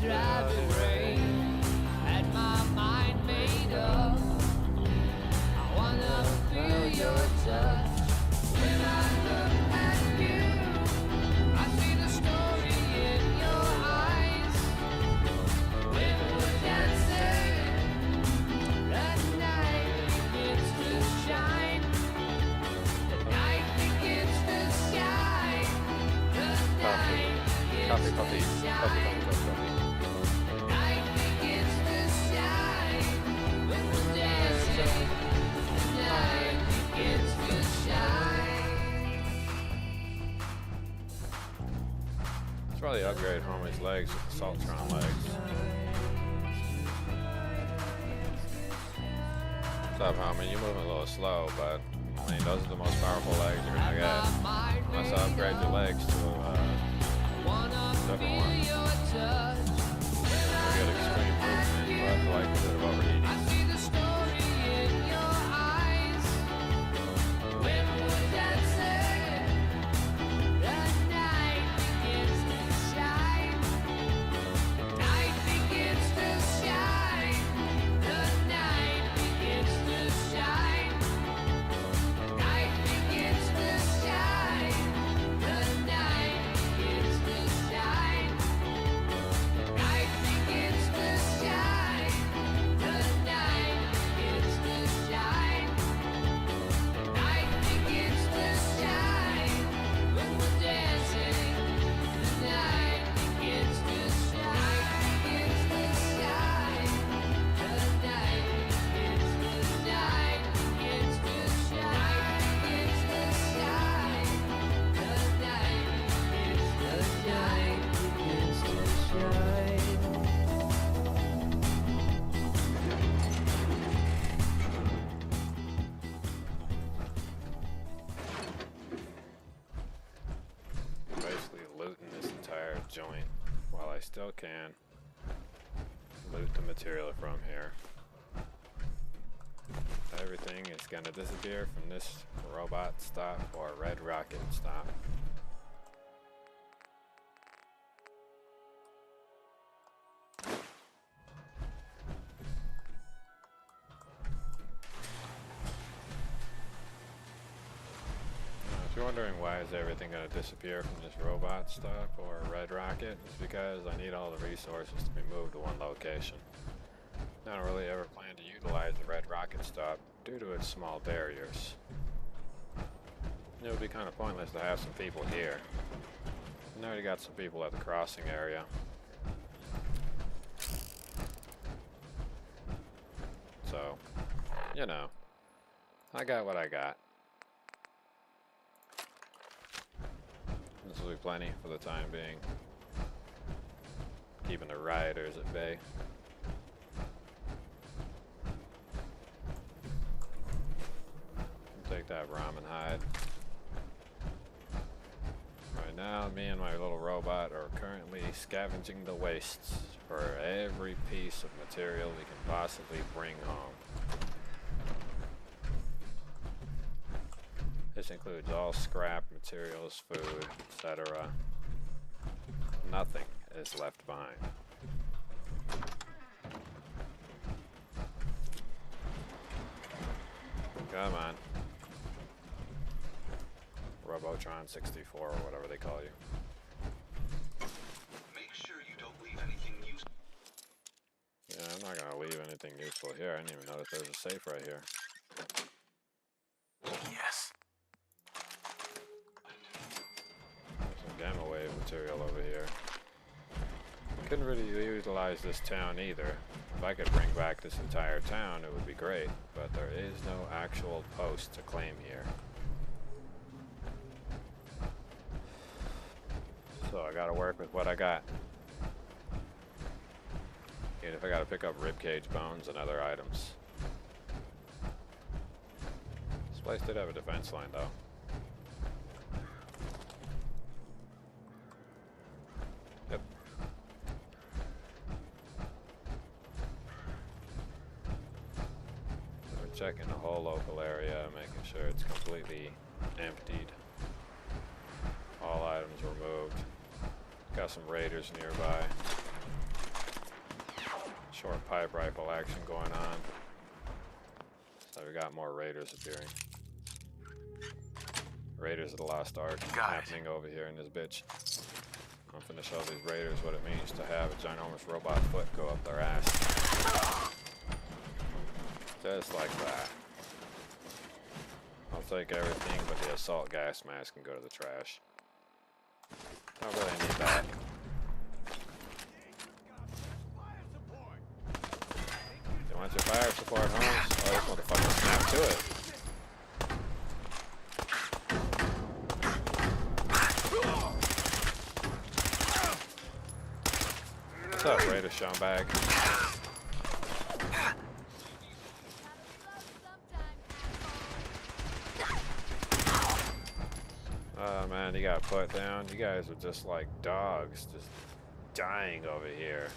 driving rain. Had my mind made up. I wanna feel your touch. When I look at you, I see the story in your eyes. When we're dancing, the night begins to shine. The night begins to shine. The night begins to shine. The night begins to shine. When we're dancing, the night begins to shine. Let's probably upgrade Homie's legs with the Saltron legs. What's up, homie? You're moving a little slow, but I mean, those are the most powerful legs you're gonna get. Unless I upgrade your legs to different ones. You get extreme movement, but I feel like a bit of overheating. I see the story in your eyes. When we're dancing, the night begins to shine. The night begins to shine. The night begins to shine. The night begins to shine. The night begins to shine. The night begins to shine. The night begins to shine. The night begins to shine. When we're dancing, the night begins to shine. Begins to shine. The night begins to shine. Begins to shine. Begins to shine. The night begins to shine. Basically looting this entire joint while I still can loot the material from here. Everything is gonna disappear from this robot stop or red rocket stop. If you're wondering why is everything going to disappear from this robot stop or red rocket, it's because I need all the resources to be moved to one location. I don't really ever plan to utilize the red rocket stop due to its small barriers. It would be kind of pointless to have some people here. I already got some people at the crossing area. So, you know, I got what I got. This will be plenty for the time being. Keeping the rioters at bay. Take that ramen hide. Right now, me and my little robot are currently scavenging the wastes for every piece of material we can possibly bring home. This includes all scrap materials, food, etc. Nothing is left behind. Come on. Robotron 64 or whatever they call you. Make sure you don't leave anything useful. Yeah, I'm not gonna leave anything useful here. I didn't even notice there's a safe right here. Yes. There's some gamma wave material over here. Couldn't really utilize this town either. If I could bring back this entire town, it would be great, but there is no actual post to claim here. So I gotta work with what I got. Even if I gotta pick up ribcage bones and other items. This place did have a defense line though. Yep. We're checking the whole local area, making sure it's completely emptied. All items removed. Got some raiders nearby. short pipe rifle action going on. So we got more raiders appearing. Raiders of the Lost Ark happening over here in this bitch. I'm finna show these raiders what it means to have a ginormous robot foot go up their ass. Just like that. I'll take everything but the assault gas mask and go to the trash. Don't really need that. You want your fire support, Holmes? Oh, this motherfucker snapped to it. What's up, Raider scumbag? Oh man, you got put down. You guys are just like dogs, just dying over here.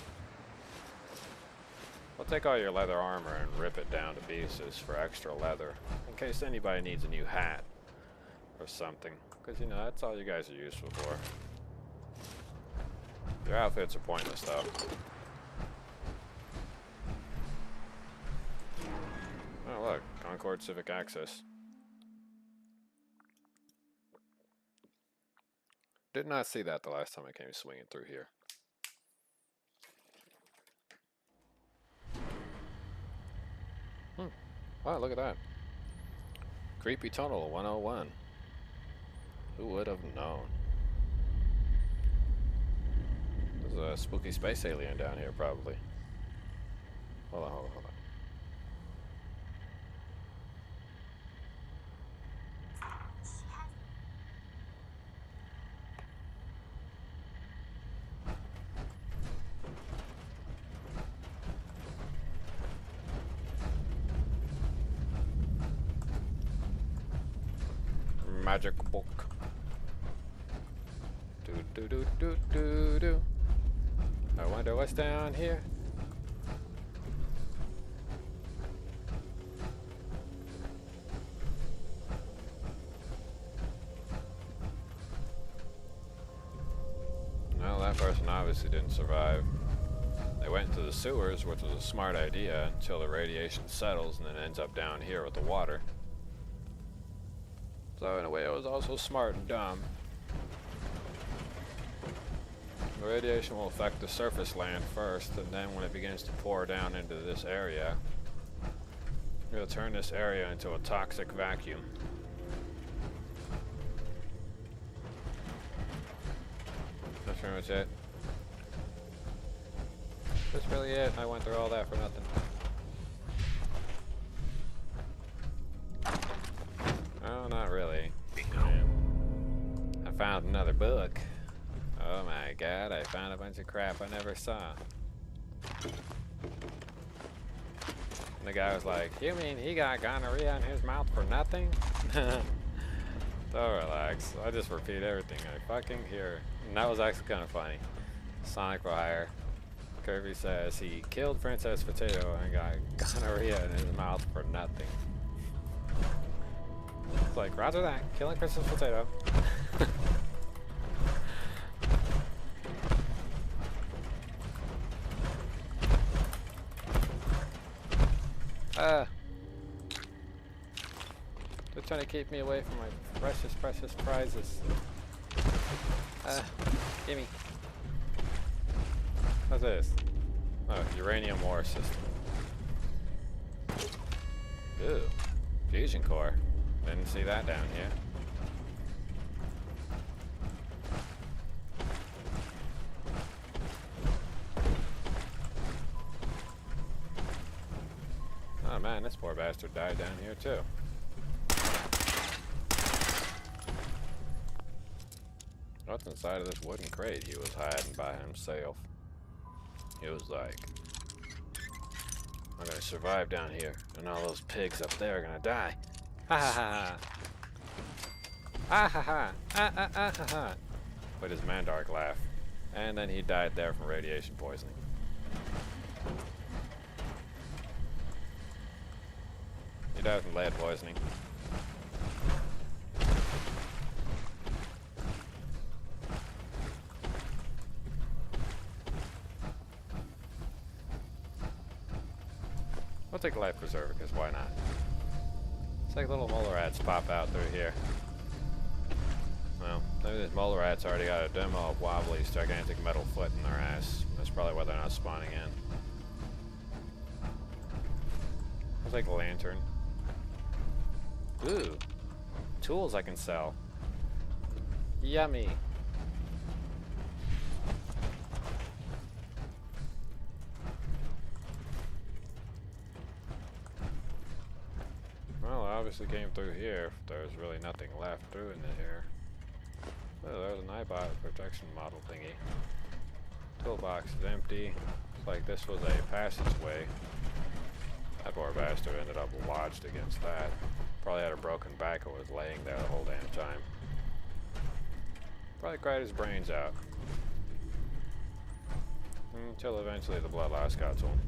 I'll take all your leather armor and rip it down to pieces for extra leather, in case anybody needs a new hat or something. Because, you know, that's all you guys are useful for. Your outfits are pointless, though. Oh, look. Concord Civic Access. Did not see that the last time I came swinging through here. Wow, look at that. Creepy Tunnel 101. Who would have known? There's a spooky space alien down here, probably. Hold on, hold on, hold on. Magic book. Do do do do do do. I wonder what's down here. Well, that person obviously didn't survive. They went into the sewers, which was a smart idea until the radiation settles and then ends up down here with the water. So in a way it was also smart and dumb. The radiation will affect the surface land first, and then when it begins to pour down into this area, it'll turn this area into a toxic vacuum. That's pretty much it. That's really it. I went through all that for nothing. Oh, not really. I found another book. Oh my god, I found a bunch of crap I never saw. And the guy was like, you mean he got gonorrhea in his mouth for nothing? So relax. I just repeat everything I fucking hear. And that was actually kind of funny. Sonic for Hire. Kirby says he killed Princess Potato and got gonorrhea in his mouth for nothing. It's like, roger that, killing Princess Potato. They're trying to keep me away from my precious, precious prizes. Gimme. What's this? Oh, uranium ore system. Ooh, fusion core. Didn't see that down here. Oh man, this poor bastard died down here too. What's inside of this wooden crate he was hiding by himself? He was like, I'm gonna survive down here, and all those pigs up there are gonna die. Ha ha ha! Ah ha ha! Ah ah ah ha ha! With his Mandark laugh. And then he died there from radiation poisoning. He died from lead poisoning. We'll take life preserver, because why not? It's like little mole rats pop out through here. Well, maybe this mole rat's already got a demo of wobbly, gigantic metal foot in their ass. That's probably why they're not spawning in. It's like a lantern. Ooh. Tools I can sell. Yummy. Well, I obviously came through here. There's really nothing left through in here. Oh, there's an iBot protection model thingy. Toolbox is empty. Looks like this was a passageway. That poor bastard ended up lodged against that. Probably had a broken back and was laying there the whole damn time. Probably cried his brains out. Until eventually the blood loss got to him.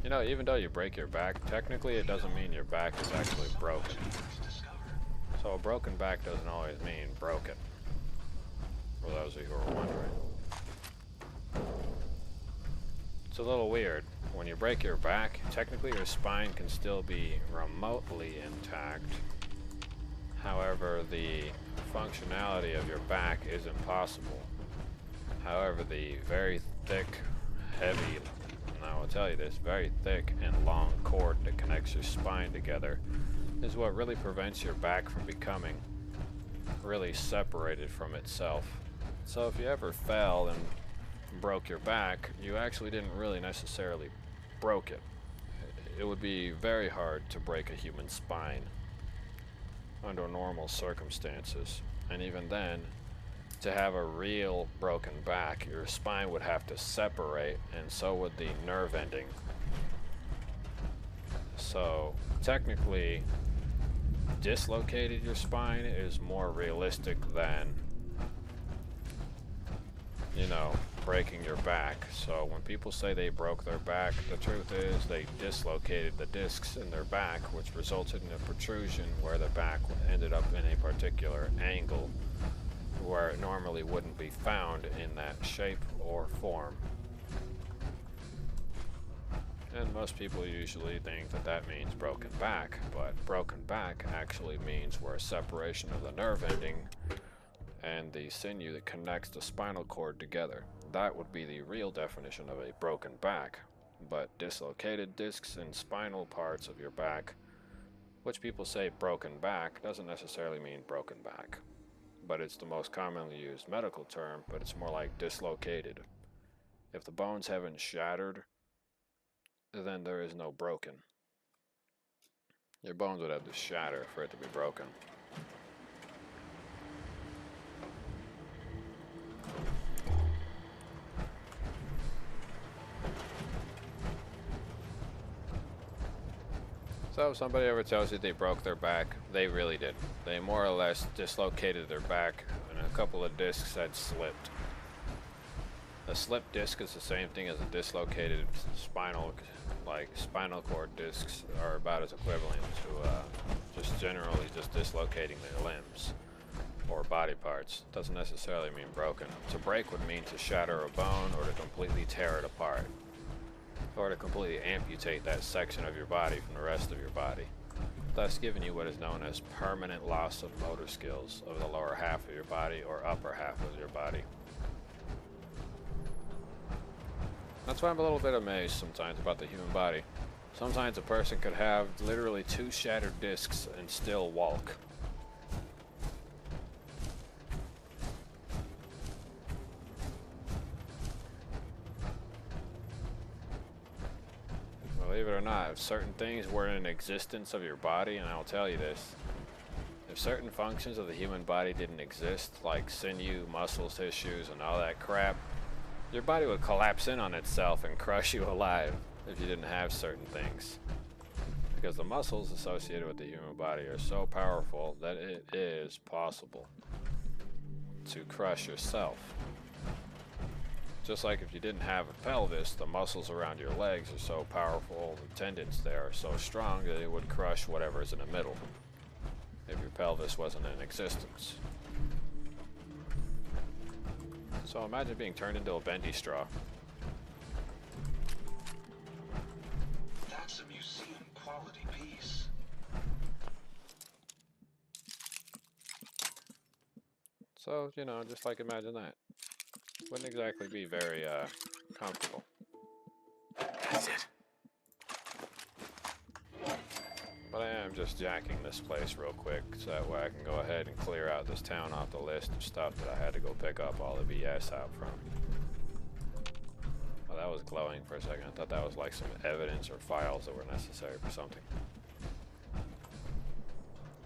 You know, even though you break your back, technically it doesn't mean your back is actually broken. So a broken back doesn't always mean broken. For those of you who are wondering. It's a little weird. When you break your back, technically your spine can still be remotely intact. However, the functionality of your back is impossible. However, the very thick, heavy, and I will tell you this, very thick and long cord that connects your spine together is what really prevents your back from becoming really separated from itself. So if you ever fell and broke your back, you actually didn't really necessarily broke it. It would be very hard to break a human spine under normal circumstances. And even then, to have a real broken back, your spine would have to separate, and so would the nerve ending. So technically, dislocated your spine is more realistic than, you know, breaking your back. So when people say they broke their back, the truth is they dislocated the discs in their back, which resulted in a protrusion where the back ended up in a particular angle where it normally wouldn't be found in that shape or form. And most people usually think that that means broken back, but broken back actually means where a separation of the nerve ending and the sinew that connects the spinal cord together. That would be the real definition of a broken back. But dislocated discs and spinal parts of your back, which people say broken back, doesn't necessarily mean broken back. But it's the most commonly used medical term, but it's more like dislocated. If the bones haven't shattered, then there is no broken. Your bones would have to shatter for it to be broken. So if somebody ever tells you they broke their back, they really didn't. They more or less dislocated their back and a couple of discs had slipped. A slipped disc is the same thing as a dislocated spinal cord discs are about as equivalent to just generally just dislocating their limbs or body parts. Doesn't necessarily mean broken. To break would mean to shatter a bone or to completely tear it apart, or to completely amputate that section of your body from the rest of your body, thus giving you what is known as permanent loss of motor skills of the lower half of your body or upper half of your body. That's why I'm a little bit amazed sometimes about the human body. Sometimes a person could have literally 2 shattered discs and still walk. Believe it or not, if certain things were in existence of your body, and I'll tell you this, if certain functions of the human body didn't exist, like sinew, muscles, tissues, and all that crap, your body would collapse in on itself and crush you alive if you didn't have certain things. Because the muscles associated with the human body are so powerful that it is possible to crush yourself. Just like if you didn't have a pelvis, the muscles around your legs are so powerful, the tendons there are so strong that it would crush whatever is in the middle if your pelvis wasn't in existence. So imagine being turned into a bendy straw. Peace. So, you know, just like imagine that. Wouldn't exactly be very comfortable. That's it. But I am just jacking this place real quick so that way I can go ahead and clear out this town off the list of stuff that I had to go pick up all the BS out from. Oh, that was glowing for a second. I thought that was like some evidence or files that were necessary for something.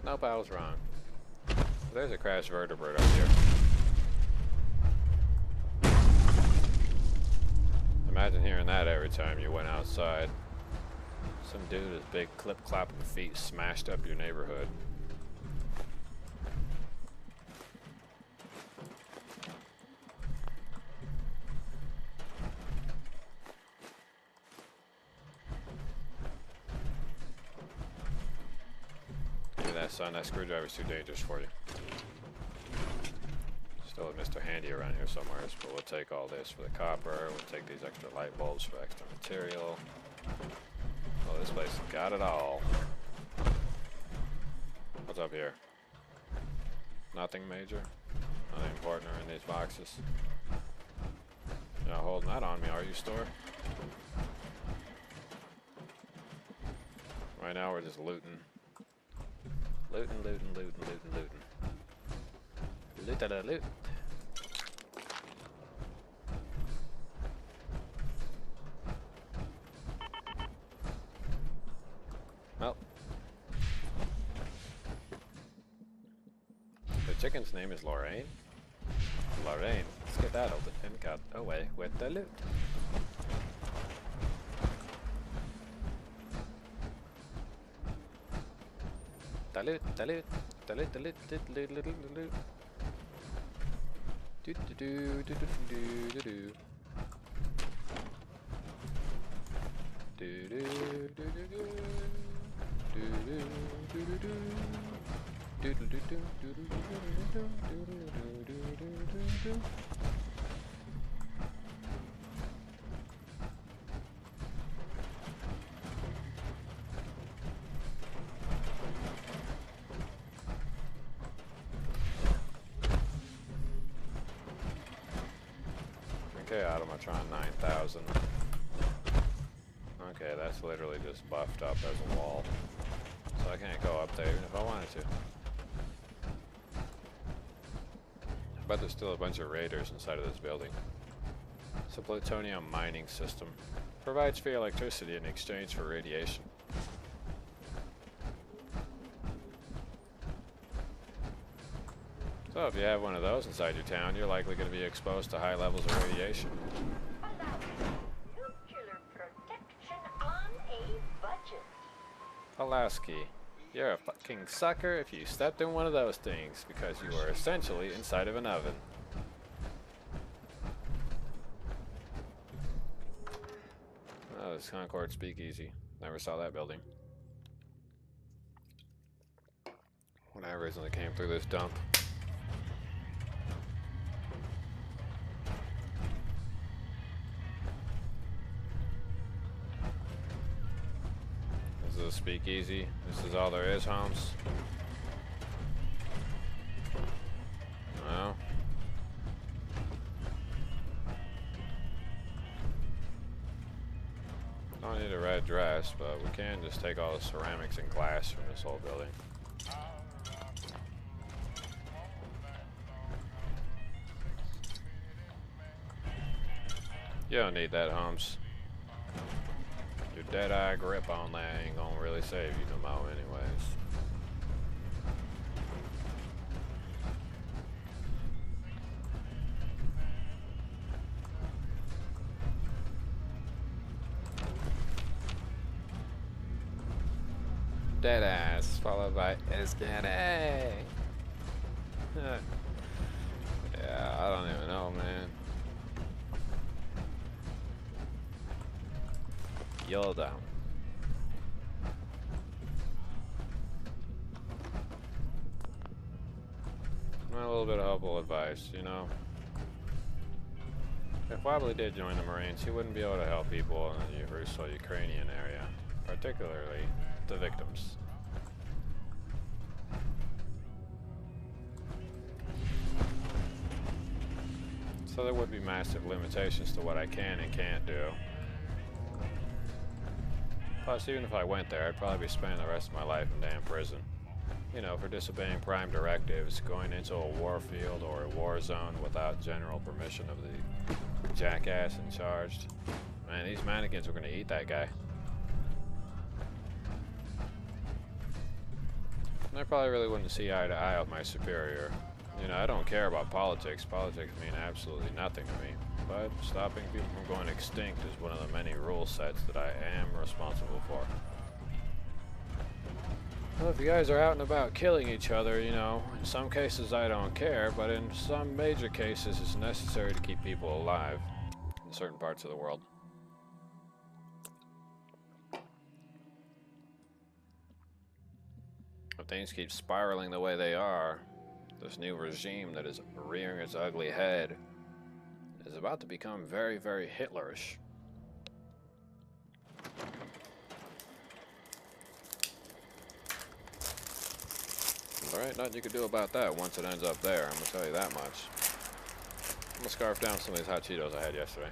Nope, I was wrong. There's a crashed vertebrate up here. Imagine hearing that every time you went outside. Some dude with big clip-clopping feet smashed up your neighborhood. Give me that, son. That screwdriver's too dangerous for you. Still a Mr. Handy around here somewhere, but we'll take all this for the copper. We'll take these extra light bulbs for extra material. Oh, this place got it all. What's up here? Nothing major? Nothing important in these boxes? You're not holding that on me, are you, store? Right now we're just looting. Looting, looting, looting, looting, looting. Loot-a-da-loot. Well. The chicken's name is Lorraine. Lorraine, let's get that open and got away with the loot. The loot, the loot, the loot, the loot, the loot, the loot, the loot. Do do do do do do do do. Do do do do do. Do do do do do. Do do do do do do do do do do. Okay, Automatron 9000. Okay, that's literally just buffed up as a wall. So I can't go up there even if I wanted to. But there's still a bunch of raiders inside of this building. It's a plutonium mining system. Provides free electricity in exchange for radiation. So if you have one of those inside your town, you're likely going to be exposed to high levels of radiation. Nuclear protection on a budget. Pulaski, you're a fucking sucker if you stepped in one of those things, because you were essentially inside of an oven. Oh, this Concord Speakeasy. Never saw that building. When I originally came through this dump. This is a speakeasy. This is all there is, Holmes. Well. Don't need a red dress, but we can just take all the ceramics and glass from this whole building. You don't need that, Holmes. Your dead-eye grip on that ain't gonna really save you no more anyways. Deadass followed by Escane. Yeah, I don't even know, man. Yell down. Well, a little bit of helpful advice, you know. If Wobbly did join the Marines, he wouldn't be able to help people in the Russo-Ukrainian area, particularly the victims. So there would be massive limitations to what I can and can't do. Plus, even if I went there, I'd probably be spending the rest of my life in damn prison. You know, for disobeying prime directives, going into a war field or a war zone without general permission of the jackass in charge. Man, these mannequins were gonna eat that guy. And I probably really wouldn't see eye to eye with my superior. You know, I don't care about politics. Politics mean absolutely nothing to me. But stopping people from going extinct is one of the many rule sets that I am responsible for. Well, if you guys are out and about killing each other, you know, in some cases I don't care, but in some major cases it's necessary to keep people alive in certain parts of the world. If things keep spiraling the way they are, this new regime that is rearing its ugly head is about to become very, very Hitlerish. Alright, nothing you can do about that once it ends up there, I'm gonna tell you that much. I'm gonna scarf down some of these hot Cheetos I had yesterday.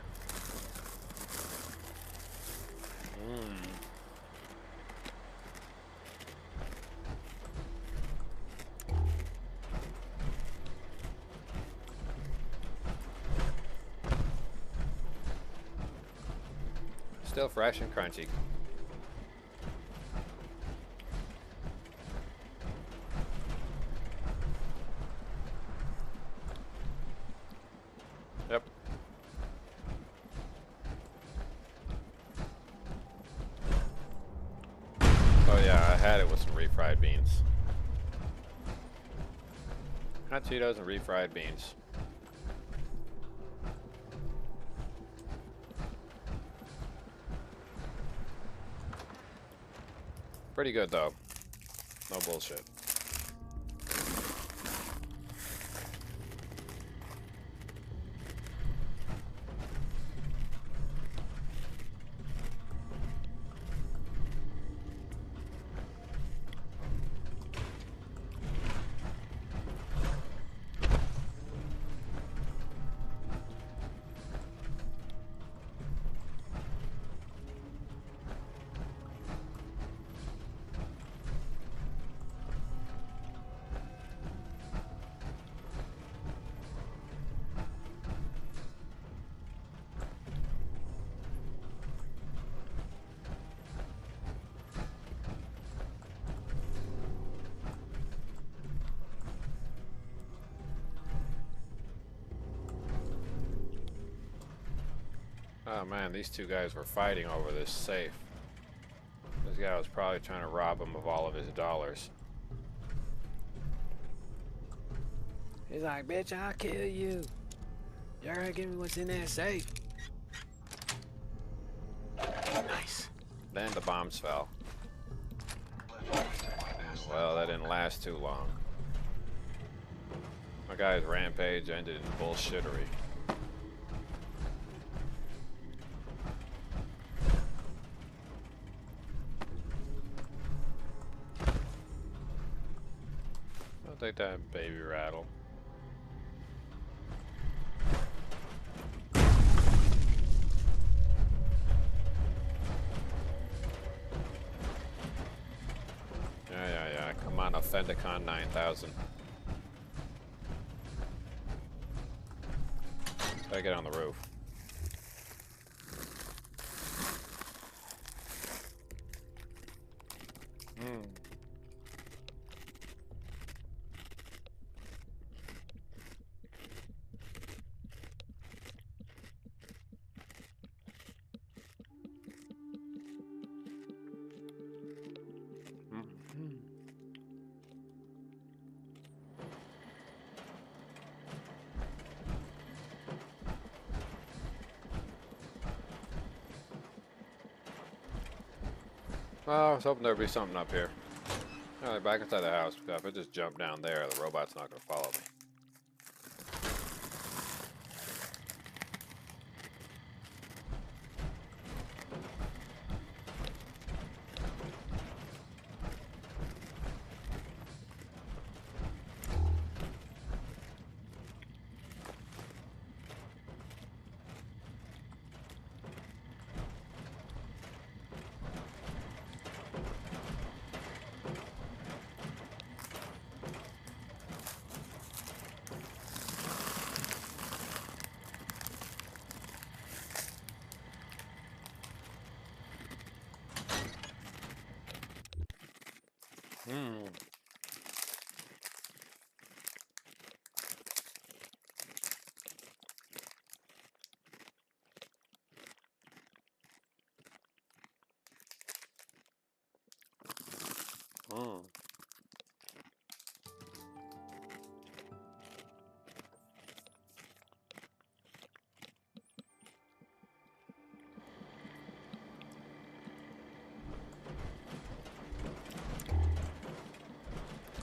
Still fresh and crunchy. Yep. Oh yeah, I had it with some refried beans. Hot Cheetos and refried beans. Pretty good though. No bullshit. Oh man, these two guys were fighting over this safe. This guy was probably trying to rob him of all of his dollars. He's like, bitch, I'll kill you. You're gonna give me what's in that safe. Nice. Then the bombs fell. Well, that didn't last too long. My guy's rampage ended in bullshittery. I'll take that baby rattle. Yeah. Come on, Authenticon 9000. Gotta get on the roof. Oh, I was hoping there'd be something up here. Alright, back inside the house. If I just jump down there, the robot's not gonna follow me.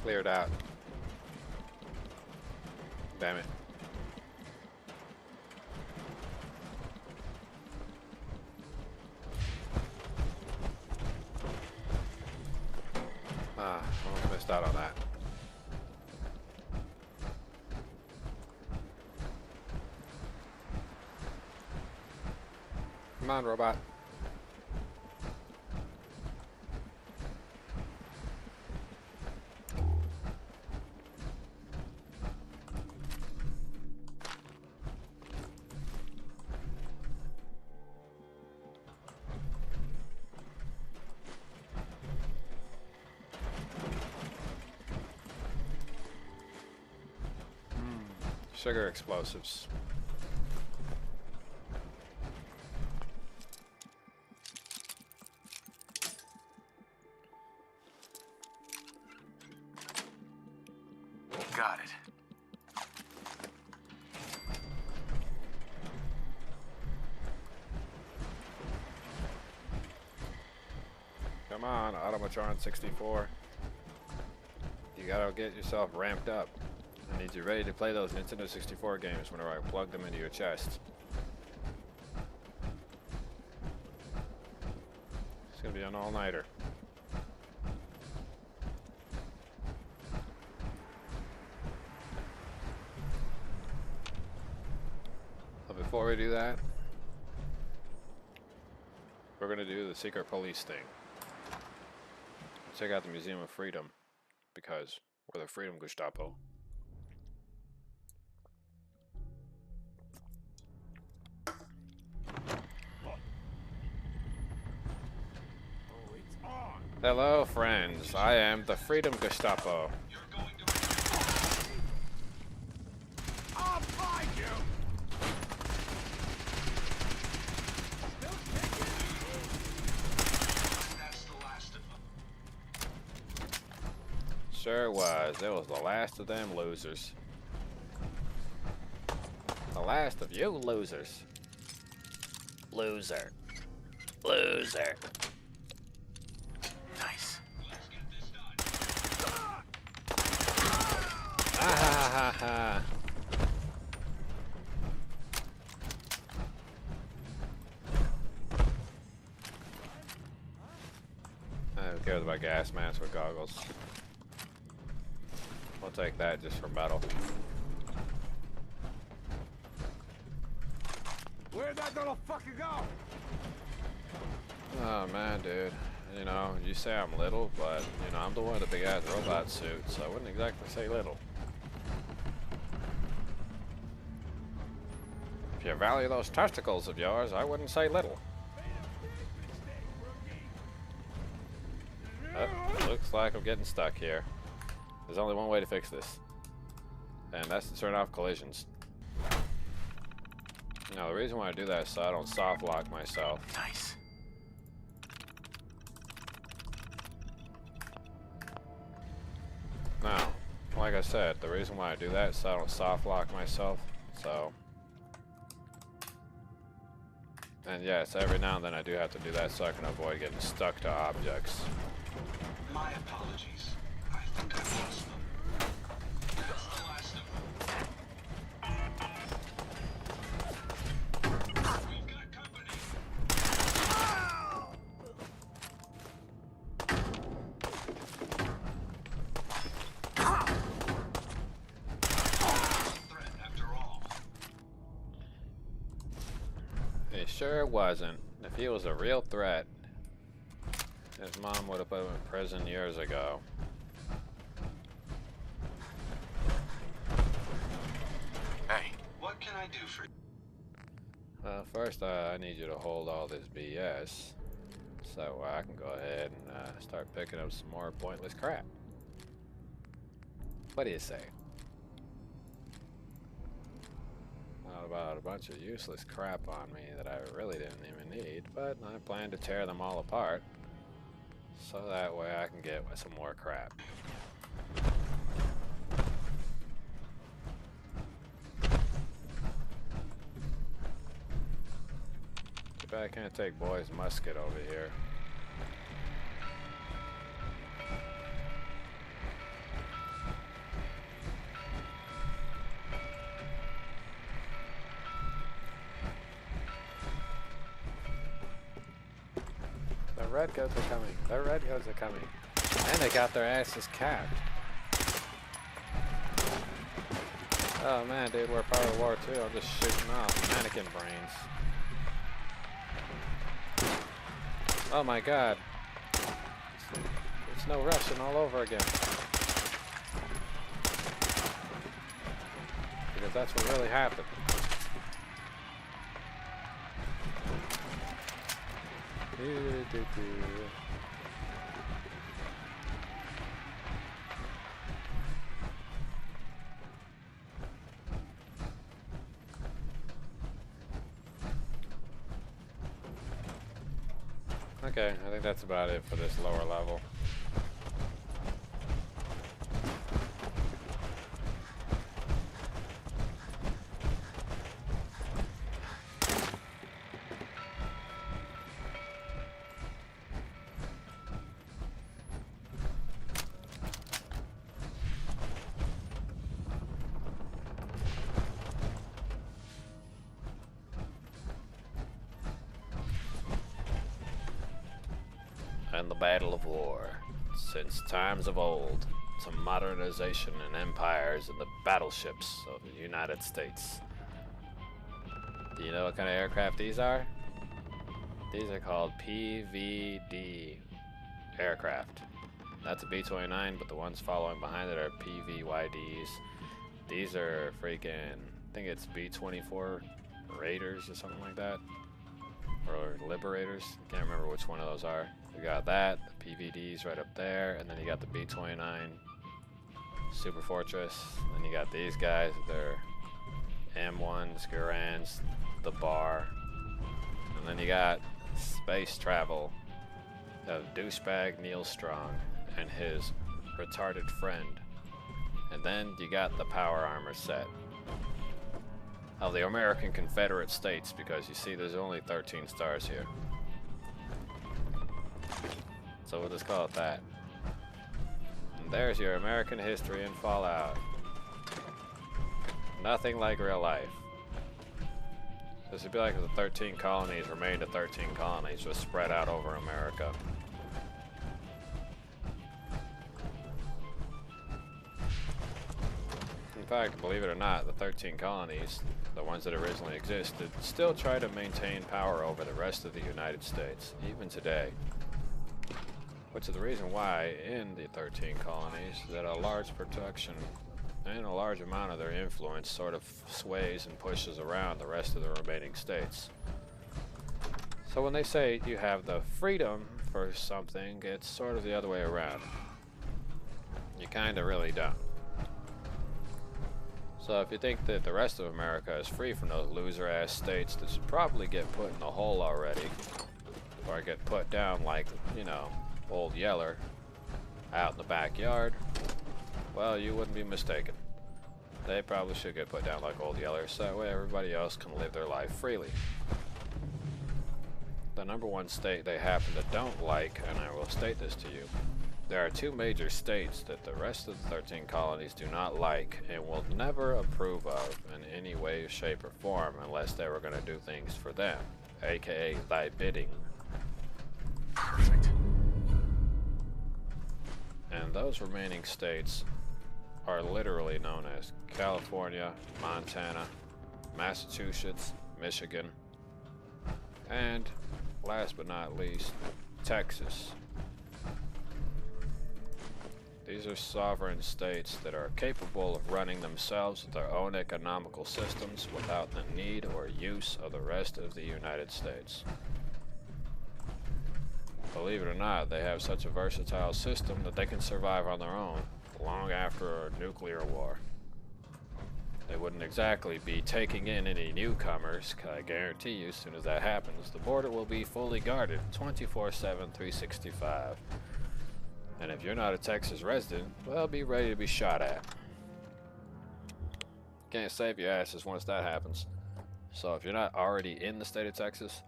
Cleared out. Damn it. Ah, almost missed out on that. Come on, robot. Sugar explosives. Got it. Come on, Automatron 64. You gotta get yourself ramped up. I need you ready to play those Nintendo 64 games whenever I plug them into your chest. It's gonna be an all-nighter. But before we do that, we're gonna do the secret police thing. Check out the Museum of Freedom, because we're the Freedom Gestapo. Hello, friends. I am the Freedom Gestapo. I'll find you. That's the last of them. Sure was. It was the last of them losers. The last of you losers. Loser. Loser. Nice. Let's get this done. Ah ha ha ha. Who cares about gas masks with goggles? We'll take that just for metal. Where'd that little fucker go? Oh man, dude. You know, you say I'm little, but you know, I'm the one with the big ass robot suit, so I wouldn't exactly say little. If you value those testicles of yours, I wouldn't say little. Oh, looks like I'm getting stuck here. There's only one way to fix this, and that's to turn off collisions. Now, the reason why I do that is so I don't soft lock myself. Nice. Now, like I said, the reason why I do that is so I don't soft lock myself. So, and yes, every now and then I do have to do that so I can avoid getting stuck to objects. My apologies. I think I lost them. That's the last of them. We've got company. Threat after all. He sure wasn't. If he was a real threat, his mom would have put him in prison years ago. Hey, what can I do for you? Well, first I need you to hold all this BS so I can go ahead and start picking up some more pointless crap. What do you say? Not about a bunch of useless crap on me that I really didn't even need, but I plan to tear them all apart. So that way I can get some more crap. Too bad I can't take Boy's musket over here. The redcoats are coming. The redcoats are coming. And they got their asses capped. Oh man, dude, we're part of War II. I'm just shooting off mannequin brains. Oh my god. It's no Russian all over again. Because that's what really happened. Okay, I think that's about it for this lower level. And the battle of war. Since times of old, to modernization and empires and the battleships of the United States. Do you know what kind of aircraft these are? These are called PVD aircraft. That's a B-29, but the ones following behind it are PVYDs. These are freaking, I think it's B-24 Raiders or something like that. Or Liberators. Can't remember which one of those are. We got that, the PVDs right up there, and then you got the B-29 Super Fortress. Then you got these guys, they're M1s, Garans, the Bar. And then you got space travel of douchebag Neil Strong and his retarded friend. And then you got the power armor set of the American Confederate States, because you see there's only 13 stars here. So we'll just call it that. And there's your American history in Fallout. Nothing like real life. This would be like if the 13 colonies remained the 13 colonies, just spread out over America. In fact, believe it or not, the 13 colonies, the ones that originally existed, still try to maintain power over the rest of the United States, even today. Which is the reason why, in the 13 colonies, that a large production and a large amount of their influence sort of sways and pushes around the rest of the remaining states. So when they say you have the freedom for something, it's sort of the other way around. You kind of really don't. So if you think that the rest of America is free from those loser-ass states that should probably get put in the hole already, or get put down like, you know, Old Yeller out in the backyard, well, you wouldn't be mistaken. They probably should get put down like Old Yeller, so that way everybody else can live their life freely. The number one state they happen to don't like, and I will state this to you, there are two major states that the rest of the 13 colonies do not like and will never approve of in any way, shape, or form unless they were going to do things for them, aka thy bidding. Perfect. And those remaining states are literally known as California, Montana, Massachusetts, Michigan, and last but not least, Texas. These are sovereign states that are capable of running themselves with their own economical systems without the need or use of the rest of the United States. Believe it or not, they have such a versatile system that they can survive on their own long after a nuclear war. They wouldn't exactly be taking in any newcomers. I guarantee you, as soon as that happens, the border will be fully guarded 24/7, 365. And if you're not a Texas resident, well, be ready to be shot at. Can't save your asses once that happens. So if you're not already in the state of Texas,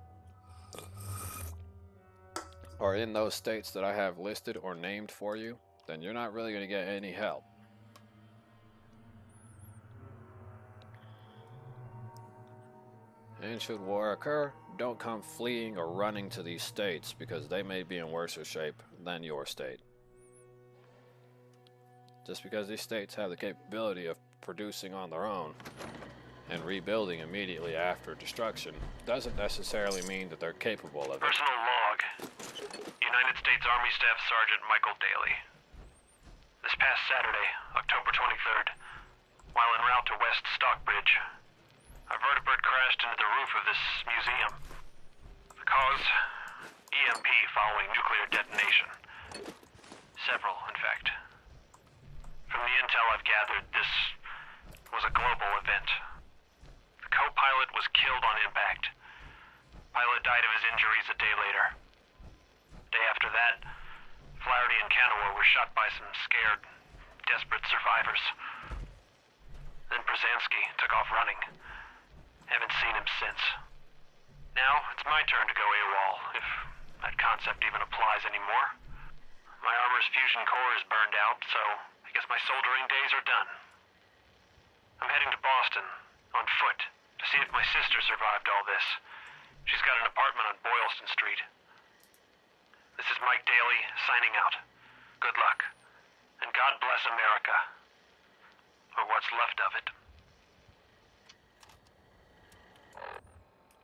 or in those states that I have listed or named for you, then you're not really going to get any help. And should war occur, don't come fleeing or running to these states because they may be in worse shape than your state. Just because these states have the capability of producing on their own and rebuilding immediately after destruction doesn't necessarily mean that they're capable of it. Personal log. United States Army Staff Sergeant Michael Daly. This past Saturday, October 23rd, while en route to West Stockbridge, a vertibird crashed into the roof of this museum. The cause? EMP following nuclear detonation. Several, in fact. From the intel I've gathered, this was a global event. The co-pilot was killed on impact. Pilot died of his injuries a day later. Day after that, Flaherty and Canower were shot by some scared, desperate survivors. Then Brzezinski took off running. Haven't seen him since. Now, it's my turn to go AWOL, if that concept even applies anymore. My armor's fusion core is burned out, so I guess my soldering days are done. I'm heading to Boston, on foot, to see if my sister survived all this. She's got an apartment on Boylston Street. This is Mike Daly, signing out. Good luck. And God bless America. Or what's left of it.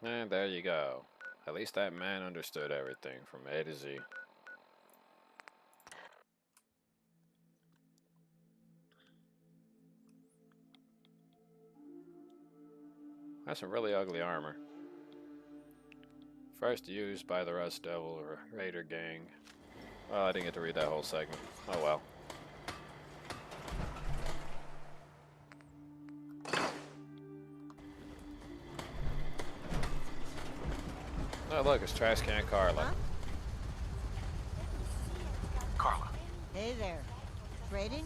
And there you go. At least that man understood everything from A to Z. That's some really ugly armor. First used by the Rust Devil or Raider gang. Well, I didn't get to read that whole segment. Oh well. Oh look, it's Trash Can Carla. Carla, Hey there. Trading?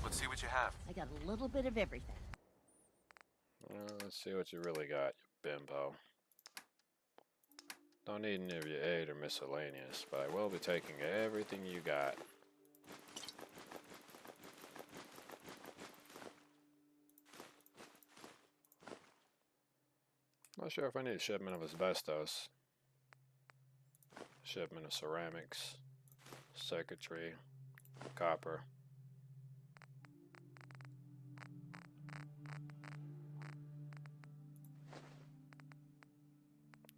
let's see what you have. I got a little bit of everything. Let's see what you really got, you bimbo. Don't need any of your aid or miscellaneous, but I will be taking everything you got. Not sure if I need a shipment of asbestos. Shipment of ceramics, circuitry, copper.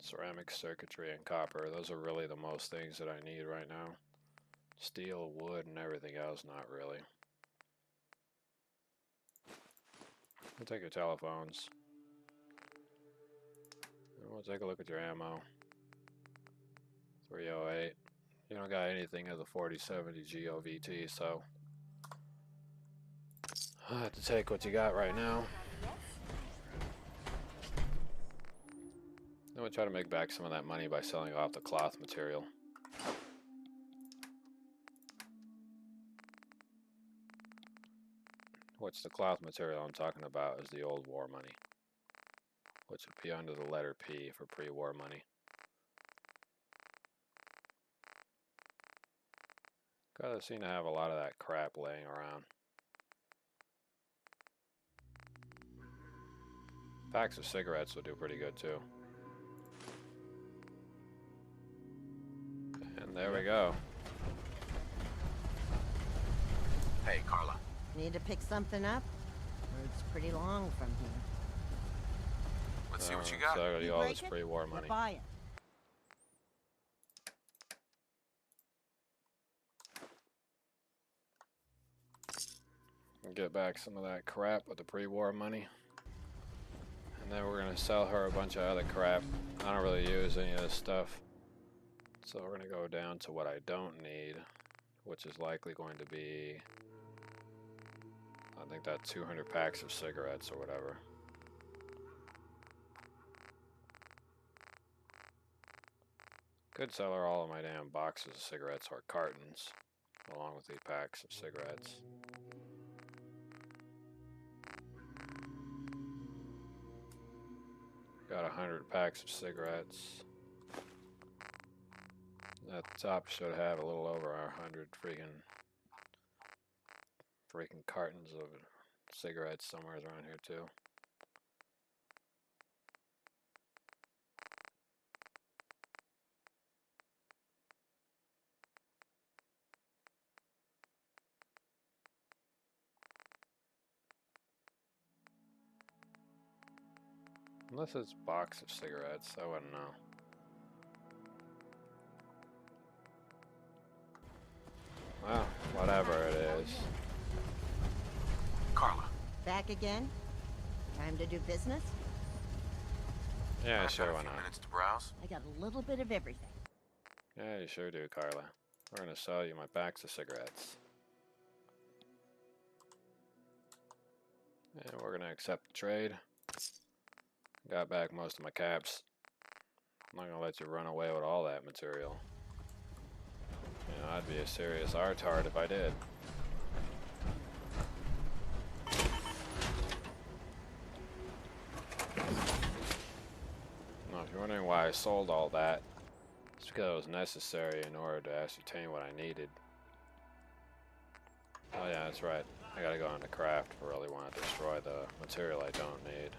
Ceramics, circuitry, and copper. Those are really the most things that I need right now. Steel, wood, and everything else, not really. We'll take your telephones. And we'll take a look at your ammo. 308. You don't got anything of the 4070 GOVT, so I'll have to take what you got right now. Then we'll try to make back some of that money by selling off the cloth material. Which the cloth material I'm talking about is the old war money, which would be under the letter P for pre-war money. Cause I seem to have a lot of that crap laying around. Packs of cigarettes would do pretty good too. And there we go. Hey, Carla. Need to pick something up? Road's pretty long from here. Let's see what you got. So I got you all this break it? pre-war You money. buy it. And get back some of that crap with the pre-war money. And then we're gonna sell her a bunch of other crap. I don't really use any of this stuff. So we're gonna go down to what I don't need, which is likely going to be I think that's 200 packs of cigarettes or whatever. Could sell her all of my damn boxes of cigarettes or cartons, along with these packs of cigarettes. Got 100 packs of cigarettes. That top should have a little over 100 freaking cartons of cigarettes somewhere around here too. Unless it's a box of cigarettes, I wouldn't know. Well, whatever it is. Carla. Back again? Time to do business? Yeah, I've sure, got a why few not? minutes to browse. I got a little bit of everything. Yeah, you sure do, Carla. We're gonna sell you my packs of cigarettes. And we're gonna accept the trade. Got back most of my caps. I'm not gonna let you run away with all that material. You know, I'd be a serious artard if I did. Now, if you're wondering why I sold all that, it's because it was necessary in order to ascertain what I needed. Oh yeah, that's right. I gotta go into craft if I really want to destroy the material I don't need.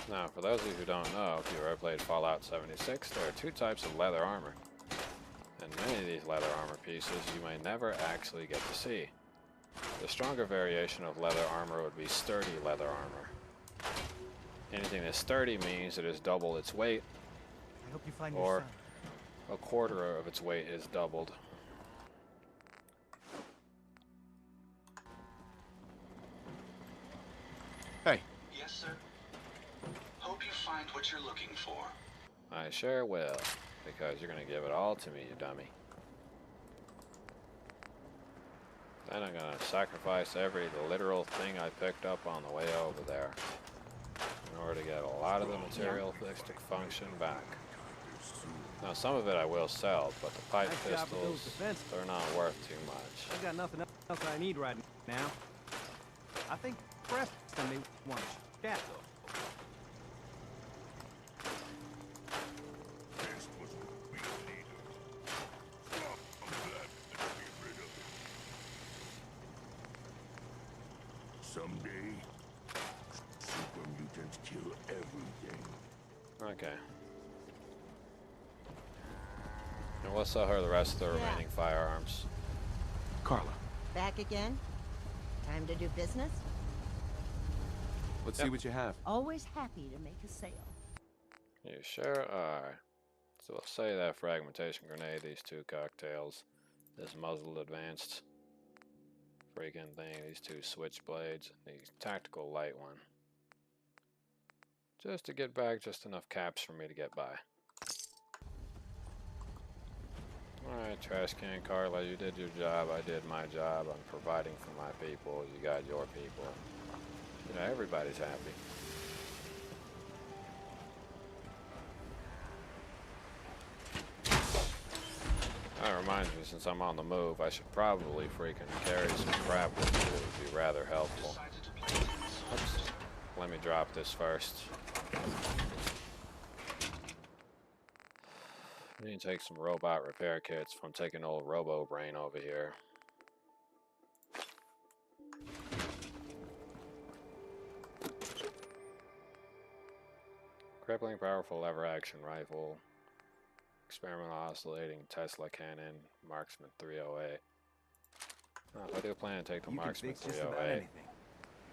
Now, for those of you who don't know, if you've ever played Fallout 76, there are two types of leather armor. And many of these leather armor pieces you may never actually get to see. The stronger variation of leather armor would be sturdy leather armor. Anything that's sturdy means it is double its weight, I hope you find or your son. a quarter of its weight is doubled. Hey. Yes, sir. Hope you find what you're looking for. I sure will, because you're gonna give it all to me, you dummy. Then I'm gonna sacrifice every literal thing I picked up on the way over there in order to get a lot of the materialistic function back. Now, some of it I will sell, but the pipe Nice job with those pistols, defenses. they're not worth too much. I got nothing else I need right now. I think Preston may want to chat though. Someday, super mutants kill everything. Okay. And we'll sell her the rest of the Yeah. remaining firearms. Carla. Back again? Time to do business? Let's Yep. see what you have. Always happy to make a sale. You sure are. So we'll say that fragmentation grenade, these two cocktails, this muzzled advanced freaking thing, these two switchblades, and the tactical light one. Just to get back just enough caps for me to get by. Alright, Trash Can Carla, you did your job, I did my job. I'm providing for my people, you got your people. You know, everybody's happy. That reminds me, since I'm on the move, I should probably freaking carry some crap with me. It would be rather helpful. Decided to play tennis. Oops. Let me drop this first. I need to take some robot repair kits from taking old Robo Brain over here. Crippling powerful lever action rifle. Experimental oscillating Tesla cannon. Marksman 308. Oh, if I do plan to take the You can Marksman fix just about 308. anything.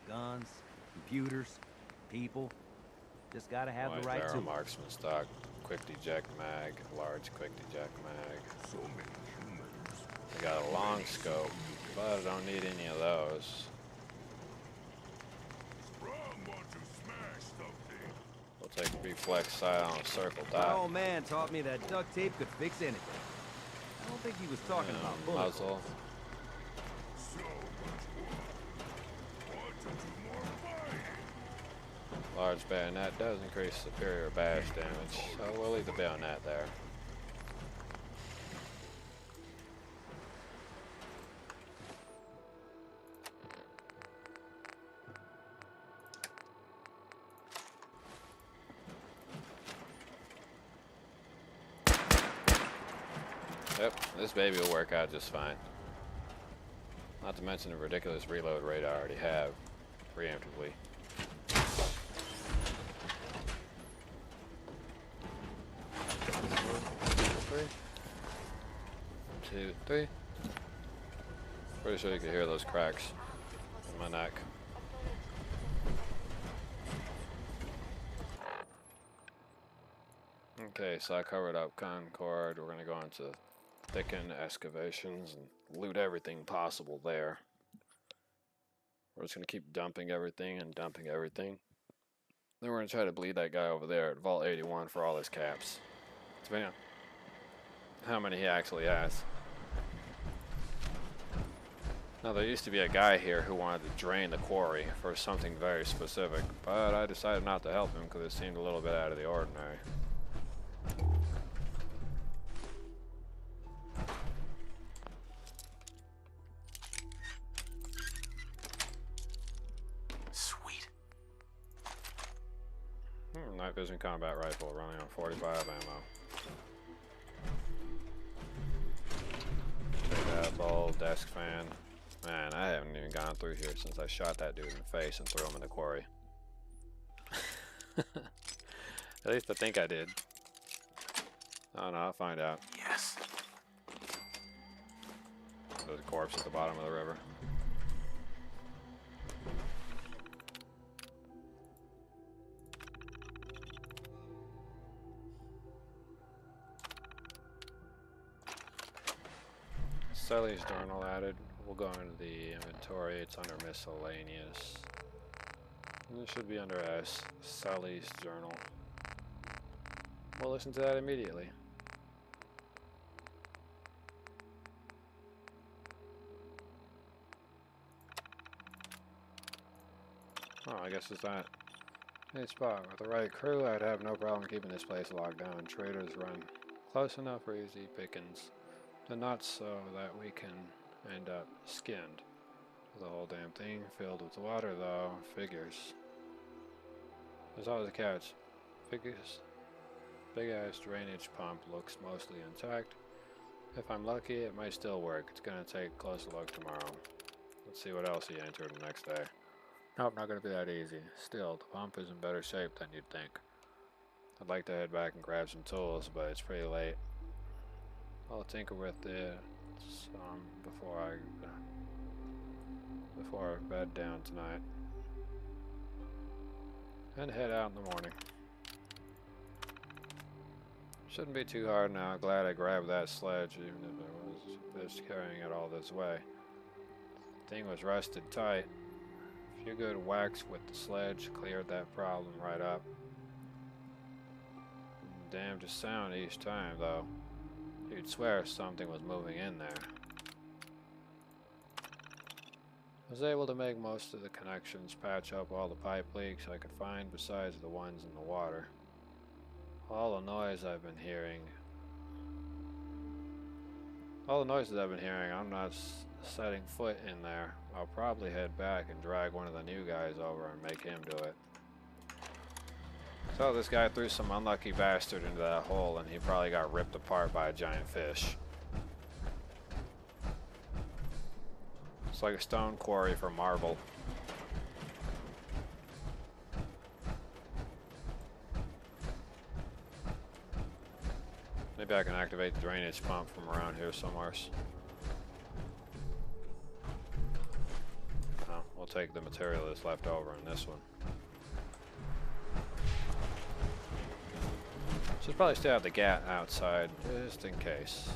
Guns, computers, people. Just gotta have White the right barrel tools. marksman stock, quick eject mag, large quick eject mag. So many humans. I got a long scope, but I don't need any of those. Sprung want to smash something. We'll Take reflex side on a circle My dot. old man taught me that duct tape could fix anything. I don't think he was talking about bullet Muzzle. holes. So much work. Want to do more fighting? Large bayonet does increase superior bash damage, so we'll leave the bayonet there. Yep, this baby will work out just fine. Not to mention the ridiculous reload rate I already have, preemptively. 2, 3. Pretty sure you can hear those cracks in my neck. Okay, so I covered up Concord. We're gonna go into thicken excavations and loot everything possible there. We're just gonna keep dumping everything and dumping everything. Then we're gonna try to bleed that guy over there at Vault 81 for all his caps. Depending on how many he actually has. Now there used to be a guy here who wanted to drain the quarry for something very specific, but I decided not to help him because it seemed a little bit out of the ordinary. Sweet. Night vision combat rifle running on 45 ammo. Take that ball, desk fan. Man, I haven't even gone through here since I shot that dude in the face and threw him in the quarry. At least I think I did. Oh no, I'll find out. Yes. There's a corpse at the bottom of the river. Sully's journal added. We'll go into the inventory. It's under miscellaneous. And it should be under S. Sully's journal. We'll listen to that immediately. Oh, I guess it's that. Hey, spot. With the right crew, I'd have no problem keeping this place locked down. Traders run close enough for easy pickings, but not so that we can end up skinned. The whole damn thing filled with water, though. Figures. There's always a catch. Figures. Big ass drainage pump looks mostly intact. If I'm lucky, it might still work. It's gonna take a closer look tomorrow. Let's see what else he entered the next day. Nope, not gonna be that easy. Still, the pump is in better shape than you'd think. I'd like to head back and grab some tools, but it's pretty late. I'll tinker with it some before I bed down tonight. And head out in the morning. Shouldn't be too hard now. Glad I grabbed that sledge, even if it was just carrying it all this way. The thing was rusted tight. A few good whacks with the sledge cleared that problem right up. Damned to sound each time, though. You'd swear something was moving in there. I was able to make most of the connections, patch up all the pipe leaks I could find besides the ones in the water. All the noises I've been hearing, I'm not setting foot in there. I'll probably head back and drag one of the new guys over and make him do it. So this guy threw some unlucky bastard into that hole and he probably got ripped apart by a giant fish. It's like a stone quarry for marble. Maybe I can activate the drainage pump from around here somewhere. Oh, we'll take the material that's left over in this one. Should probably stay out the gate outside, just in case.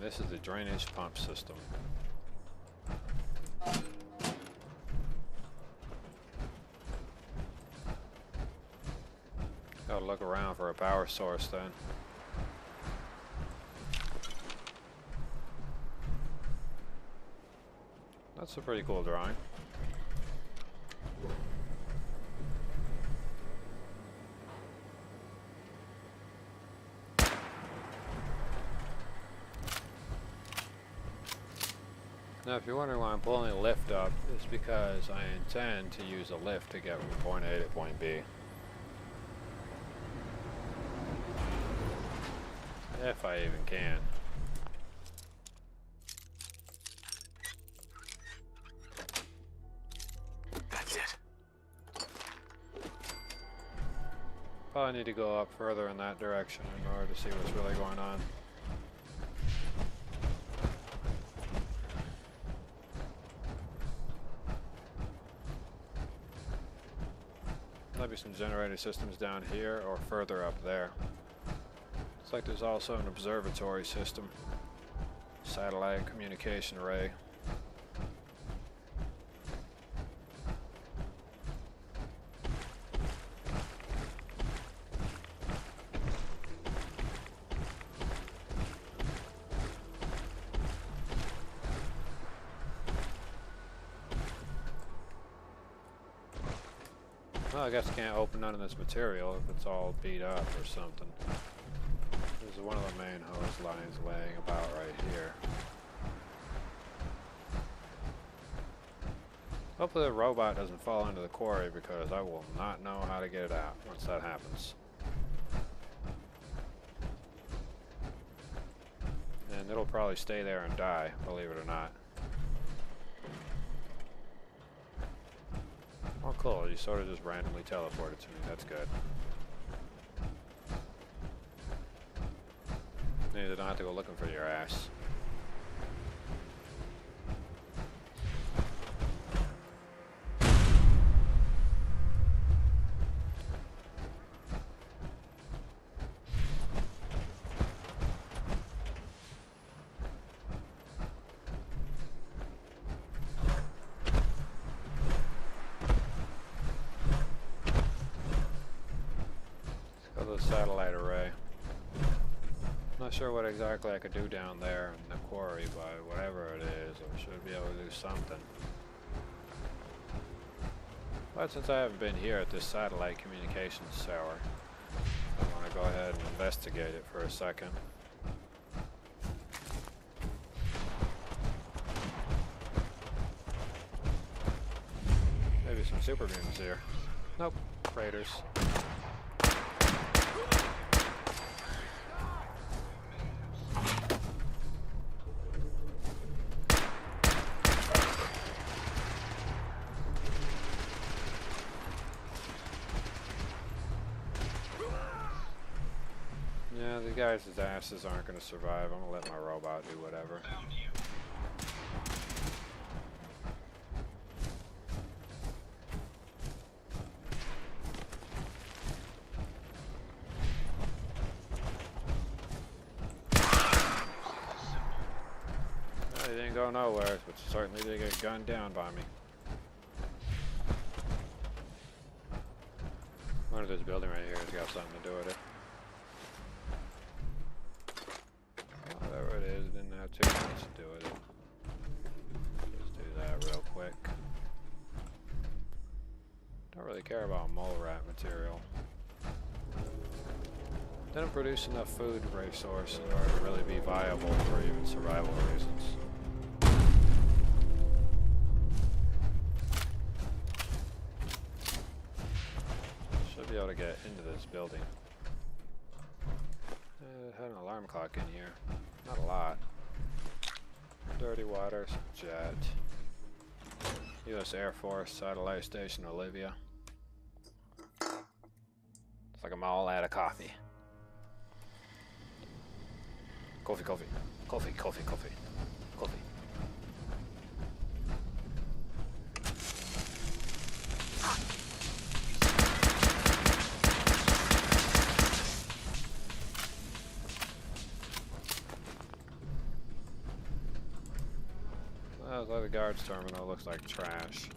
this is the drainage pump system. Gotta look around for a power source then. That's a pretty cool drawing. Now if you're wondering why I'm pulling the lift up, it's because I intend to use a lift to get from point A to point B. If I even can. That's it. Probably need to go up further in that direction in order to see what's really going on. Might be some generator systems down here or further up there. Looks like there's also an observatory system. Satellite communication array. Well, I guess I can't open none of this material if it's all beat up or something. There's one of the main hose lines laying about right here. Hopefully the robot doesn't fall into the quarry because I will not know how to get it out once that happens. And it'll probably stay there and die, believe it or not. Oh cool, you sort of just randomly teleported to me, that's good. Means I don't have to go looking for your ass. Satellite array. Not sure what exactly I could do down there in the quarry, but whatever it is, I should be able to do something. But since I haven't been here at this satellite communications tower, I want to go ahead and investigate it for a second. Maybe some super beams here. Nope, raiders. Yeah, the guys' asses aren't going to survive. I'm going to let my robot do whatever. Found you. Well, he didn't go nowhere, but certainly did get gunned down by me. I wonder if this building right here has got something to do with it. Whatever it is, it didn't have too much to do with it. Just do that real quick. Don't really care about mole rat material. Didn't produce enough food resource in order to really be viable for even survival reasons. Should be able to get into this building. It had an alarm clock in here. Not a lot. Dirty water, some jet. U.S. Air Force Satellite Station Olivia. It's like I'm all out of coffee. Coffee, coffee. Coffee, coffee, coffee. Coffee. The guards terminal looks like trash.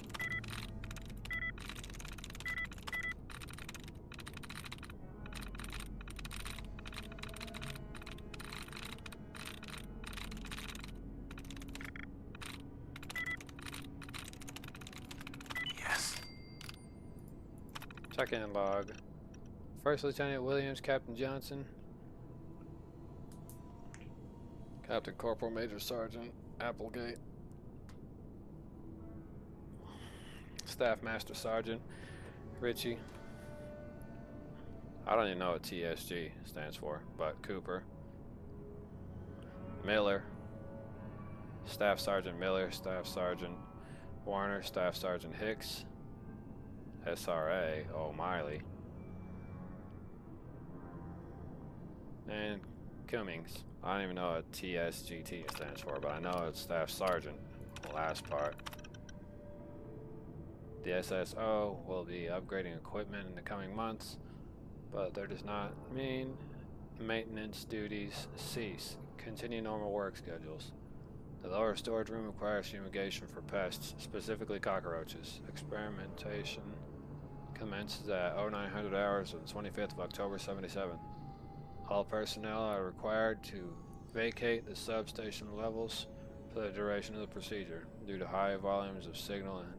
Yes. Check-in log. First Lieutenant Williams, Captain Johnson. Captain Corporal Major Sergeant Applegate. Staff Master Sergeant Ritchie. I don't even know what TSG stands for, but Cooper. Miller. Staff Sergeant Miller, Staff Sergeant Warner, Staff Sergeant Hicks. SRA O'Miley. And Cummings. I don't even know what TSGT stands for, but I know it's Staff Sergeant, the last part. The SSO will be upgrading equipment in the coming months, but that does not mean maintenance duties cease. Continue normal work schedules. The lower storage room requires fumigation for pests, specifically cockroaches. Experimentation commences at 0900 hours on the 25th of October 77. All personnel are required to vacate the substation levels for the duration of the procedure. Due to high volumes of signal and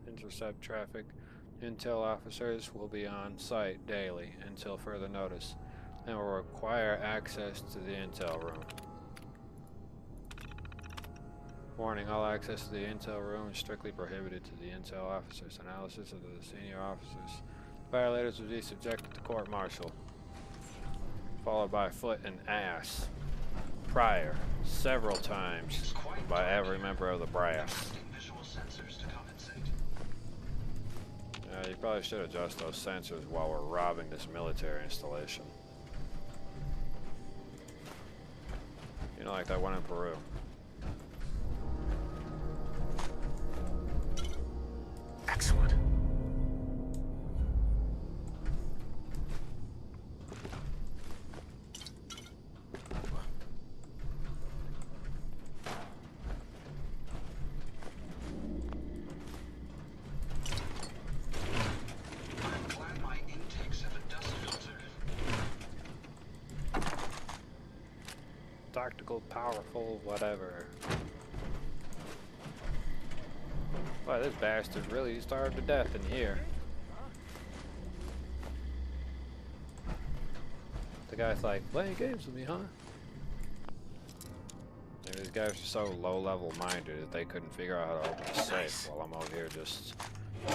intercept traffic, intel officers will be on site daily until further notice and will require access to the intel room. Warning, all access to the intel room is strictly prohibited to the intel officers. Analysis of the senior officers. Violators will be subjected to court-martial, followed by foot and ass. Prior, several times, by every member of the brass. Visual sensors to compensate. You probably should adjust those sensors while we're robbing this military installation. You know, like that one in Peru. Excellent. I'm glad my intakes have a dust filter. Tactical, powerful, whatever. Boy, this bastard really starved to death in here. The guy's like, playing games with me, huh? Maybe these guys are so low-level minded that they couldn't figure out how to open a safe while I'm over here just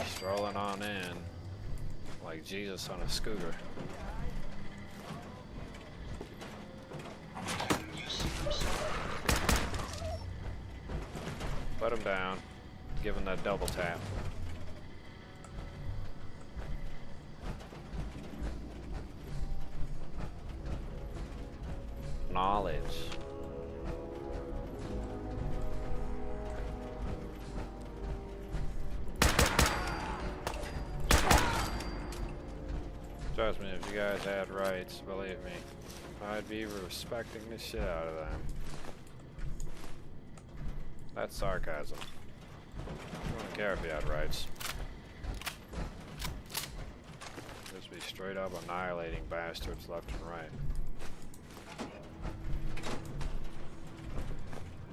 strolling on in like Jesus on a scooter. Can you see them, sir? Put him down. Give him that double tap. Knowledge. Trust me, if you guys had rights, believe me, I'd be respecting the shit out of them. That's sarcasm. I wouldn't care if you had rights. Just be straight up annihilating bastards left and right.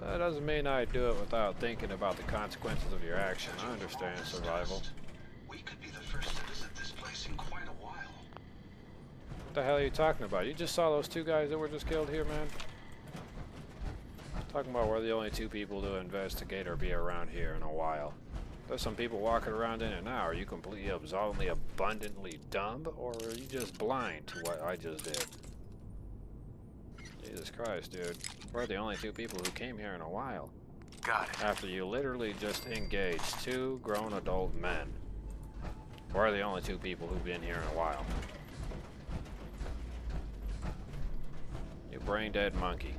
That doesn't mean I do it without thinking about the consequences of your action. I understand survival. We could be the first to visit this place in quite a while. What the hell are you talking about? You just saw those two guys that were just killed here, man? Talking about we're the only two people to investigate or be around here in a while. There's some people walking around in it now. Are you completely absolutely abundantly dumb, or are you just blind to what I just did? Jesus Christ, dude. We're the only two people who came here in a while. Got it. After you literally just engaged two grown adult men. We're the only two people who've been here in a while. You brain dead monkey.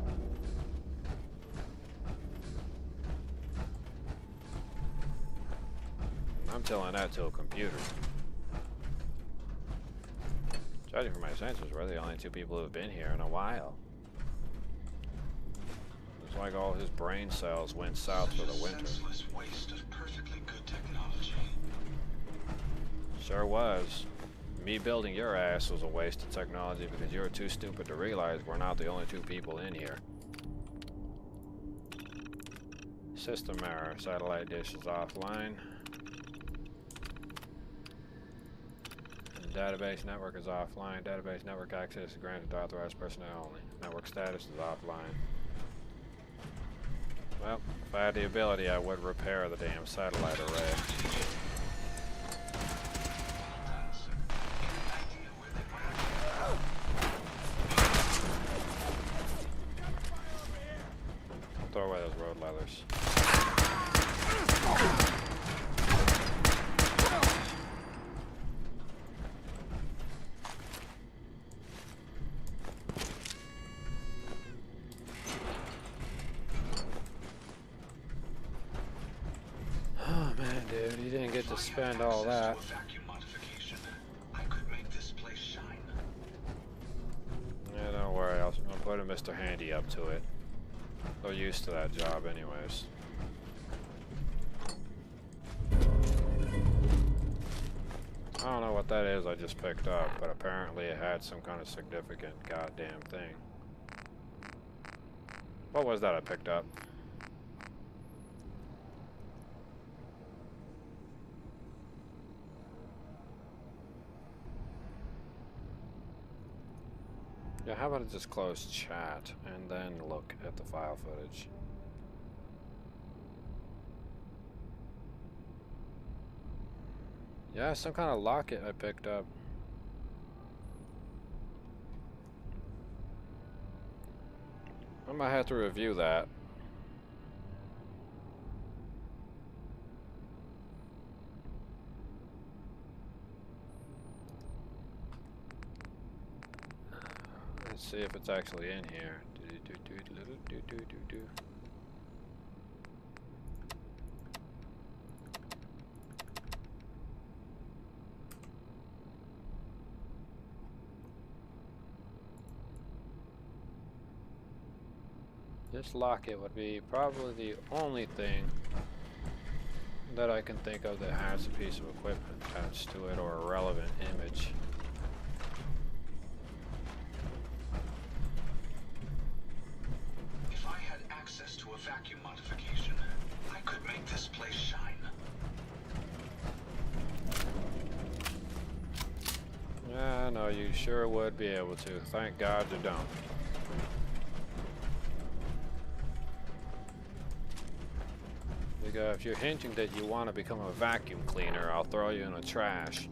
I'm telling that to a computer. Judging from my senses, we're the only two people who have been here in a while. Seems like all his brain cells went south for the winter. Senseless waste of perfectly good technology. Sure was. Me building your ass was a waste of technology because you were too stupid to realize we're not the only two people in here. System error. Satellite dish is offline. And database network is offline. Database network access is granted to authorized personnel only. Network status is offline. Well, if I had the ability, I would repair the damn satellite array. Throw away those road leathers. Oh man, dude, you didn't get to spend all that. Vacuum modification. I could make this place shine. Yeah, don't worry, I'll put a Mr. Handy up to it. They're used to that job anyways. I don't know what that is I just picked up, but apparently it had some kind of significant goddamn thing. What was that I picked up? Yeah, how about I just close chat and then look at the file footage? Yeah, some kind of locket I picked up. I might have to review that. Let's see if it's actually in here. This locket would be probably the only thing that I can think of that has a piece of equipment attached to it or a relevant image. If I had access to a vacuum modification, I could make this place shine. Yeah, no, you sure would be able to. Thank God you don't. Because if you're hinting that you want to become a vacuum cleaner, I'll throw you in the trash.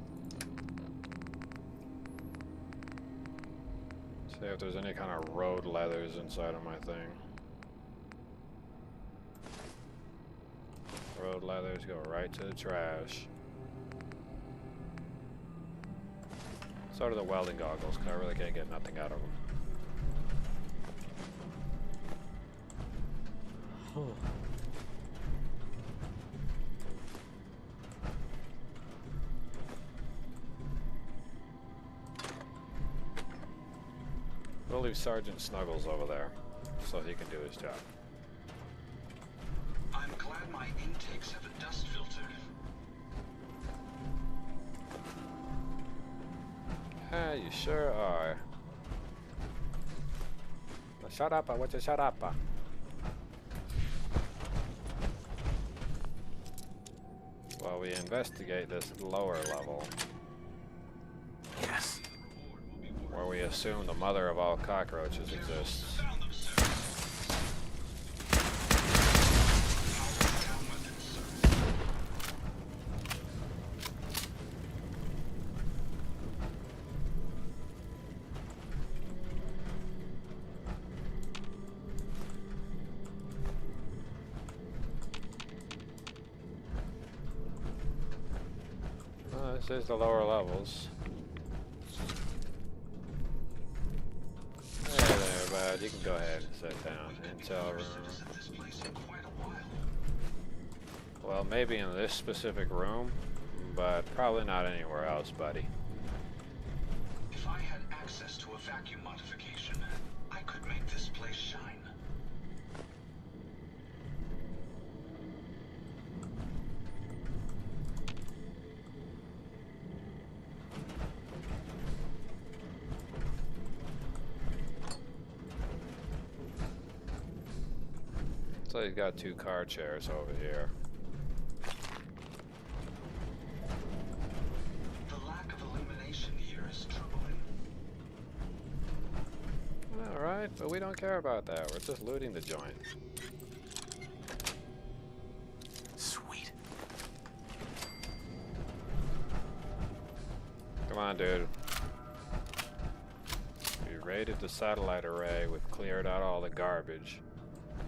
See if there's any kind of road leathers inside of my thing. Road leathers go right to the trash. So do the welding goggles, because I really can't get nothing out of them. We'll leave Sergeant Snuggles over there, so he can do his job. I'm glad my intakes have a dust filter. Yeah, you sure are. Now shut up, what's a shut up? While we investigate this lower level. Yes. Where we assume the mother of all cockroaches exists. This is the lower levels. Hey there, bud. You can go ahead and sit down. Intel room. Well, maybe in this specific room, but probably not anywhere else, buddy. If I had access to a vacuum modification, I could make this place shine. like he's got 2 car chairs over here. The lack of illumination here is troubling. Alright, but we don't care about that. We're just looting the joint. Sweet. Come on, dude. We raided the satellite array. We've cleared out all the garbage.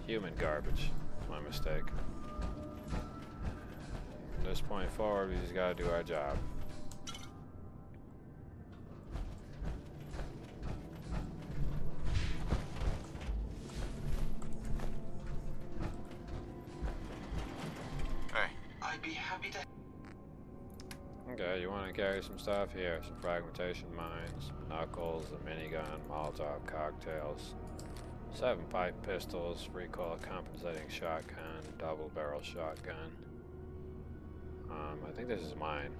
Human garbage. My mistake. From this point forward, we just gotta do our job. Hey. I'd be happy to. Okay, you want to carry some stuff here? Some fragmentation mines, knuckles, a minigun, Molotov cocktails, 7 pipe pistols, recoil compensating shotgun, double barrel shotgun. I think this is mine.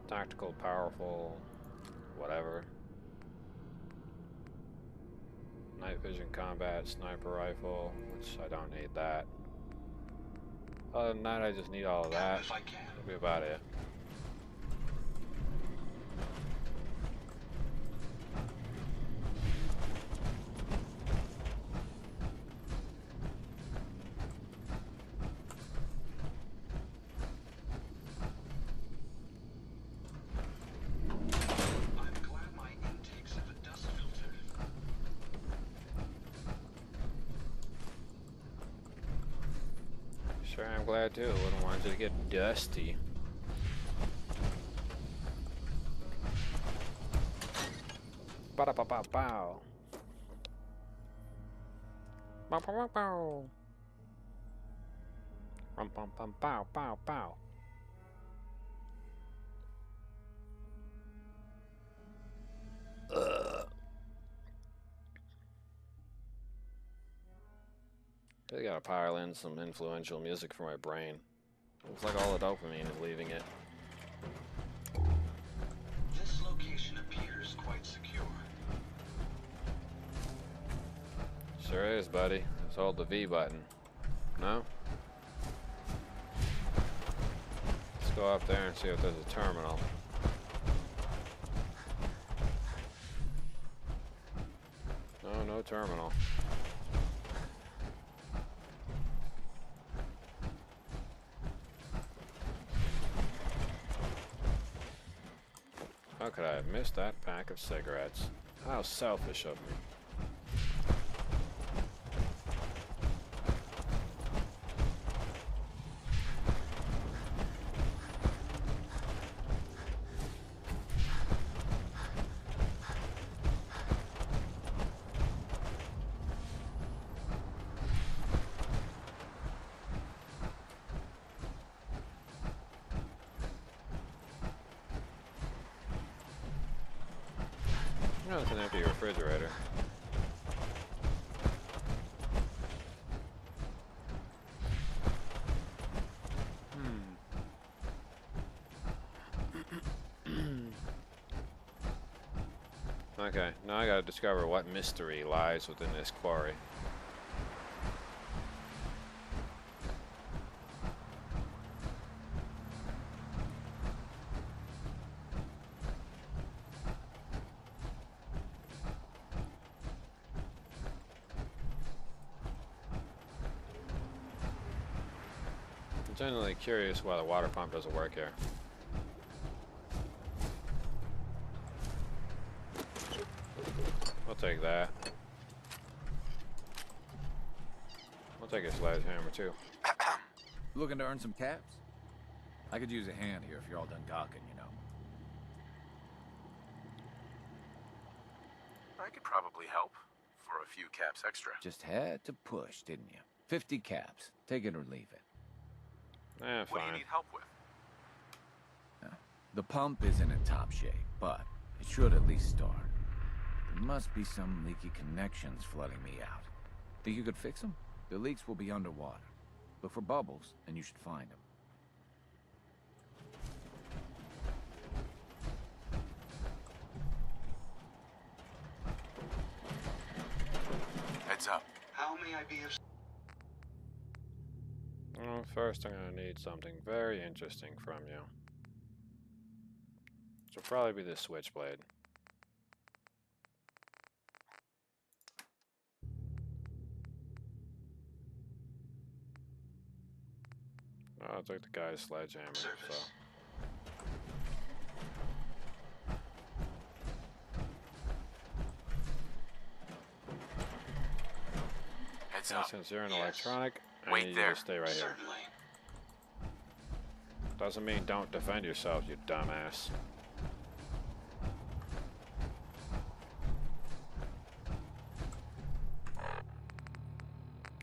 Tactical, powerful, whatever. Night vision combat, sniper rifle, which I don't need that. Other than that, I just need all of that. If I can. That'll be about it. I'm glad my intakes have a dust filter. Sure, I'm glad too. Wouldn't want you to get dusty. Ba-da-ba-ba-bow. Bow-bow-bow-bow. Rum-pum-pum-pow-pow-pow. I gotta pile in some influential music for my brain. Looks like all the dopamine is leaving it. This location appears quite secure. Sure is, buddy. Just hold the V button. No? Let's go up there and see if there's a terminal. No, no terminal. How could I have missed that pack of cigarettes? How selfish of me. No, it's an empty refrigerator. Okay, now I gotta discover what mystery lies within this quarry. I'm genuinely curious why the water pump doesn't work here. I'll take that. I'll take a sledgehammer too. Looking to earn some caps? I could use a hand here if you're all done gawking, you know. I could probably help for a few caps extra. Just had to push, didn't you? 50 caps. Take it or leave it. Eh, What do you fine. need help with? The pump isn't in top shape, but it should at least start. There must be some leaky connections flooding me out. Think you could fix them? The leaks will be underwater. Look for bubbles, and you should find them. Heads up. How How may I be of... Well, first I'm gonna need something very interesting from you. Which will probably be the switchblade. Oh, I took the guy's sledgehammer, so... Service. Heads Now, up. since you're an Yes. electronic, I Wait need there. you to stay right here. Certainly. Doesn't mean don't defend yourself, you dumbass.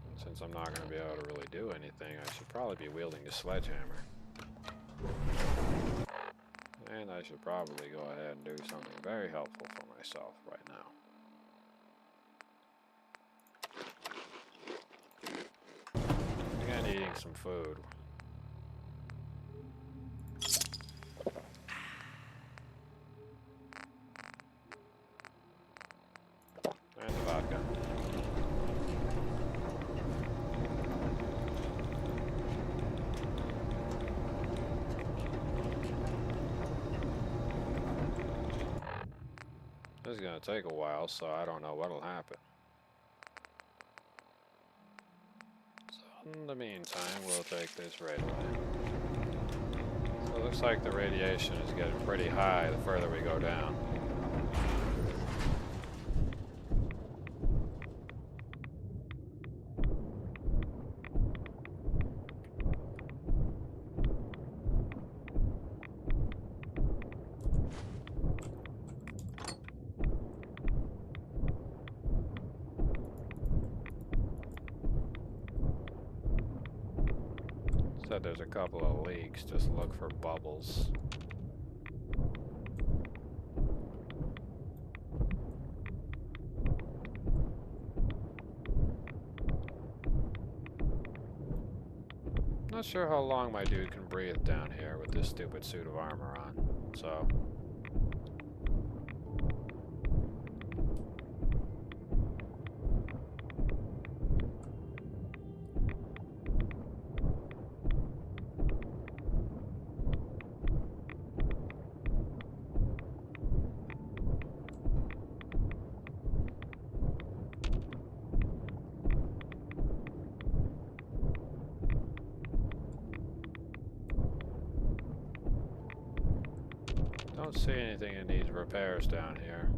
And since I'm not going to be able to really do anything, I should probably be wielding the sledgehammer. And I should probably go ahead and do something very helpful for myself right now. Again, eating some food. And the vodka. This is gonna take a while, so I don't know what'll happen. So in the meantime, we'll take this right away. So it looks like the radiation is getting pretty high the further we go down. Said there's a couple of leaks, just look for bubbles. Not sure how long my dude can breathe down here with this stupid suit of armor on, so... Don't see anything that needs repairs down here.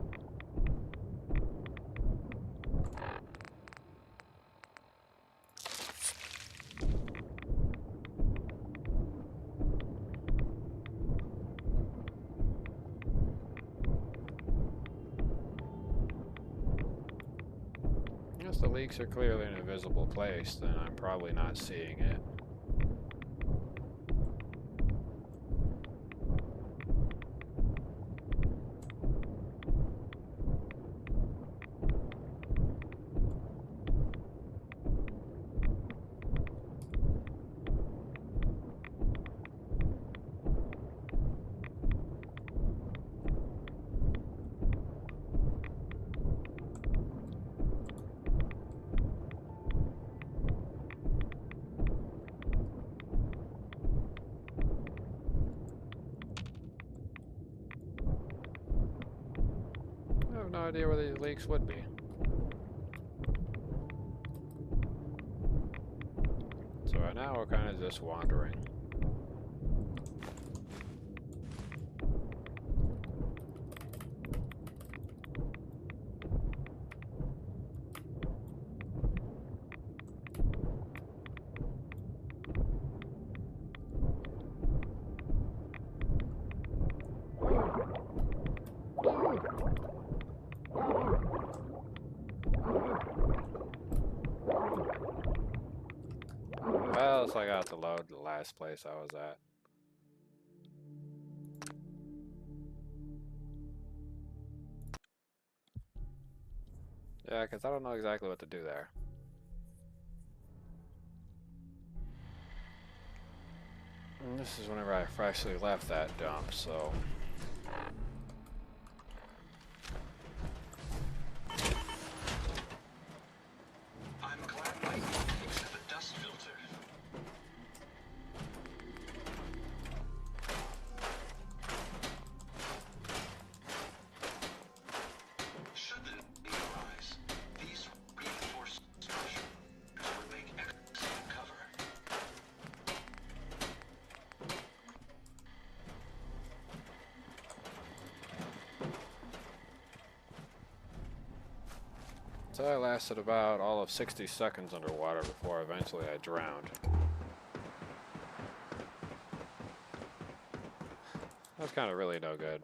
If the leaks are clearly in a visible place, then I'm probably not seeing it. I have no idea where these leaks would be. So right now we're kind of just wandering. Well, it's like I have to load the last place I was at. Yeah, because I don't know exactly what to do there. And this is whenever I freshly left that dump, so... I'm So I lasted about all of 60 seconds underwater before eventually I drowned. That's kind of really no good.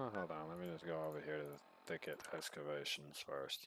Oh, hold on, let me just go over here to the thicket excavations first.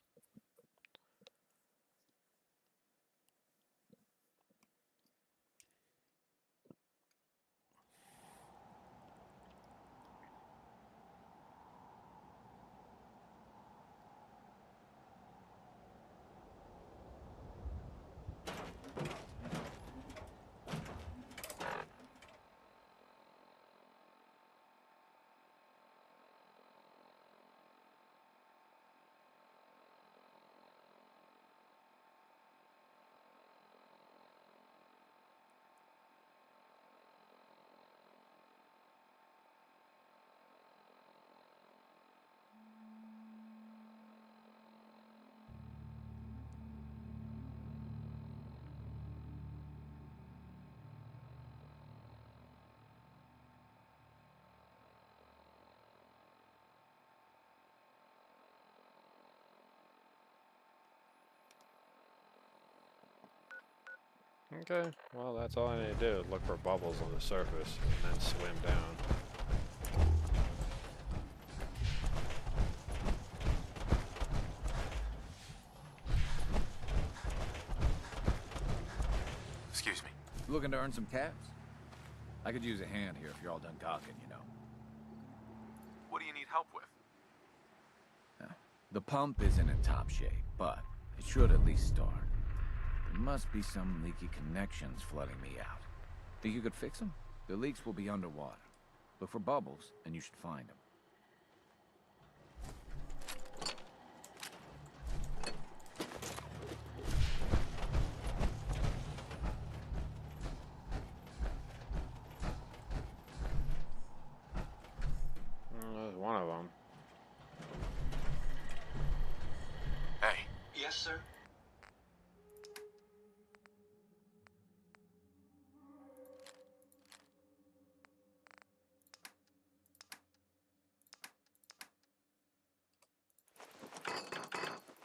Okay, well that's all I need to do is look for bubbles on the surface and then swim down. Excuse me. Looking to earn some caps? I could use a hand here if you're all done gawking, you know. What do you need help with? The pump isn't in top shape, but it should at least start. There must be some leaky connections flooding me out. Think you could fix them? The leaks will be underwater. Look for bubbles, and you should find them. There's one of them. Hey, Yes, sir?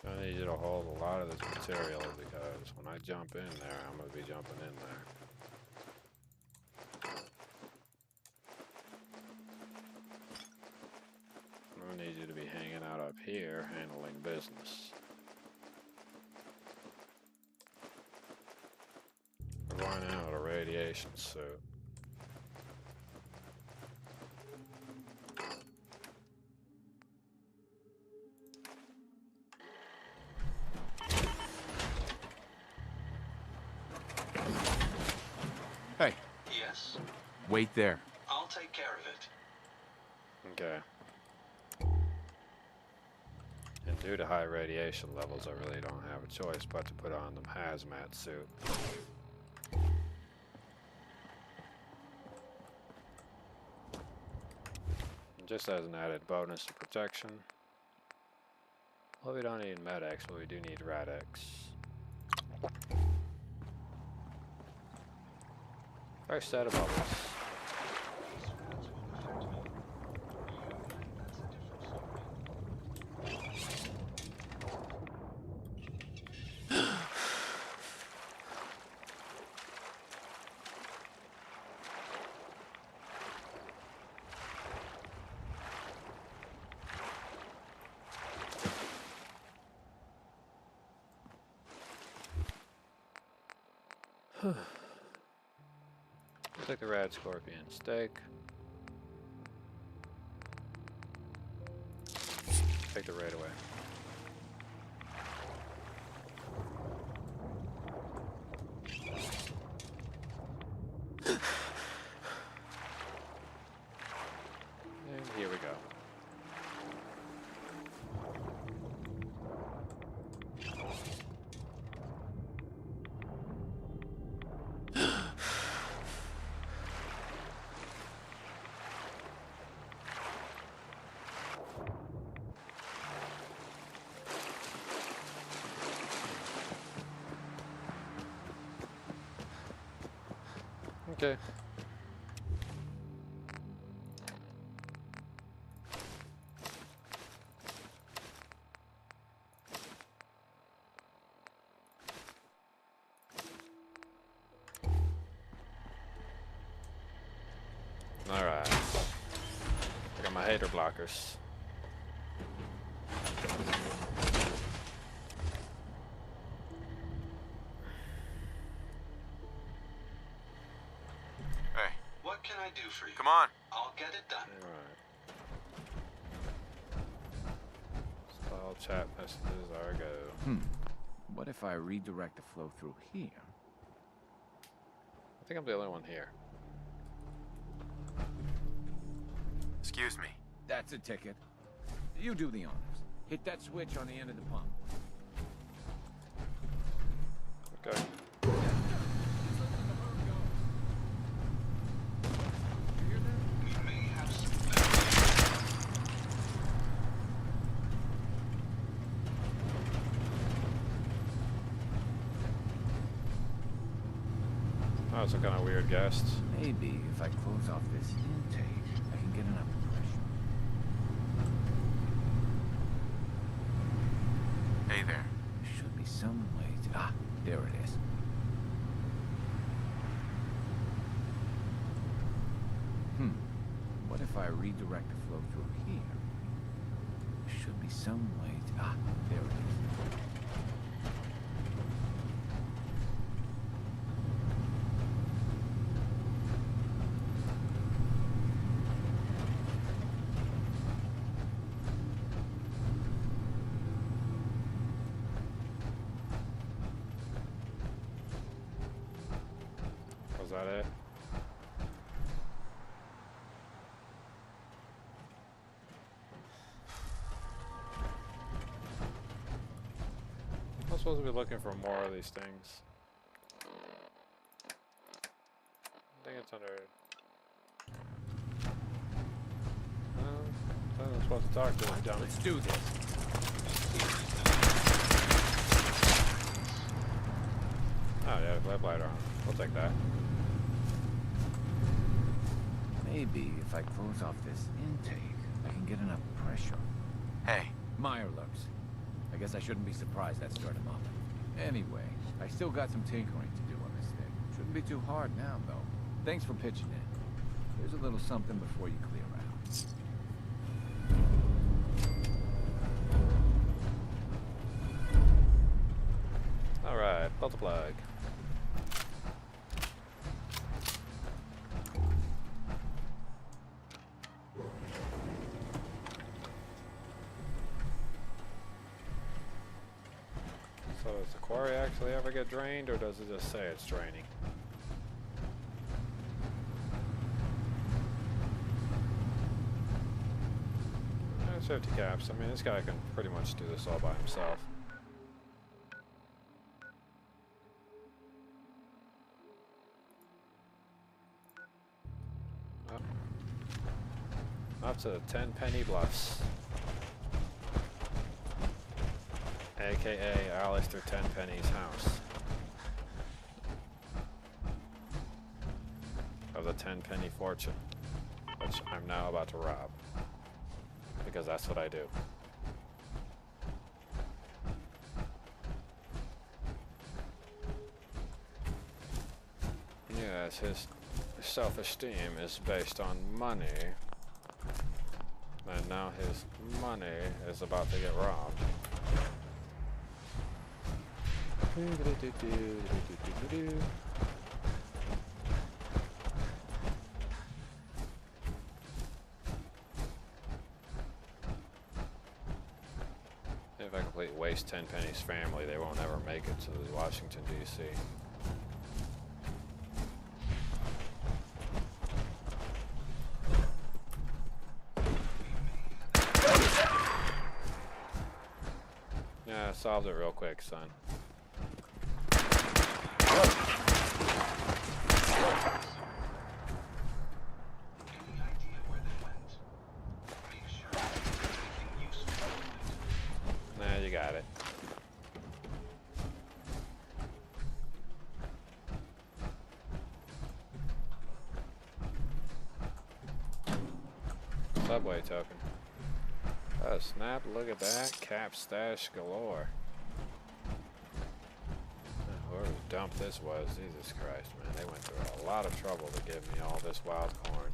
I need you to hold a lot of this material because when I jump in there, I'm going to be jumping in there. I need you to be hanging out up here, handling business. We're running out of radiation suit. Hey, Yes? wait there. I'll take care of it. Okay. And due to high radiation levels, I really don't have a choice but to put on the hazmat suit. And just as an added bonus of protection. Well, we don't need Med-X, but we do need Rad-X. First set of bubbles. Take the Rad Scorpion steak. Take the raid away. And here we go. Okay. Alright. I got my hater blockers. Hey, What can I do for you? come on. I'll get it done. Alright. Style chat messages are go. What if I redirect the flow through here? I think I'm the only one here. Excuse me. That's a ticket. You do the honors. Hit that switch on the end of the pump. Okay. We may have some Oh, some kind of weird guests. Maybe if I close off this intake, I can get enough pressure. Hey there. There should be some way to... Ah, there it is. What if I redirect the flow through here? There should be some way to... Ah, there it is. Was that it? I'm supposed to be looking for more of these things. I think it's under... I'm supposed to talk to him, dummy. Let's do this. Oh yeah, lab light on. We'll take that. Maybe if I close off this intake, I can get enough pressure. Hey, Meyer lurks. I guess I shouldn't be surprised that stirred him up. Anyway, I still got some tinkering to do on this thing. Shouldn't be too hard now, though. Thanks for pitching in. Here's a little something before you clear out. Alright, pull the plug. So does the quarry actually ever get drained, or does it just say it's draining? Safety caps. I mean, this guy can pretty much do this all by himself. Up to the 10 Penny Bluffs. AKA Alistair Tenpenny's house. Of the 10 penny fortune. Which I'm now about to rob. Because that's what I do. Yes, his self-esteem is based on money. And now his money is about to get robbed. If I completely waste Tenpenny's family, they won't ever make it to Washington, D.C. Yeah, I solved it real quick, son. Any idea where they went? Make sure there's anything useful. Nah, you got it. subway token. Oh snap, look at that. Cap stash galore. Whoever dumped this was, Jesus Christ, man. They went through a lot of trouble to give me all this wild corn.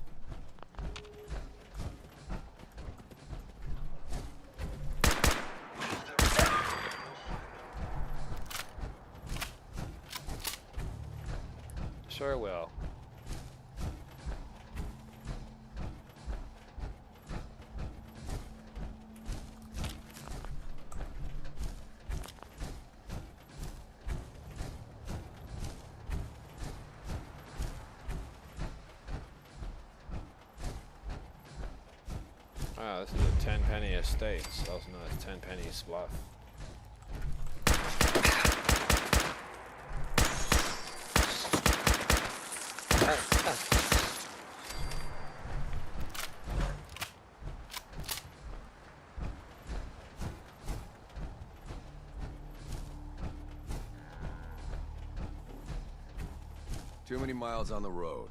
Sure will. Wow, this is a 10 penny estates, also known as 10 penny spluff. Too many miles on the road.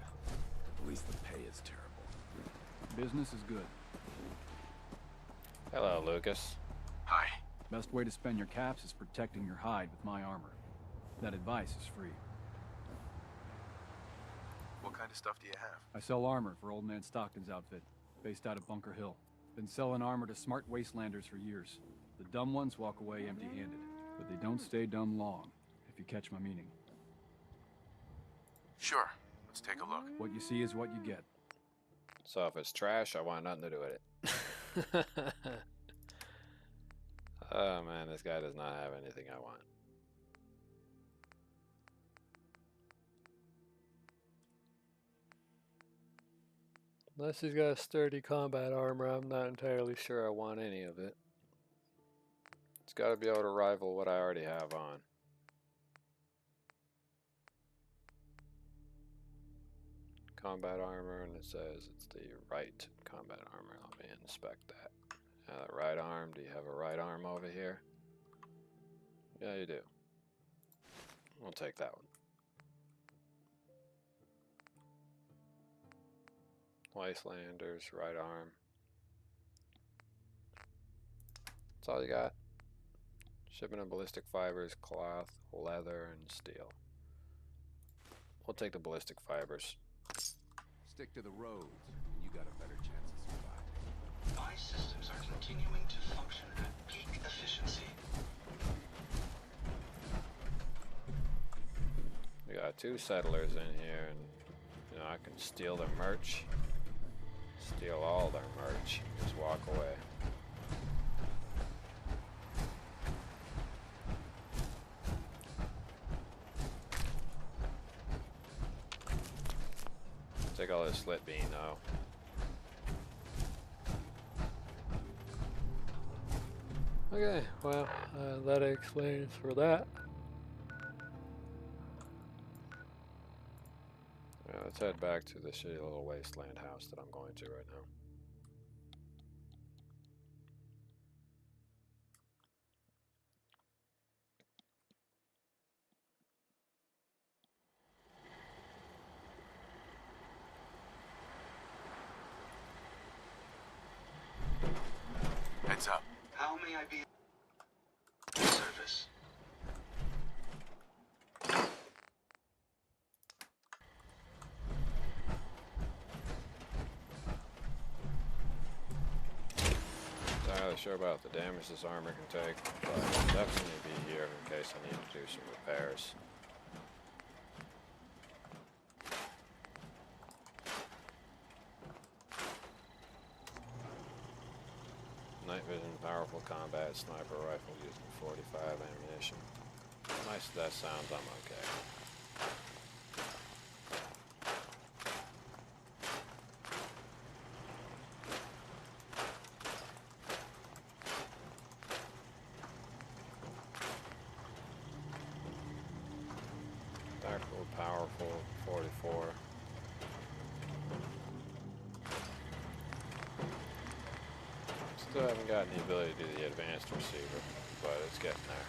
At least the pay is terrible. Business is good. Hello, Lucas. Hi. Best way to spend your caps is protecting your hide with my armor. That advice is free. What kind of stuff do you have? I sell armor for Old Man Stockton's outfit, based out of Bunker Hill. Been selling armor to smart wastelanders for years. The dumb ones walk away empty-handed, but they don't stay dumb long, if you catch my meaning. Sure. Let's take a look. What you see is what you get. So if it's trash, I want nothing to do with it. Oh man, this guy does not have anything I want. Unless he's got sturdy combat armor, I'm not entirely sure I want any of it. It's got to be able to rival what I already have on. Combat armor, and it says it's the right combat armor. Let me inspect that. Right arm, do you have a right arm over here? Yeah, you do. We'll take that one. Wastelanders, right arm. That's all you got. Shipment of ballistic fibers, cloth, leather, and steel. We'll take the ballistic fibers. Stick to the roads, and you got a better chance of surviving. My systems are continuing to function at peak efficiency. We got 2 settlers in here, and you know I can steal their merch. Steal all their merch. Just walk away. Take all this slit bean though. Okay, well, that explains for that. Let's head back to the shitty little wasteland house that I'm going to right now. Heads up. How may I be of service? Not entirely sure about the damage this armor can take, but I'll definitely be here in case I need to do some repairs. Night vision, powerful combat, sniper rifle using 45 ammunition. Nice as that sounds, I'm okay. Tactical, powerful, 44. Still haven't gotten the ability to do the advanced receiver, but it's getting there.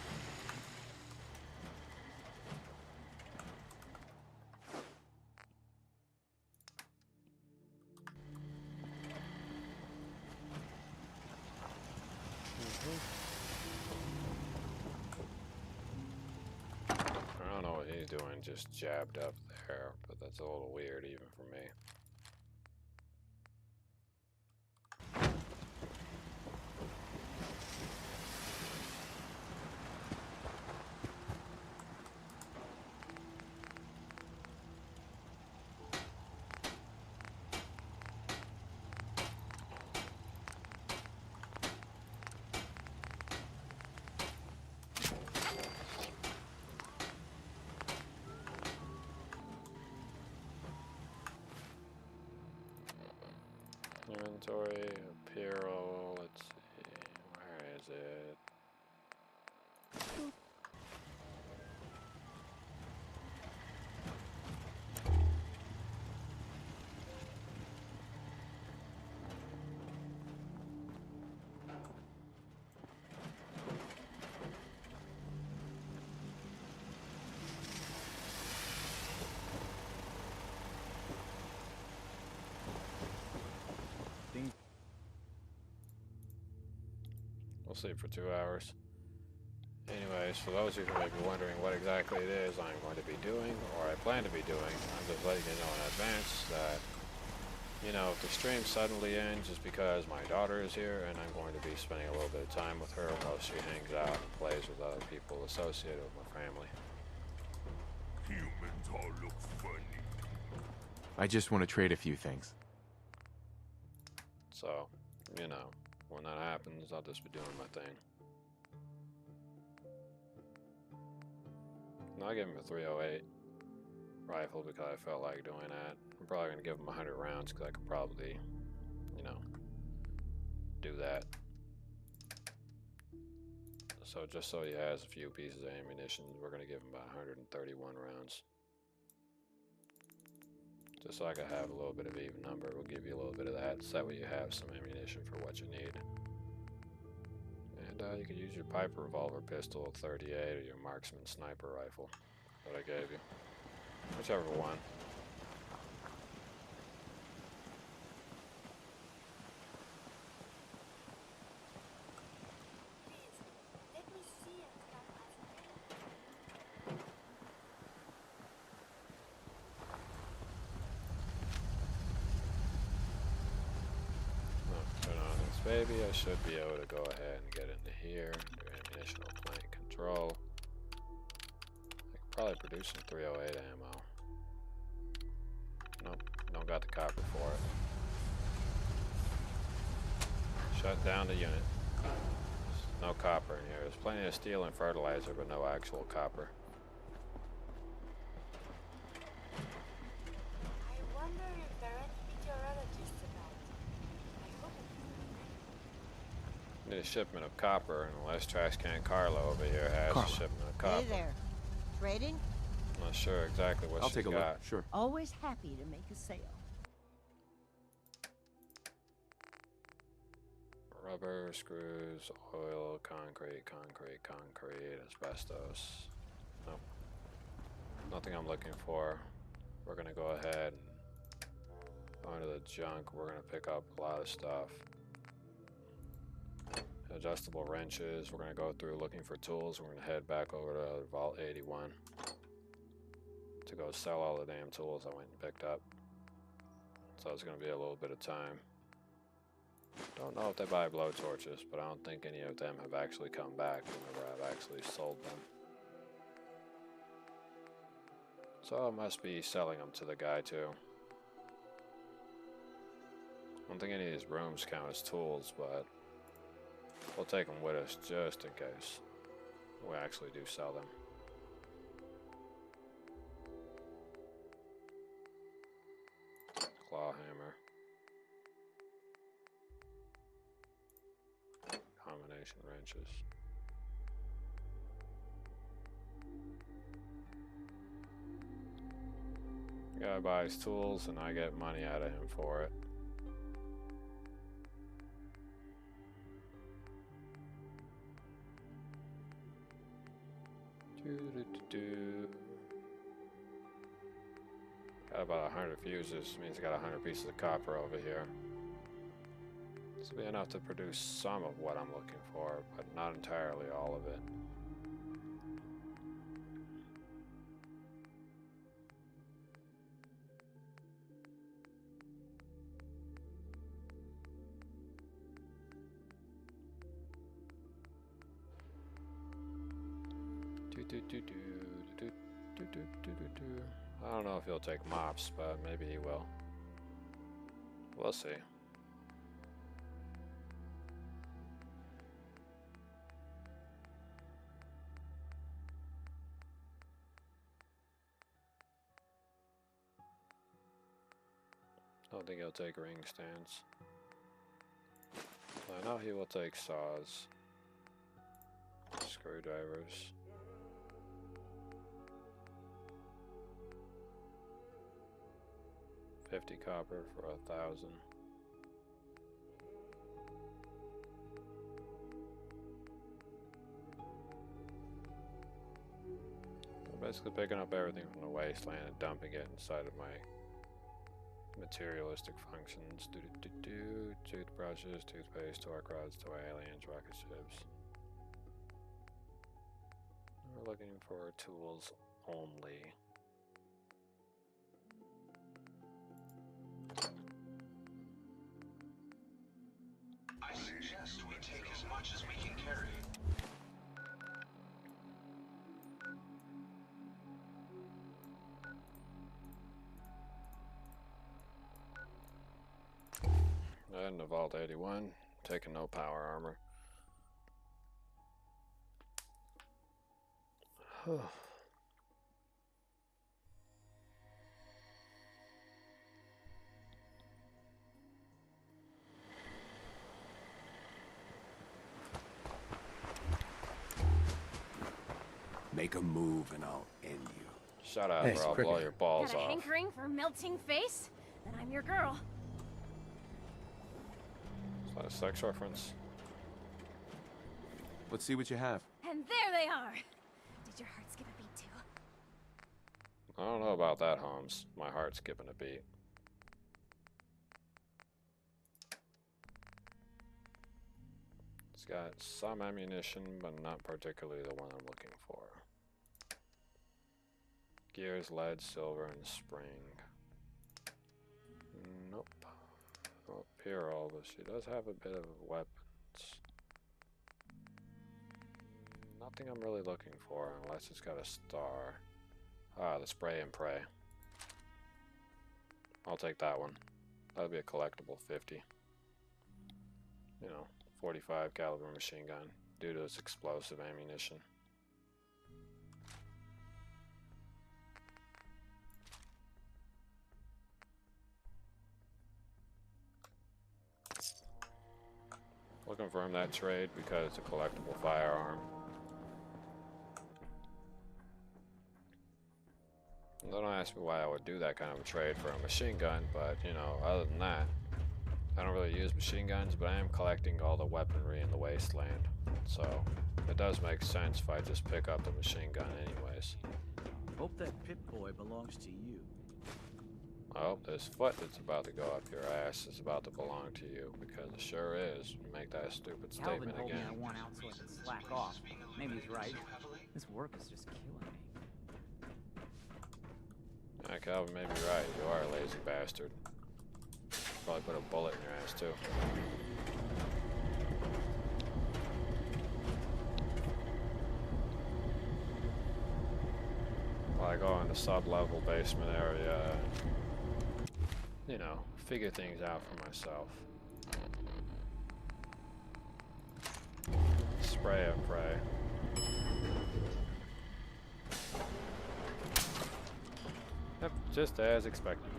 just jabbed up there, but that's a little weird even for me. Inventory, apparel, let's see, where is it? We'll sleep for 2 hours. Anyways, for those of you who may be wondering what exactly it is I'm going to be doing, or I plan to be doing, I'm just letting you know in advance that, you know, if the stream suddenly ends just because my daughter is here and I'm going to be spending a little bit of time with her while she hangs out and plays with other people associated with my family. Humans all look funny. I just want to trade a few things. So, you know, when that happens, I'll just be doing my thing. And I'll give him a 308 rifle because I felt like doing that. I'm probably going to give him 100 rounds because I could probably, you know, do that. So just so he has a few pieces of ammunition, we're going to give him about 131 rounds. Just so I can have a little bit of even number, we'll give you a little bit of that, so that way you have some ammunition for what you need. And you can use your Piper revolver pistol 38 or your marksman sniper rifle that I gave you. Whichever one. Let me see it. Turn on this baby. I should be able to go ahead and get into here, do ammunition plant control. I could probably produce some 308 ammo. Nope, don't got the copper for it. Shut down the unit. There's no copper in here. There's plenty of steel and fertilizer, but no actual copper. I wonder if there are any meteorologists about. I hope it's Need a shipment of copper, and unless Trash Can Carlo over here has Carlo. a shipment of copper. Hey there. Trading? I'm not sure exactly what I'll she's take a got. look. Sure. Always happy to make a sale. Rubber, screws, oil, concrete, asbestos. Nope. Nothing I'm looking for. We're gonna go ahead and go into the junk. We're gonna pick up a lot of stuff. Adjustable wrenches. We're gonna go through looking for tools. We're gonna head back over to Vault 81 to go sell all the damn tools I went and picked up. So it's gonna be a little bit of time. Don't know if they buy blowtorches, but I don't think any of them have actually come back whenever I've actually sold them. So I must be selling them to the guy too. I don't think any of these brooms count as tools, but we'll take them with us just in case we actually do sell them. Claw hammer. Combination wrenches. Guy buys tools and I get money out of him for it. Got about 100 fuses, means I got 100 pieces of copper over here. This will be enough to produce some of what I'm looking for, but not entirely all of it. I don't know if he'll take mops, but maybe he will. We'll see. I don't think he'll take ring stands. I know he will take saws, screwdrivers. $50 copper for 1,000. I'm basically picking up everything from the wasteland and dumping it inside of my materialistic functions. Toothbrushes, toothpaste, torque rods, toy aliens, rocket ships. We're looking for tools only. I suggest we take as much as we can carry. And the Vault 81, taking no power armor. Make a move and I'll end you. Shut up, or I'll blow your balls Got a off. hankering for melting face? Then I'm your girl. Is that a sex reference? Let's see what you have. And there they are. Did your heart skip a beat too? I don't know about that, Holmes. My heart's skipping a beat. It's got some ammunition, but not particularly the one I'm looking for. Gears, lead, silver, and spring. Nope. Up here, all but she does have a bit of weapons. Nothing I'm really looking for, unless it's got a star. Ah, the spray and pray. I'll take that one. That'll be a collectible 50. You know, 45 caliber machine gun due to its explosive ammunition. We'll confirm that trade because it's a collectible firearm. Don't ask me why I would do that kind of a trade for a machine gun, but you know, other than that, I don't really use machine guns, but I am collecting all the weaponry in the wasteland. So it does make sense if I just pick up the machine gun anyways. Hope that Pit Boy belongs to you. Oh, this foot that's about to go up your ass is about to belong to you, because it sure is. You make that stupid Calvin statement told me again. I want out so I can slack off. Maybe he's right. This work is just killing me. Yeah, Calvin may be right. You are a lazy bastard. Probably put a bullet in your ass too. While I go in the sub-level basement area, you know, figure things out for myself. Spray and pray. Yep, just as expected.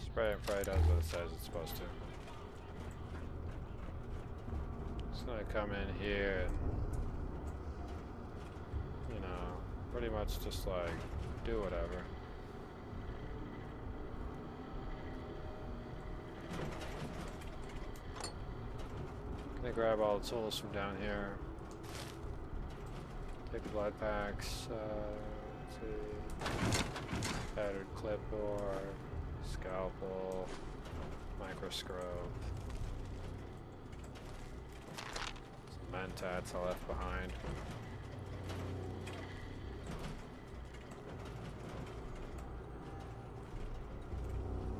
Spray and pray does what it says it's supposed to. Just gonna come in here and, you know, pretty much just like do whatever. Gonna grab all the tools from down here. Take the blood packs, let's see, battered clipboard, scalpel, microscope, some mentats I left behind.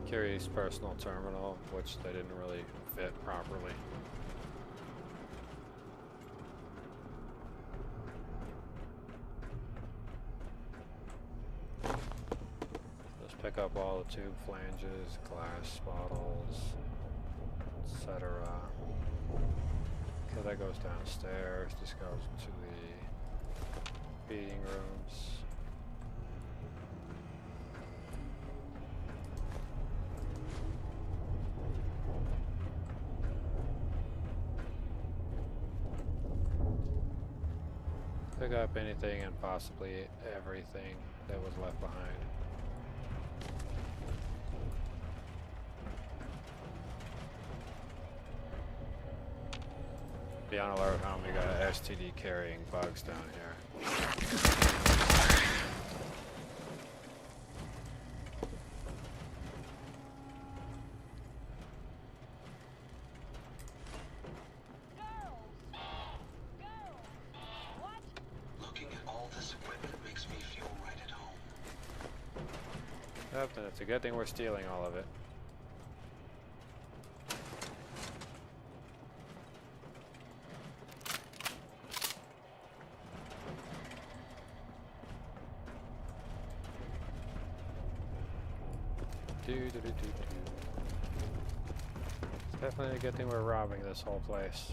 Curie's personal terminal, which they didn't really fit properly. Pick up all the tube flanges, glass bottles, etc. Okay, that goes downstairs. This goes to the feeding rooms. Pick up anything and possibly everything that was left behind. Be on alert, we got an STD carrying bugs down here. Looking at all this equipment makes me feel right at home. Yep, and it's a good thing we're stealing all of it. It's definitely a good thing we're robbing this whole place.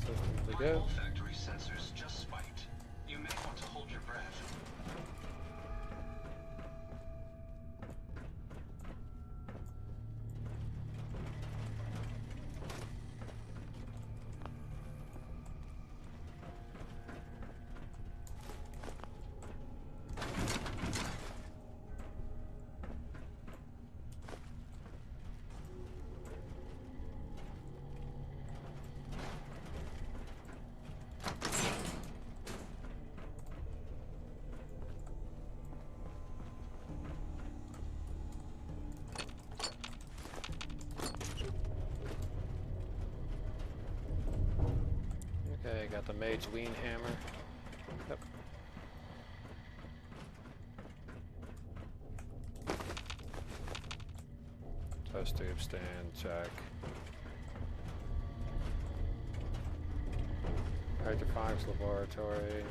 Systems My go. olfactory sensors just spiked. You may want to hold your breath. Okay, got the Mage Ween hammer. Yep. Test tube stand, check. Hydroponics laboratory.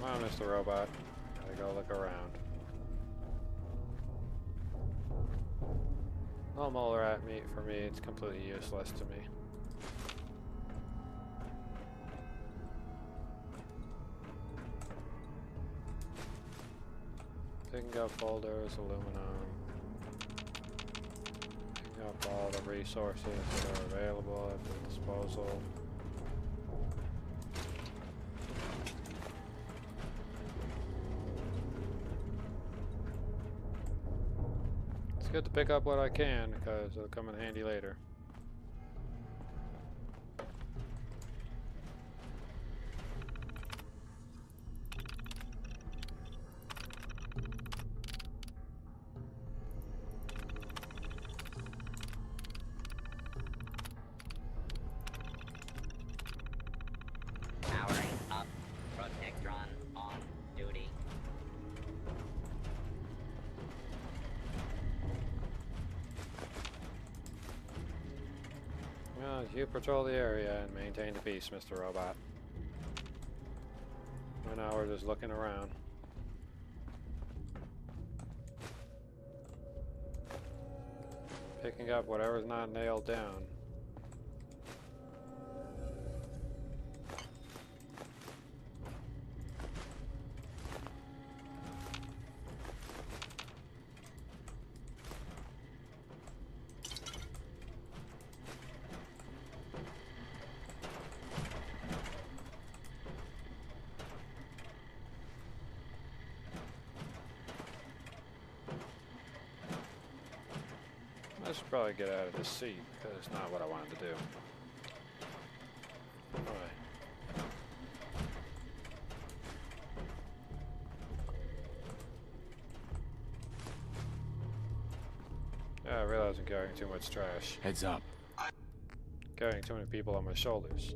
Come on, Mr. Robot. Gotta go look around. No mole rat meat for me, it's completely useless to me. Picking up folders, aluminum. Picking up all the resources that are available at the disposal. It's good to pick up what I can because it'll come in handy later. Powering up. Protectron on duty. Well, you patrol the area and maintain the peace, Mr. Robot. Right now we're just looking around. Picking up whatever's not nailed down. I should probably get out of this seat because it's not what I wanted to do. Alright. Yeah, I realize I'm carrying too much trash. Heads up. Carrying too many people on my shoulders.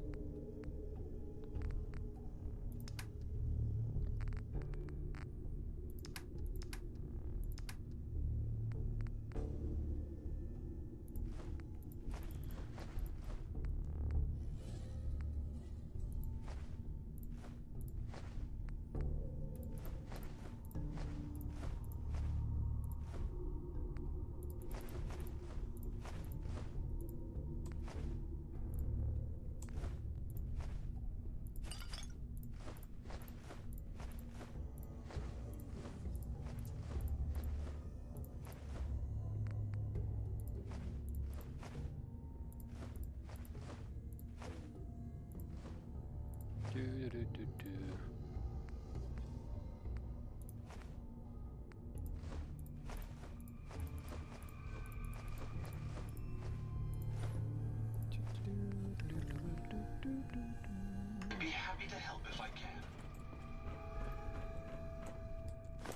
Be happy to help if I can.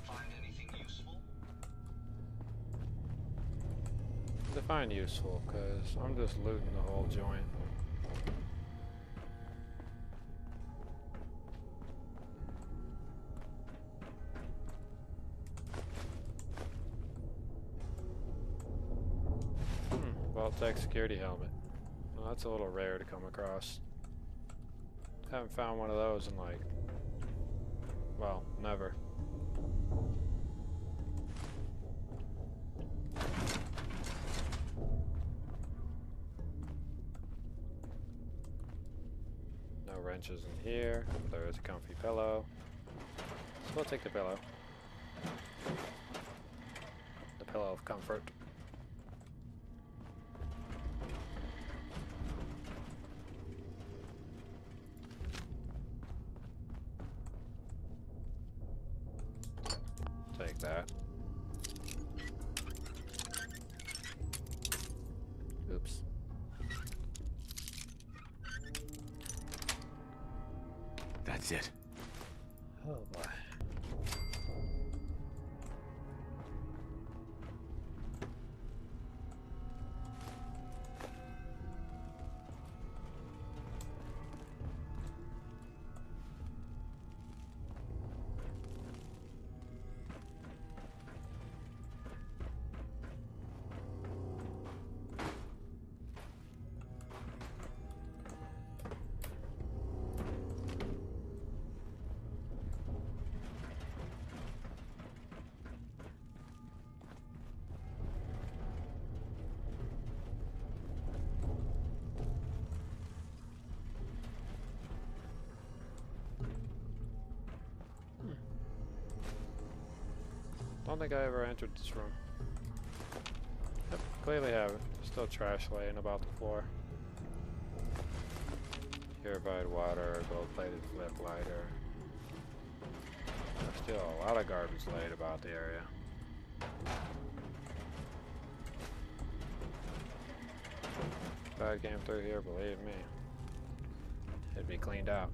Find anything useful? Define useful, because I'm just looting the whole joint. Vault-Tec security helmet. Well, that's a little rare to come across. Haven't found one of those in like, well, never. No wrenches in here. There is a comfy pillow. So we'll take the pillow. The pillow of comfort. Take that. Oops. That's it. Oh boy. Don't think I ever entered this room. Yep, clearly haven't. Still trash laying about the floor. Purified water, gold-plated flip lighter. There's still a lot of garbage laid about the area. If I came through here, believe me, it'd be cleaned out.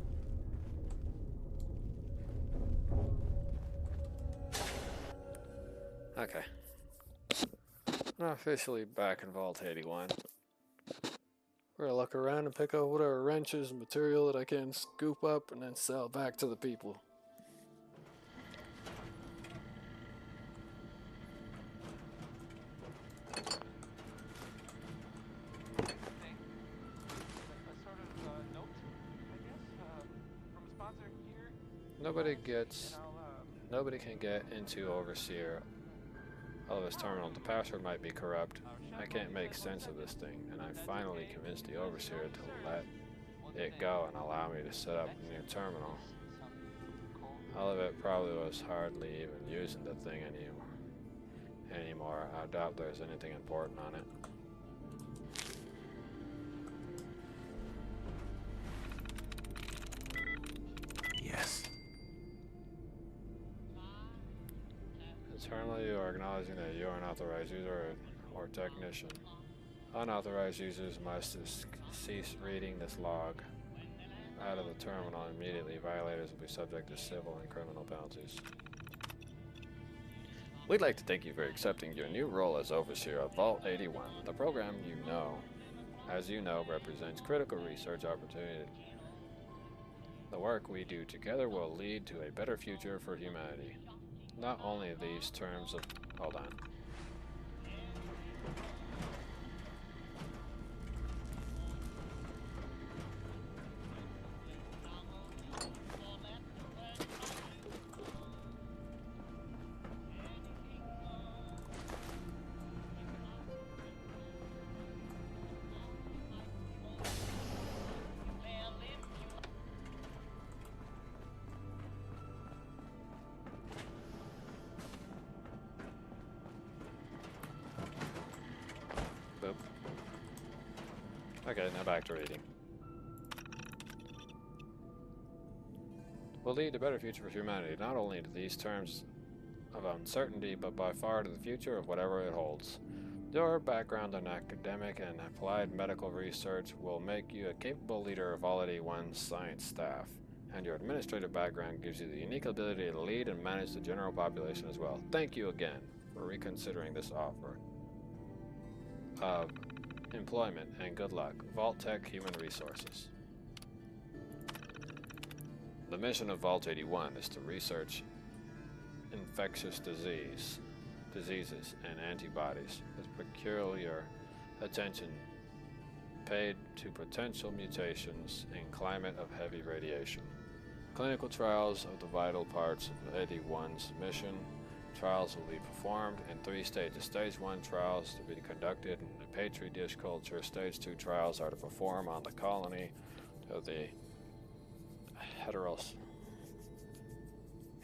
Okay. I'm officially back in Vault 81. We're gonna look around and pick up whatever wrenches and material that I can scoop up and then sell back to the people. Nobody can get into Overseer. All of his terminal. The password might be corrupt. I can't make sense of this thing, and I finally convinced the Overseer to let it go and allow me to set up a new terminal. All of it probably was hardly even using the thing anymore. I doubt there's anything important on it. Yes. Internally, you are acknowledging that you are an authorized user or technician. Unauthorized users must cease reading this log out of the terminal immediately. Violators will be subject to civil and criminal penalties. We'd like to thank you for accepting your new role as Overseer of Vault 81. The program as you know, represents critical research opportunity. The work we do together will lead to a better future for humanity. Not only these terms of... Hold on. Boop. Okay, now back to reading. Will lead to a better future for humanity, not only to these terms of uncertainty, but by far to the future of whatever it holds. Your background in academic and applied medical research will make you a capable leader of all 81's science staff, and your administrative background gives you the unique ability to lead and manage the general population as well. Thank you again for reconsidering this offer of employment, and good luck. Vault-Tec Human Resources. The mission of Vault 81 is to research infectious diseases and antibodies with peculiar attention paid to potential mutations in climate of heavy radiation. Clinical trials of the vital parts of 81's mission. Trials will be performed in 3 stages. Stage 1 trials to be conducted in a petri dish culture. Stage 2 trials are to perform on the colony of the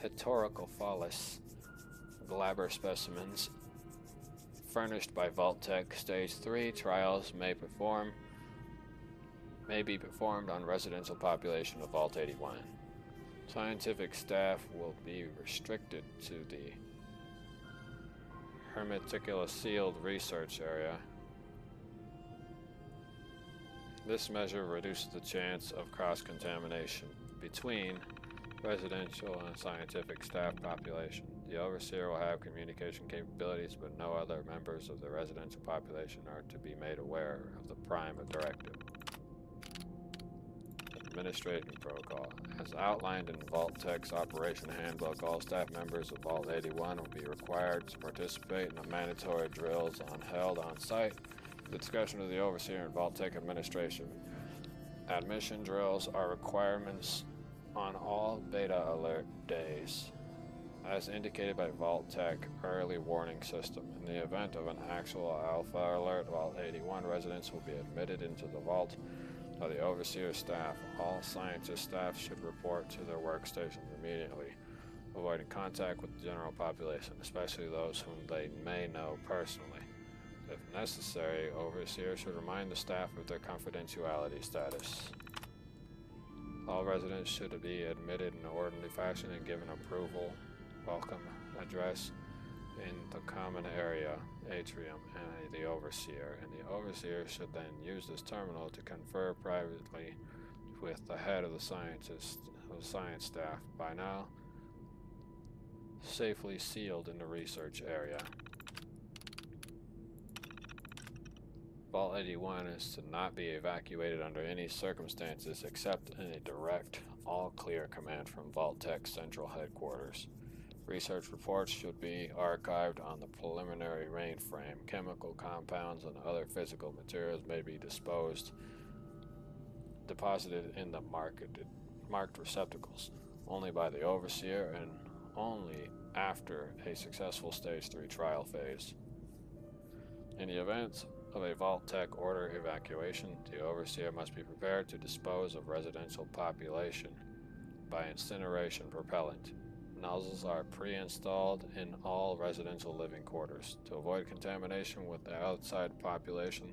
Heterocophilus glaber specimens furnished by Vault-Tec. Stage 3 trials may be performed on residential population of Vault 81. Scientific staff will be restricted to the hermetically sealed research area. This measure reduces the chance of cross-contamination between residential and scientific staff population. The Overseer will have communication capabilities, but no other members of the residential population are to be made aware of the Prime Directive. Administrative protocol. As outlined in Vault-Tec's Operation Handbook, all staff members of Vault 81 will be required to participate in the mandatory drills held on site. The discussion of the Overseer and Vault-Tec administration. Admission drills are requirements on all beta alert days, as indicated by Vault-Tec early warning system. In the event of an actual alpha alert, Vault 81 residents will be admitted into the vault by the Overseer staff. All scientist staff should report to their workstations immediately, avoiding contact with the general population, especially those whom they may know personally. If necessary, Overseer should remind the staff of their confidentiality status. All residents should be admitted in an orderly fashion and given approval, welcome address in the common area, atrium, and the Overseer. And the Overseer should then use this terminal to confer privately with the head of the science staff, by now safely sealed in the research area. Vault 81 is to not be evacuated under any circumstances except in a direct, all-clear command from Vault-Tec Central Headquarters. Research reports should be archived on the preliminary mainframe. Chemical compounds and other physical materials may be deposited in the marked receptacles, only by the Overseer and only after a successful Stage 3 trial phase. In the event of a Vault-Tec order evacuation, the Overseer must be prepared to dispose of residential population by incineration propellant. Nozzles are pre-installed in all residential living quarters. To avoid contamination with the outside population,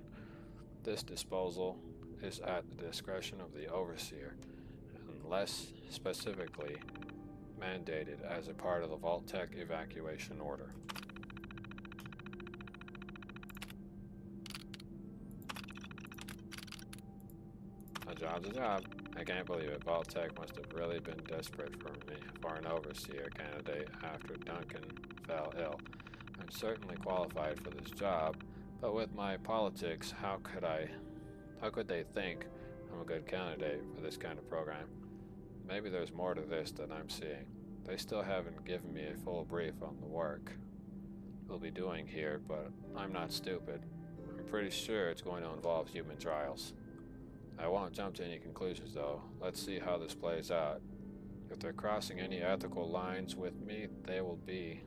this disposal is at the discretion of the Overseer, unless specifically mandated as a part of the Vault-Tec evacuation order. A job's a job. I can't believe it. Vault-Tec must have really been desperate for an Overseer candidate after Duncan fell ill. I'm certainly qualified for this job, but with my politics, how could they think I'm a good candidate for this kind of program? Maybe there's more to this than I'm seeing. They still haven't given me a full brief on the work we'll be doing here, but I'm not stupid. I'm pretty sure it's going to involve human trials. I won't jump to any conclusions though. Let's see how this plays out. If they're crossing any ethical lines with me, they will be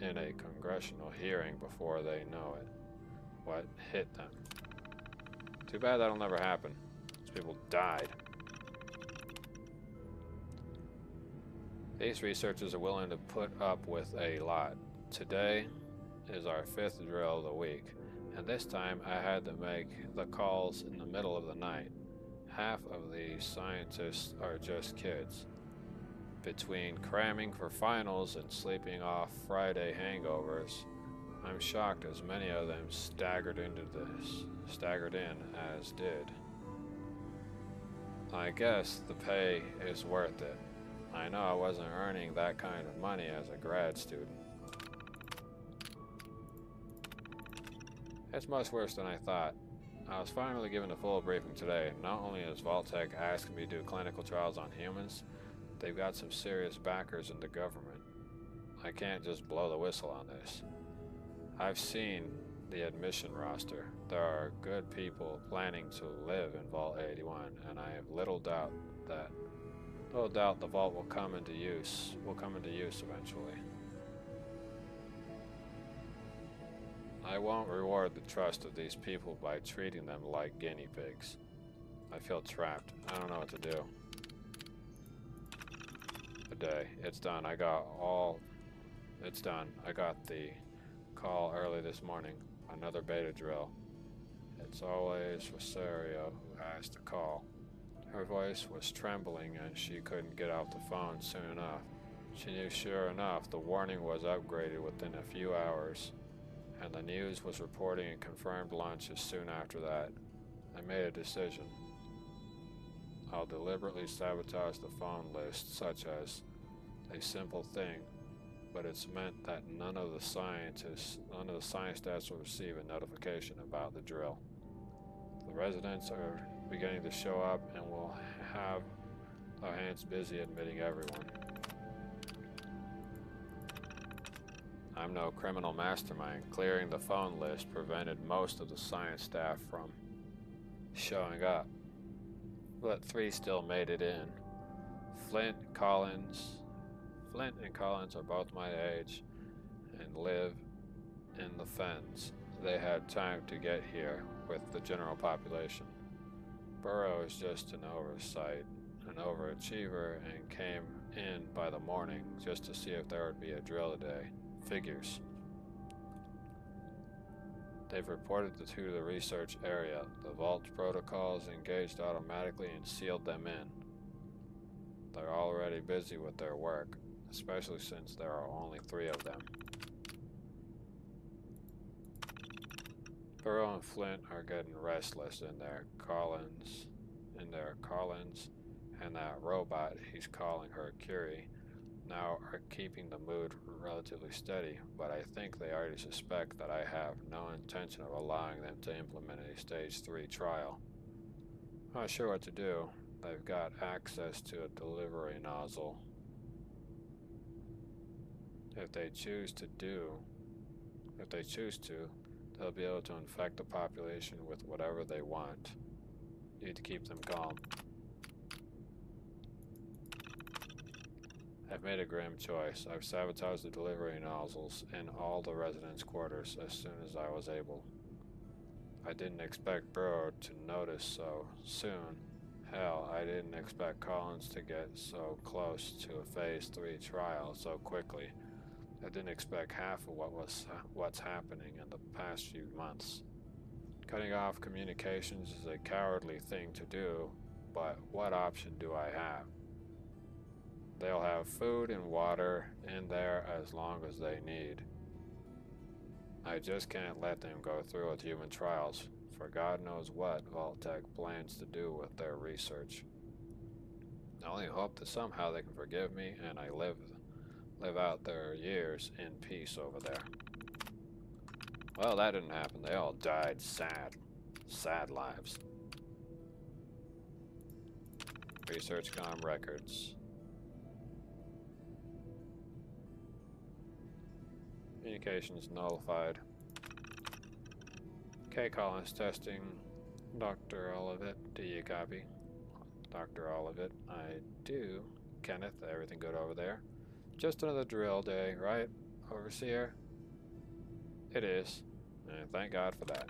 in a congressional hearing before they know it. What hit them? Too bad that'll never happen. These people died. These researchers are willing to put up with a lot. Today is our 5th drill of the week, and this time I had to make the calls in the middle of the night. Half of the scientists are just kids. Between cramming for finals and sleeping off Friday hangovers, I'm shocked as many of them staggered in as did. I guess the pay is worth it. I know I wasn't earning that kind of money as a grad student. It's much worse than I thought. I was finally given a full briefing today. Not only is Vault-Tec asking me to do clinical trials on humans, they've got some serious backers in the government. I can't just blow the whistle on this. I've seen the admission roster. There are good people planning to live in Vault 81, and I have little doubt the vault will come into use eventually. I won't reward the trust of these people by treating them like guinea pigs. I feel trapped. I don't know what to do. A day. It's done. It's done. I got the call early this morning. Another beta drill. It's always Rosario who has to call. Her voice was trembling and she couldn't get off the phone soon enough. She knew sure enough the warning was upgraded within a few hours, and the news was reporting a confirmed launches soon after that. I made a decision. I'll deliberately sabotage the phone list, such as a simple thing, but it's meant that none of the science stats will receive a notification about the drill. The residents are beginning to show up, and we'll have our hands busy admitting everyone. I'm no criminal mastermind. Clearing the phone list prevented most of the science staff from showing up, but 3 still made it in. Flint and Collins are both my age and live in the Fens. They had time to get here with the general population. Burrow is just an overachiever, and came in by the morning just to see if there would be a drill today. Figures. They've reported to the research area. The vault protocols engaged automatically and sealed them in. They're already busy with their work, especially since there are only 3 of them. Burrow and Flint are getting restless in their Collins, and that robot he's calling her Curie now are keeping the mood relatively steady, but I think they already suspect that I have no intention of allowing them to implement a stage 3 trial. I'm not sure what to do. They've got access to a delivery nozzle. If they choose to, they'll be able to infect the population with whatever they want. Need to keep them calm. I've made a grim choice. I've sabotaged the delivery nozzles in all the residents' quarters as soon as I was able. I didn't expect Burrow to notice so soon. Hell, I didn't expect Collins to get so close to a Phase 3 trial so quickly. I didn't expect half of what's happening in the past few months. Cutting off communications is a cowardly thing to do, but what option do I have? They'll have food and water in there as long as they need. I just can't let them go through with human trials, for God knows what Vault-Tec plans to do with their research. I only hope that somehow they can forgive me and I live out their years in peace over there. Well, that didn't happen. They all died sad lives. ResearchCom records. Communications nullified. Okay, Collins testing. Dr. Olivet, do you copy? Dr. Olivet, I do. Kenneth, everything good over there? Just another drill day, right, Overseer? It is, and thank God for that.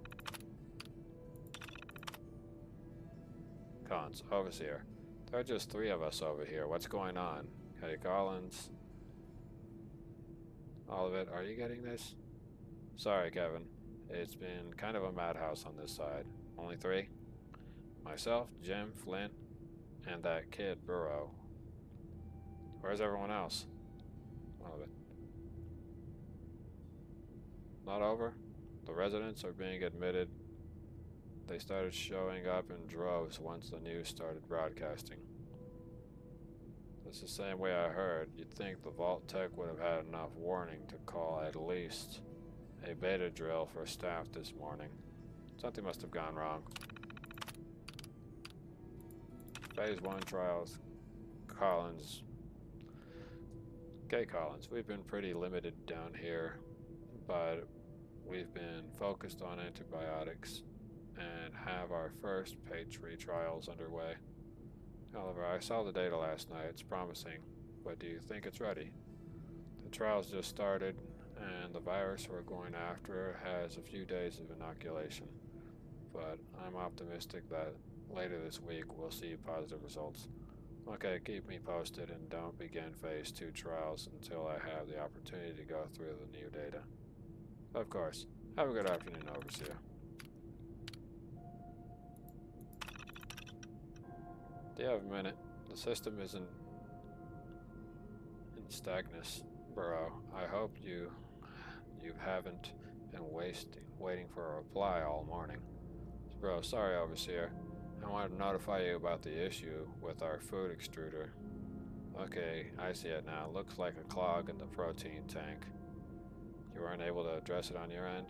Cons, Overseer. There are just 3 of us over here. What's going on? Okay, Collins. Olivet, are you getting this? Sorry, Kevin. It's been kind of a madhouse on this side. Only 3? Myself, Jim, Flint, and that kid, Burrow. Where's everyone else? Olivet. Not over? The residents are being admitted. They started showing up in droves once the news started broadcasting. It's the same way I heard. You'd think the Vault-Tec would have had enough warning to call at least a beta drill for staff this morning. Something must have gone wrong. Phase 1 trials. Collins. Okay, Collins, we've been pretty limited down here, but we've been focused on antibiotics and have our first phase 3 trials underway. However, I saw the data last night. It's promising, but do you think it's ready? The trials just started, and the virus we're going after has a few days of inoculation. But I'm optimistic that later this week we'll see positive results. Okay, keep me posted and don't begin phase 2 trials until I have the opportunity to go through the new data. Of course. Have a good afternoon, Overseer. Do you have a minute? The system isn't in stagnus, Burrow. I hope you haven't been waiting for a reply all morning. Burrow, sorry, Overseer. I wanted to notify you about the issue with our food extruder. Okay, I see it now. Looks like a clog in the protein tank. You weren't able to address it on your end?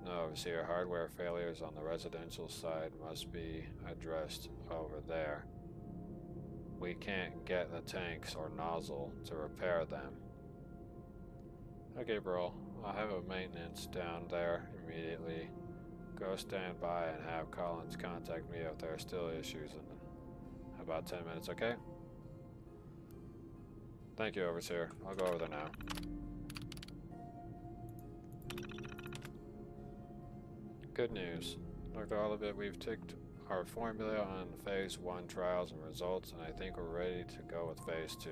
No, Overseer. Hardware failures on the residential side must be addressed over there. We can't get the tanks or nozzle to repair them. Okay, bro. I'll have a maintenance down there immediately. Go stand by and have Collins contact me if there are still issues in about 10 minutes, okay? Thank you, Overseer. I'll go over there now. Good news. Dr. Olivet, we've ticked our formula on phase 1 trials and results, and I think we're ready to go with phase 2.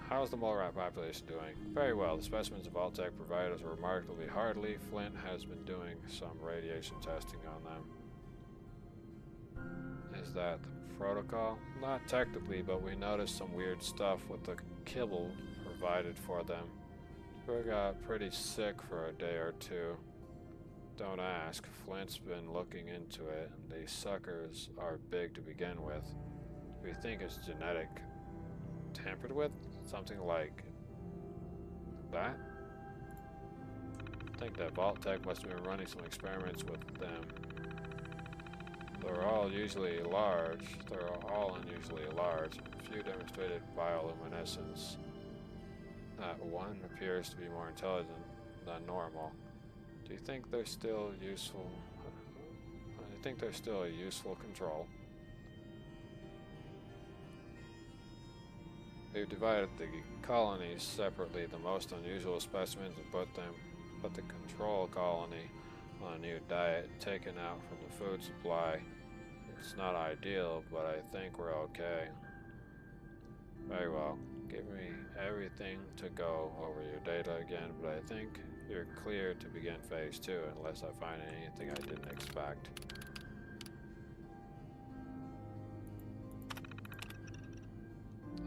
How's the mole rat population doing? Very well. The specimens of Vault-Tec provided us remarkably hardly. Flint has been doing some radiation testing on them. Is that the protocol? Not technically, but we noticed some weird stuff with the kibble provided for them. We got pretty sick for a day or 2. Don't ask. Flint's been looking into it, and these suckers are big to begin with. We think it's genetic. Tampered with? Something like that? I think that Vault-Tec must have been running some experiments with them. They're all unusually large. A few demonstrated bioluminescence. That one appears to be more intelligent than normal. Do you think they're still useful? I think they're still a useful control. We've divided the colonies separately, the most unusual specimens, and put the control colony on a new diet taken out from the food supply. It's not ideal, but I think we're okay. Very well. Give me everything to go over your data again, but I think you're clear to begin phase 2 unless I find anything I didn't expect.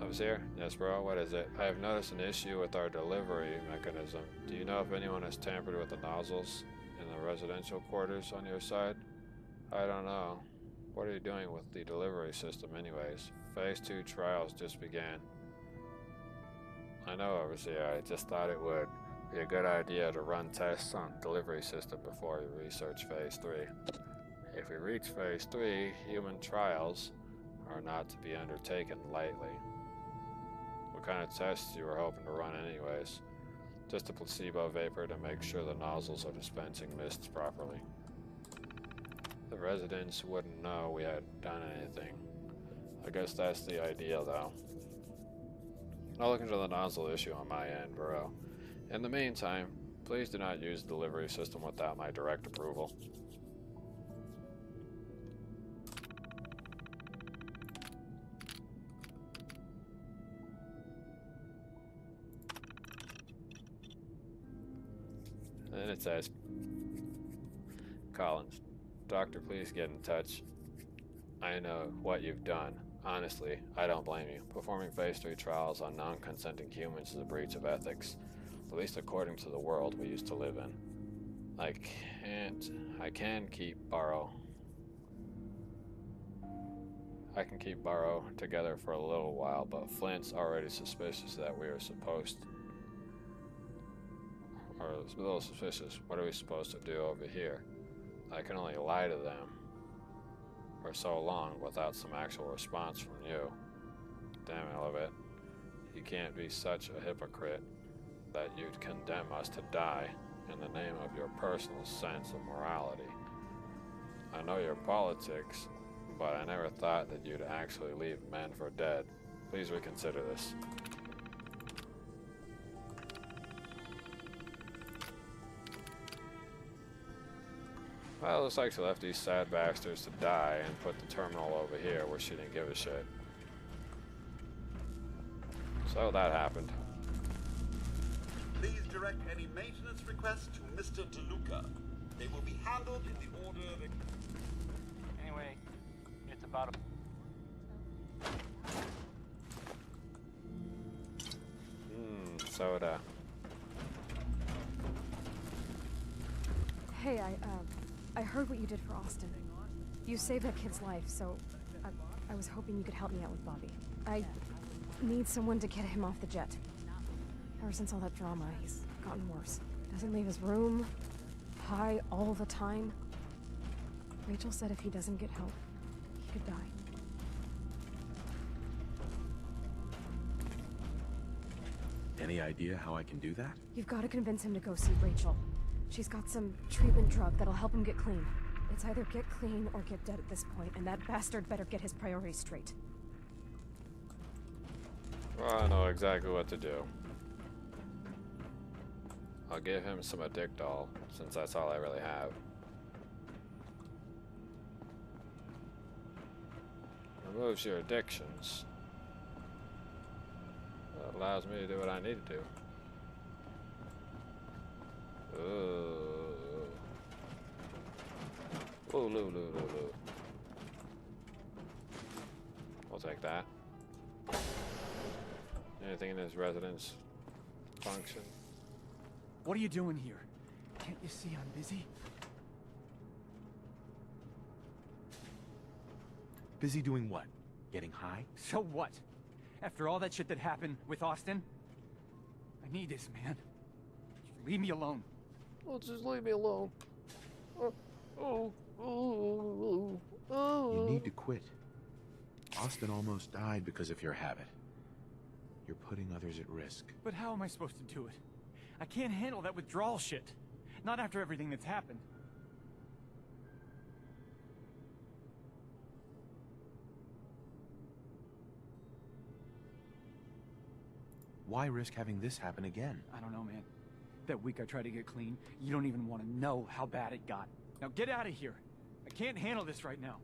Overseer? Yes, bro, what is it? I have noticed an issue with our delivery mechanism. Do you know if anyone has tampered with the nozzles in the residential quarters on your side? I don't know. What are you doing with the delivery system anyways? Phase 2 trials just began. I know, Overseer, I just thought it would be a good idea to run tests on the delivery system before we research phase 3. If we reach phase 3, human trials are not to be undertaken lightly. What kind of tests you were hoping to run anyways? Just a placebo vapor to make sure the nozzles are dispensing mists properly. The residents wouldn't know we had done anything. I guess that's the idea though. I'll look into the nozzle issue on my end, bro. In the meantime, please do not use the delivery system without my direct approval. And then it says, Collins, doctor, please get in touch. I know what you've done. Honestly, I don't blame you. Performing phase 3 trials on non-consenting humans is a breach of ethics, at least according to the world we used to live in. I can keep Barrow together for a little while, but Flint's already suspicious that we are a little suspicious. What are we supposed to do over here? I can only lie to them for so long without some actual response from you. Damn it, Elevate. You can't be such a hypocrite that you'd condemn us to die in the name of your personal sense of morality. I know your politics, but I never thought that you'd actually leave men for dead. Please reconsider this. Well, it looks like she left these sad bastards to die and put the terminal over here where she didn't give a shit. So that happened. Please direct any maintenance requests to Mr. DeLuca. They will be handled in the order they... Anyway, it's about a... Soda. Hey, I heard what you did for Austin. You saved that kid's life, so I was hoping you could help me out with Bobby. I need someone to get him off the jet. Ever since all that drama, he's gotten worse. Doesn't leave his room, high all the time. Rachel said if he doesn't get help, he could die. Any idea how I can do that? You've got to convince him to go see Rachel. She's got some treatment drug that'll help him get clean. It's either get clean or get dead at this point, and that bastard better get his priorities straight. Well, I know exactly what to do. I'll give him some Addictol, since that's all I really have. Removes your addictions. That allows me to do what I need to do. Ooh. Ooh. We'll take that. Anything in his residence function? What are you doing here? Can't you see I'm busy? Busy doing what? Getting high? So what? After all that shit that happened with Austin? I need this, man. Just leave me alone. Well, just leave me alone. You need to quit. Austin almost died because of your habit. You're putting others at risk. But how am I supposed to do it? I can't handle that withdrawal shit. Not after everything that's happened. Why risk having this happen again? I don't know, man. That week I tried to get clean, you don't even want to know how bad it got. Now get out of here. I can't handle this right now.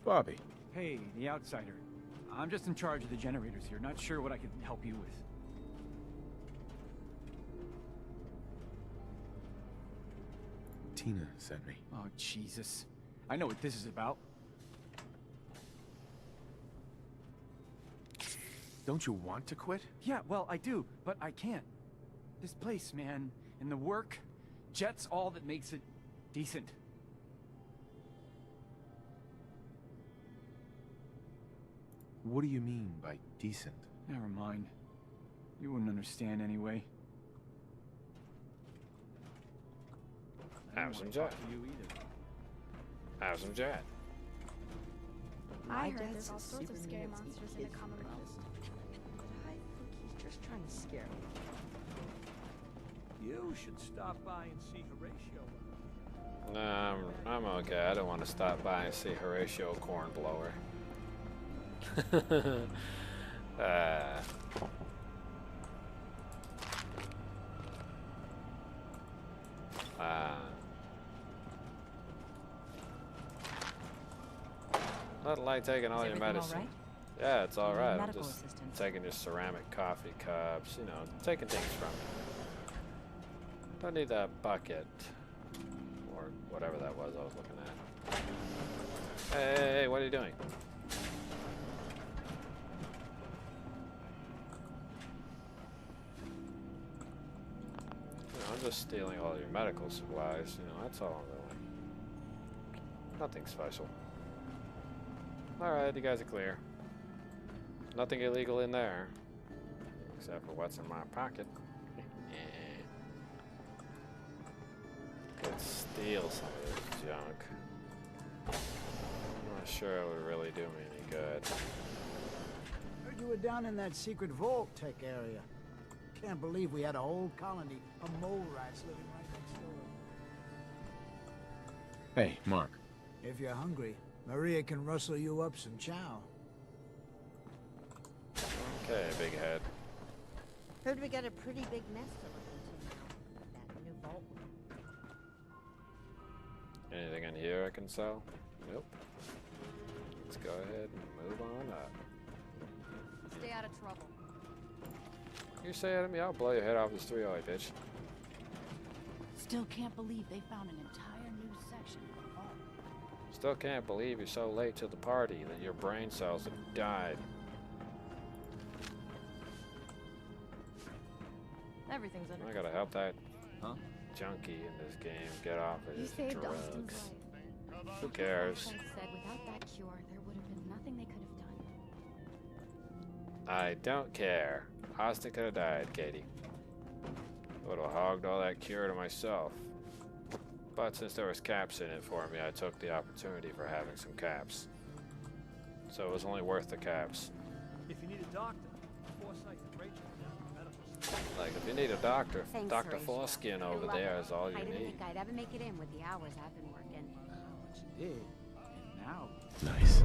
Bobby. Hey, the outsider. I'm just in charge of the generators here. Not sure what I can help you with. Tina sent me. Oh, Jesus. I know what this is about. Don't you want to quit? Yeah, well, I do, but I can't. This place, man, and the work, Jet's all that makes it decent. What do you mean by decent? Never mind. You wouldn't understand anyway. Have some Jet. You either. Have some Jet. I heard there's all sorts of scary monsters in the Commonwealth. I think he's just trying to scare me. You should stop by and see Horatio. Nah, I'm okay. I don't want to stop by and see Horatio Cornblower. Not like taking all your medicine. Right? Yeah, it's all right. I'm Medical just assistant. taking your ceramic coffee cups, you know, taking things from you. Don't need that bucket. Or whatever that was I was looking at. Hey, what are you doing? You know, I'm just stealing all your medical supplies, you know, that's all I'm doing. Nothing special. Alright, you guys are clear. Nothing illegal in there. Except for what's in my pocket. Could steal some of this junk. I'm not sure it would really do me any good. Heard you were down in that secret vault tech area. Can't believe we had a whole colony of mole rats living right next door. Hey, Mark. If you're hungry, Maria can rustle you up some chow. Okay, big head. Heard we got a pretty big mess to look into now. That new vault. Anything in here I can sell? Nope. Let's go ahead and move on up. Stay out of trouble. You say it to me, I'll blow your head off this 308, bitch. Still can't believe they found an entire new section of the vault. Still can't believe you're so late to the party that your brain cells have died. Everything's under I gotta help that junkie in this game get off of his saved Austin's drugs. life. Who cares? Said without that cure, there would have been nothing they could have done. I don't care. Austin could have died, Katie. Would have hogged all that cure to myself. But since there was caps in it for me, I took the opportunity for having some caps. So it was only worth the caps. If you need a doctor, Forsyth and Rachel have medical. Like, if you need a doctor, Thanks, Dr. Horatio. Foreskin I over love there it. is all you I didn't need. think I'd ever make it in with the hours I've been working. But you did. And now. Nice.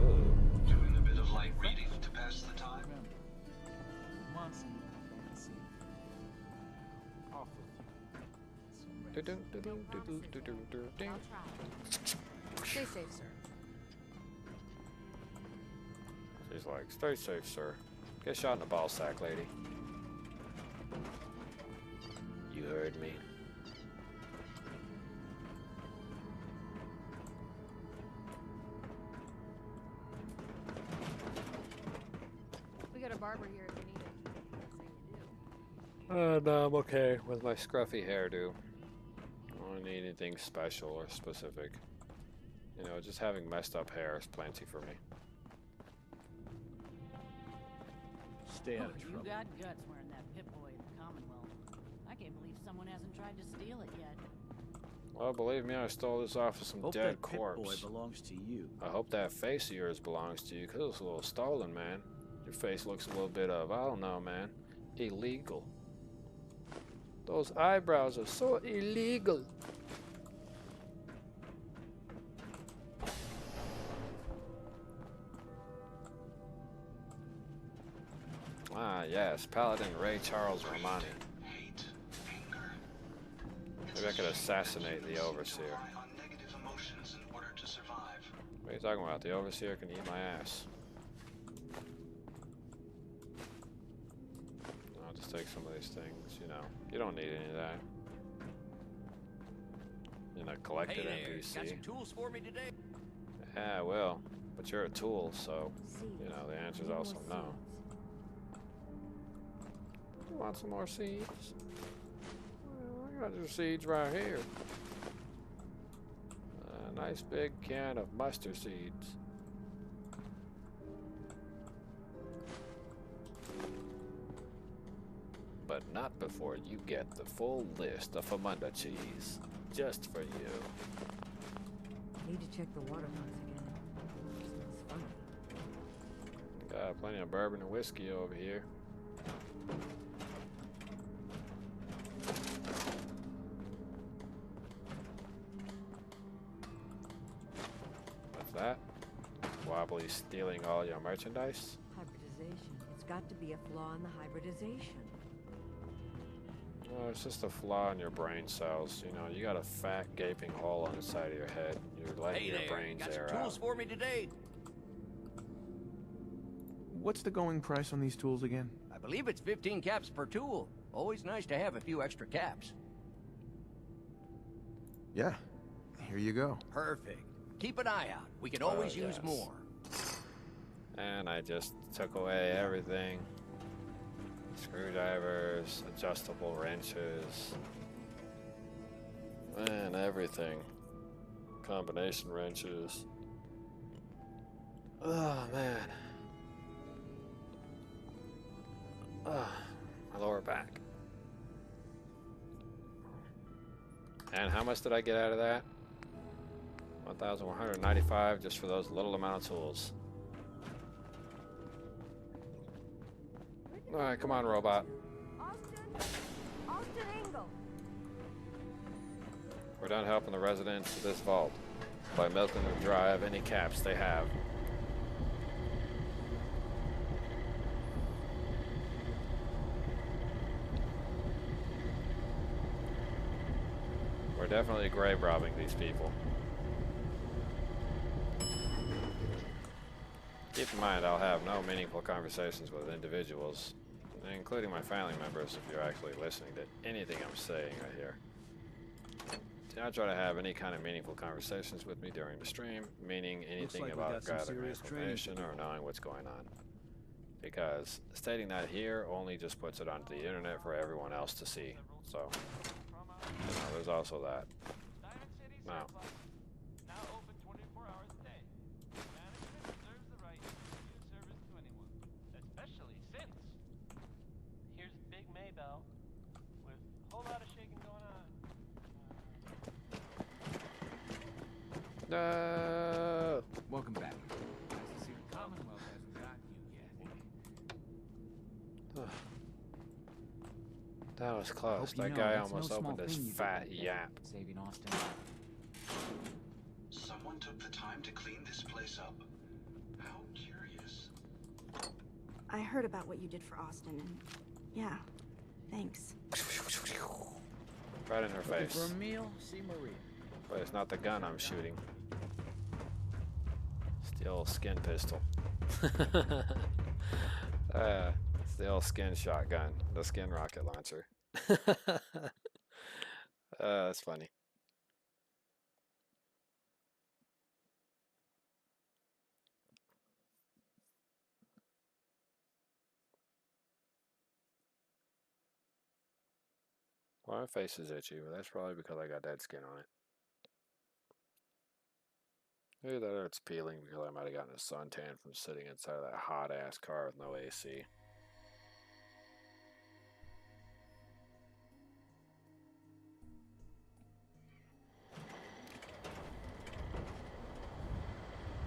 Doing a bit of light reading to pass the time. Months. Off with you. I'll try. Stay safe, sir. She's like, stay safe, sir. Get shot in the ball sack, lady. You heard me. We got a barber here if you need it. No, I'm okay with my scruffy hairdo. I don't need anything special or specific. You know, just having messed up hair is plenty for me. Stay out of You trouble. got guts wearing that Pip-Boy in the Commonwealth. I can't believe someone hasn't tried to steal it yet. Well, believe me, I stole this off of some Hope dead that Pip-Boy corpse. belongs to you. I hope that face of yours belongs to you, because it's a little stolen, man. Your face looks a little bit of, I don't know, man, illegal. Those eyebrows are so illegal. Ah, yes, Paladin Ray Charles Romani. Hate Maybe I could assassinate the Overseer. Rely on negative emotions in order to survive. What are you talking about? The Overseer can eat my ass. I'll just take some of these things, you know. You don't need any of that. You know, collected NPC. Got some tools for me today? Yeah, well, but you're a tool, so, you know, the answer's also no. You want some more seeds? Well, I got your seeds right here. A nice big can of mustard seeds. But not before you get the full list of Famunda cheese. Just for you. Need to check the water box again. Smells funny. Got plenty of bourbon and whiskey over here. What's that? Wobbly stealing all your merchandise? Hybridization. It's got to be a flaw in the hybridization. No, it's just a flaw in your brain cells. You know, you got a fat gaping hole on the side of your head. You're letting your brains got air some tools out. for me today? What's the going price on these tools again? I believe it's 15 caps per tool. Always nice to have a few extra caps. Yeah, here you go. Perfect. Keep an eye out. We could always use yes. more. And I just took away everything. Screwdrivers, adjustable wrenches, and everything. Combination wrenches. Oh man. My lower back. And how much did I get out of that? 1,195 just for those little amount of tools. Alright, come on, robot. Austin Engel. We're done helping the residents of this vault by milking them dry of any caps they have. We're definitely grave robbing these people. Keep in mind, I'll have no meaningful conversations with individuals, including my family members, if you're actually listening to anything I'm saying right here. Do not try to have any kind of meaningful conversations with me during the stream, meaning anything like we about got some gathering serious training information or knowing what's going on. Because stating that here only just puts it onto the internet for everyone else to see. So, you know, there's also that. Now, no. Welcome back. Nice to see the Commonwealth hasn't gotten you yet. That was close. Hope you That know guy that's no almost small opened his thing you did fat right there, yap. Saving Austin. Someone took the time to clean this place up. How curious. I heard about what you did for Austin, and yeah, thanks. Right in her Looking face. for a meal? See Maria. But it's not the gun I'm shooting. It's the old skin pistol. It's the old skin shotgun. The skin rocket launcher. That's funny. Well, my face is itchy, but that's probably because I got dead skin on it. Maybe that it's peeling because I might have gotten a suntan from sitting inside of that hot ass car with no AC.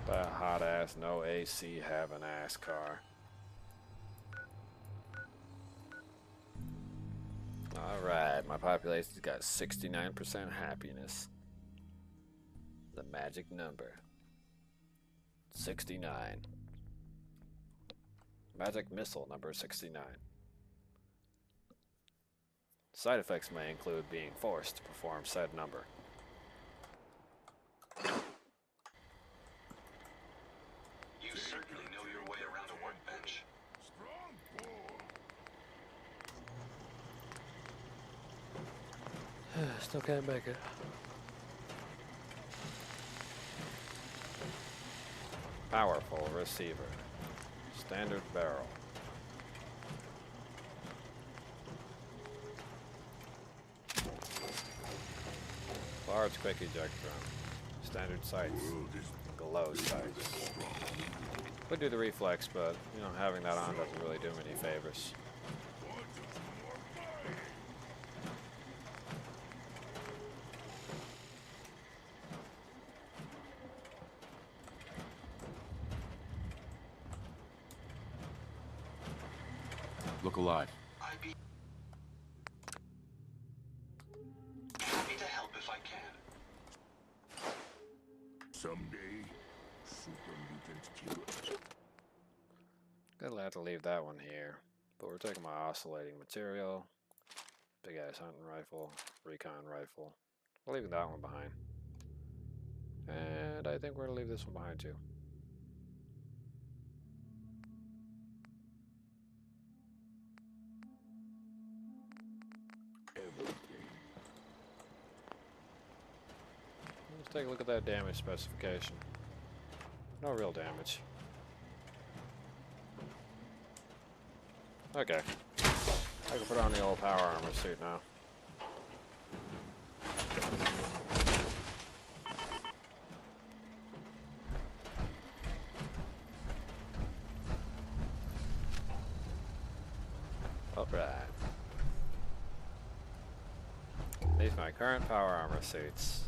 That hot ass, no AC, having ass car. Alright, my population's got 69% happiness. The magic number. 69. Magic missile number 69. Side effects may include being forced to perform said number. You certainly know your way around a workbench. Still can't make it. Powerful receiver. Standard barrel. Large quick ejectron. Standard sights. Glow sights. Would do the reflex, but you know, having that on doesn't really do me any favors. Look alive. I'd be happy to help if I can. Someday, super mutants kill us. Gonna have to leave that one here, but we're taking my oscillating material, big ass hunting rifle, recon rifle. We're leaving that one behind, and I think we're gonna leave this one behind too. Let's take a look at that damage specification. No real damage. Okay. I can put on the old power armor suit now. Alright. These are my current power armor suits.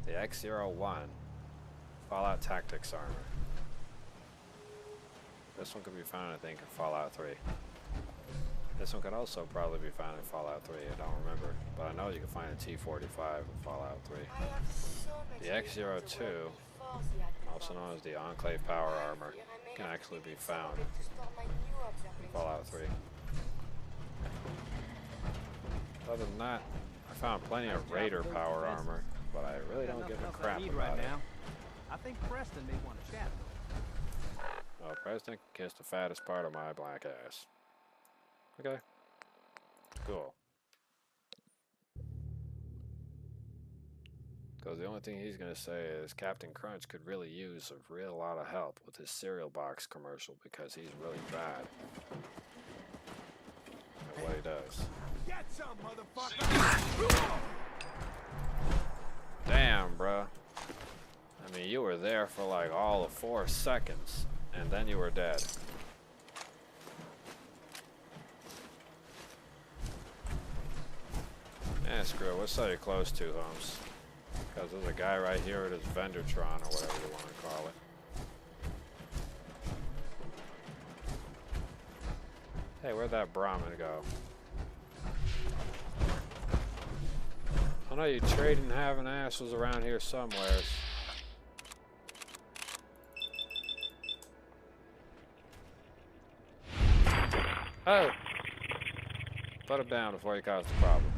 The X-01 Fallout Tactics armor. This one could be found, I think, in Fallout 3. This one could also probably be found in Fallout 3, I don't remember. But I know you can find a T-45 in Fallout 3. The X-02, also known as the Enclave Power Armor, can actually be found in Fallout 3. Other than that, I found plenty of Raider Power Armor, but I really don't give a crap about it. I think Preston may want to chat. Oh, Preston can kiss the fattest part of my black ass. Okay. Cool. Because the only thing he's going to say is Captain Crunch could really use a real lot of help with his cereal box commercial because he's really bad at what he does. Get some, motherfucker! Damn, bruh. I mean, you were there for like all of 4 seconds, and then you were dead. Eh, screw it. What side are you close to, Holmes? Because there's a guy right here at his Vendortron, or whatever you want to call it. Hey, where'd that Brahmin go? I know you trading having assholes around here somewhere. Oh! Put him down before he causes a problem.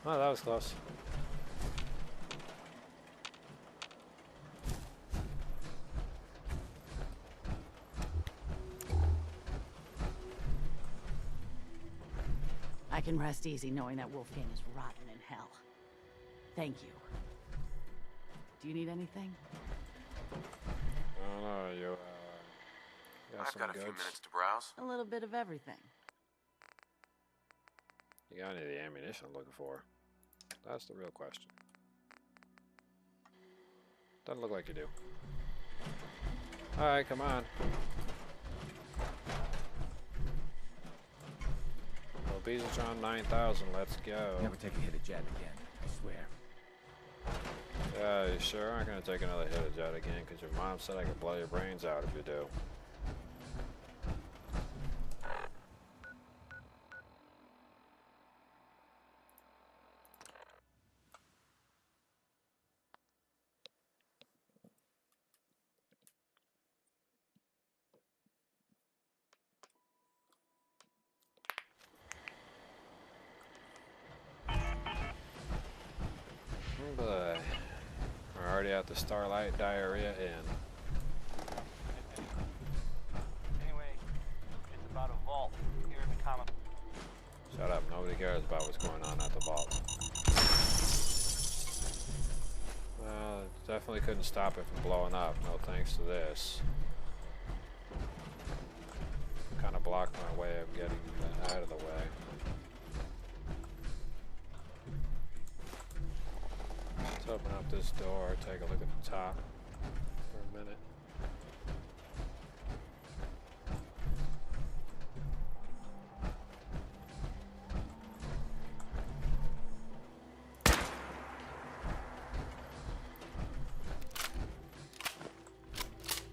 Oh, that was close. I can rest easy knowing that Wolfgang is rotten in hell. Thank you. Do you need anything? I don't know, you, got some I've got a goods? few minutes to browse. A little bit of everything. You got any of the ammunition I'm looking for? That's the real question. Doesn't look like you do. Alright, come on. Well, Beezatron 9000, let's go. Never take a hit at Jet again, I swear. Yeah, you sure aren't gonna take another hit of Jet again? Because your mom said I could blow your brains out if you do. But we're already at the Starlight Diarrhea Inn. Anyway, it's about a vault here in the comic. Shut up, nobody cares about what's going on at the vault. Well, it definitely couldn't stop it from blowing up, no thanks to this. Kind of blocked my way of getting out of the way. Let's open up this door, take a look at the top for a minute.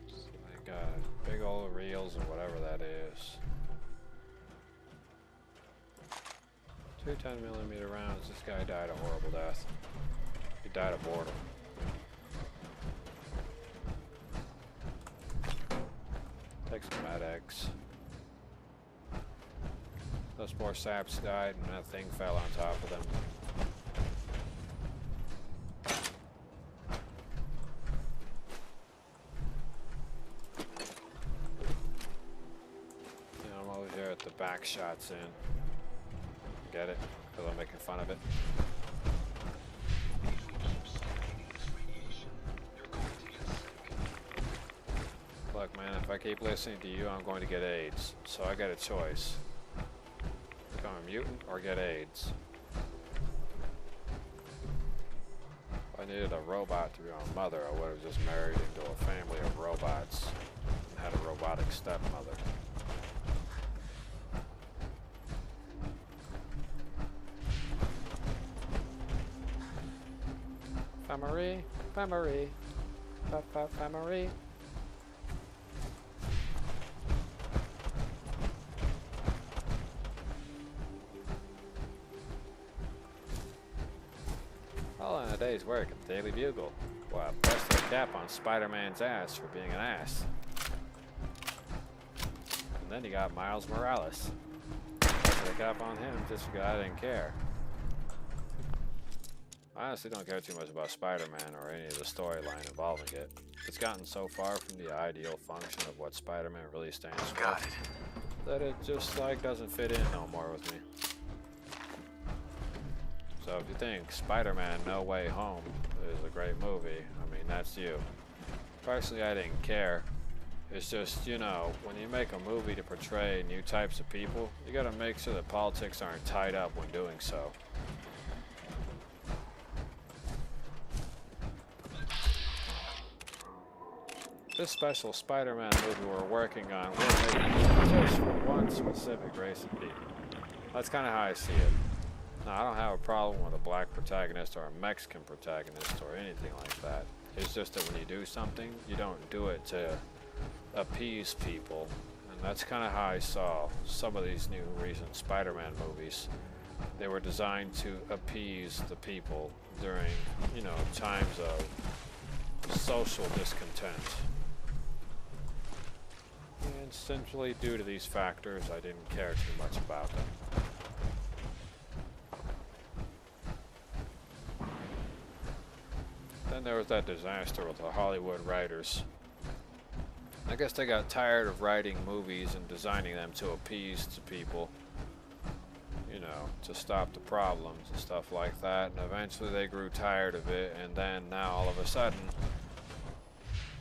So they got big old reels or whatever that is. 2 10mm rounds. This guy died a horrible death. He died of boredom. Take some med-X. Those poor saps died and that thing fell on top of them. Yeah, I'm over here at the back shots in. Get it? Because I'm making fun of it. Look, man, if I keep listening to you, I'm going to get AIDS. So I got a choice. Become a mutant or get AIDS. If I needed a robot to be my mother, I would have just married into a family of robots and had a robotic stepmother. Family, family, family. All in a day's work at the Daily Bugle. Well, I pressed the cap on Spider-Man's ass for being an ass. And then you got Miles Morales. Pressed the cap on him just because I didn't care. I honestly don't care too much about Spider-Man or any of the storyline involving it. It's gotten so far from the ideal function of what Spider-Man really stands for that it just like doesn't fit in no more with me. So if you think Spider-Man No Way Home is a great movie, I mean, that's you. Personally, I didn't care. It's just, you know, when you make a movie to portray new types of people, you gotta make sure that politics aren't tied up when doing so. This special Spider-Man movie we're working on, we're making just for one specific race of people. That's kind of how I see it. Now, I don't have a problem with a black protagonist or a Mexican protagonist or anything like that. It's just that when you do something, you don't do it to appease people. And that's kind of how I saw some of these new recent Spider-Man movies. They were designed to appease the people during, you know, times of social discontent. And essentially, due to these factors, I didn't care too much about them. Then there was that disaster with the Hollywood writers. I guess they got tired of writing movies and designing them to appease to people, you know, to stop the problems and stuff like that, and eventually they grew tired of it, and then now all of a sudden,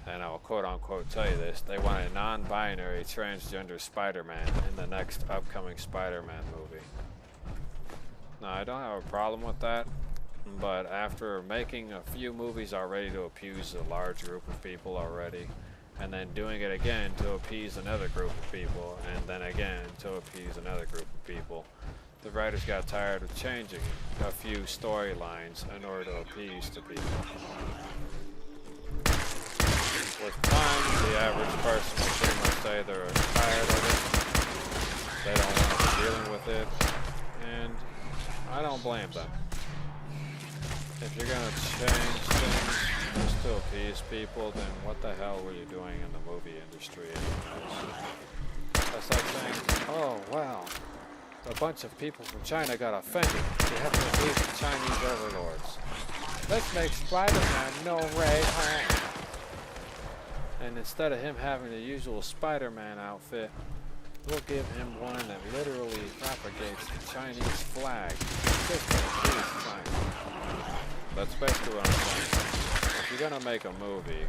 and I'll quote-unquote tell you this, they want a non-binary transgender Spider-Man in the next upcoming Spider-Man movie. Now, I don't have a problem with that, but after making a few movies already to appease a large group of people already, and then doing it again to appease another group of people, and then again to appease another group of people, The writers got tired of changing a few storylines in order to appease to people. With time, the average person will pretty much say they're tired of it. They don't want to be dealing with it. And I don't blame them. If you're going to change things just to appease people, then what the hell were you doing in the movie industry anyways? That's like saying, oh, wow, a bunch of people from China got offended. They have to appease the Chinese overlords. Let's make Spider-Man no Ray Home. And instead of him having the usual Spider-Man outfit, we'll give him one that literally propagates the Chinese flag. Just to appease China. That's basically what I'm saying. If you're gonna make a movie,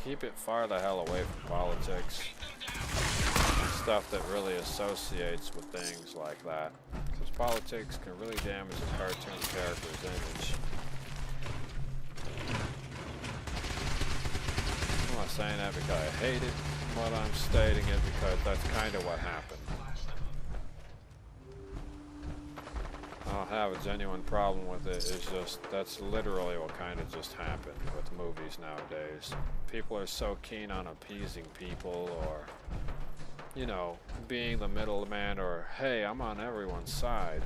keep it far the hell away from politics and stuff that really associates with things like that. Because politics can really damage a cartoon character's image. I'm not saying that because I hate it, but I'm stating it because that's kind of what happened. I don't have a genuine problem with it, it's just, that's literally what kind of just happened with movies nowadays. People are so keen on appeasing people or, you know, being the middleman or, hey, I'm on everyone's side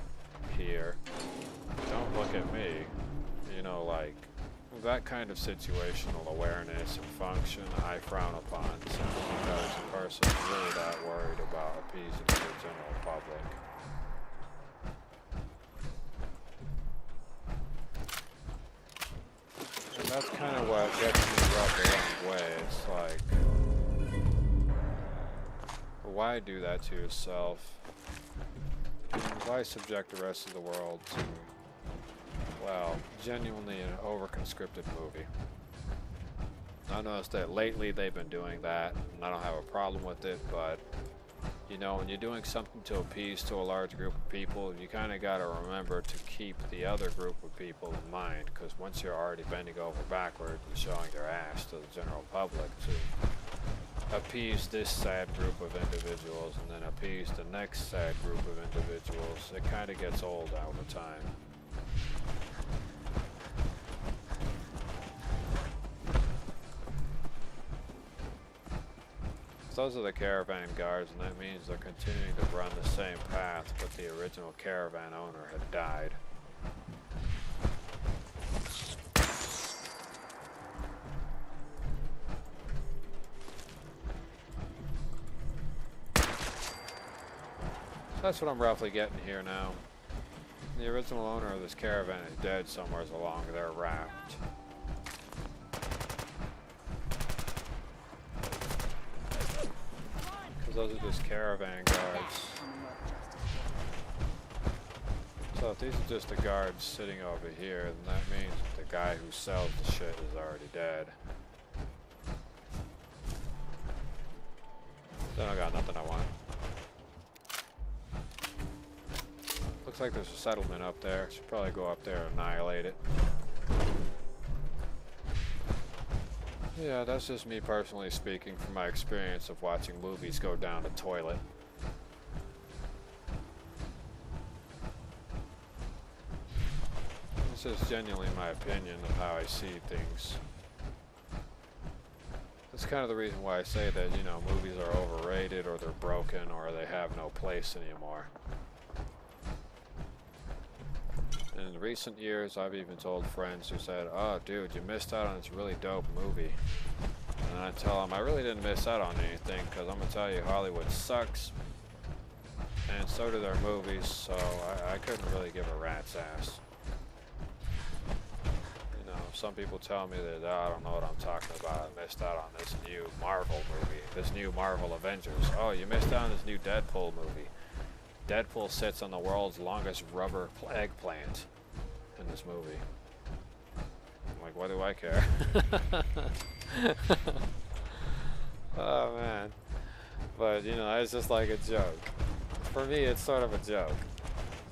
here. Don't look at me. You know, like, that kind of situational awareness and function I frown upon simply because a person's really that worried about appeasing the general public. And that's kind of what gets me rubbed the wrong way. It's like, why do that to yourself? Why subject the rest of the world to, well, genuinely an over-conscripted movie? I noticed that lately they've been doing that, and I don't have a problem with it, but you know, when you're doing something to appease to a large group of people, you kind of got to remember to keep the other group of people in mind, because once you're already bending over backward and showing your ass to the general public to appease this sad group of individuals and then appease the next sad group of individuals, it kind of gets old over time. Those are the caravan guards, and that means they're continuing to run the same path, but the original caravan owner had died. That's what I'm roughly getting here now. The original owner of this caravan is dead somewhere along their raft. Those are just caravan guards. So if these are just the guards sitting over here, then that means that the guy who sells the shit is already dead. Then I got nothing I want. Looks like there's a settlement up there. Should probably go up there and annihilate it. Yeah, that's just me personally speaking from my experience of watching movies go down the toilet. This is genuinely my opinion of how I see things. That's kind of the reason why I say that, you know, movies are overrated or they're broken or they have no place anymore. In recent years, I've even told friends who said, oh dude, you missed out on this really dope movie. And I tell them, I really didn't miss out on anything, because I'm going to tell you, Hollywood sucks. And so do their movies, so I couldn't really give a rat's ass. You know, some people tell me that, oh, I don't know what I'm talking about, I missed out on this new Marvel movie, this new Marvel Avengers. Oh, you missed out on this new Deadpool movie. Deadpool sits on the world's longest rubber eggplant in this movie. I'm like, what do I care? Oh man. But you know, it's just like a joke. For me, it's sort of a joke.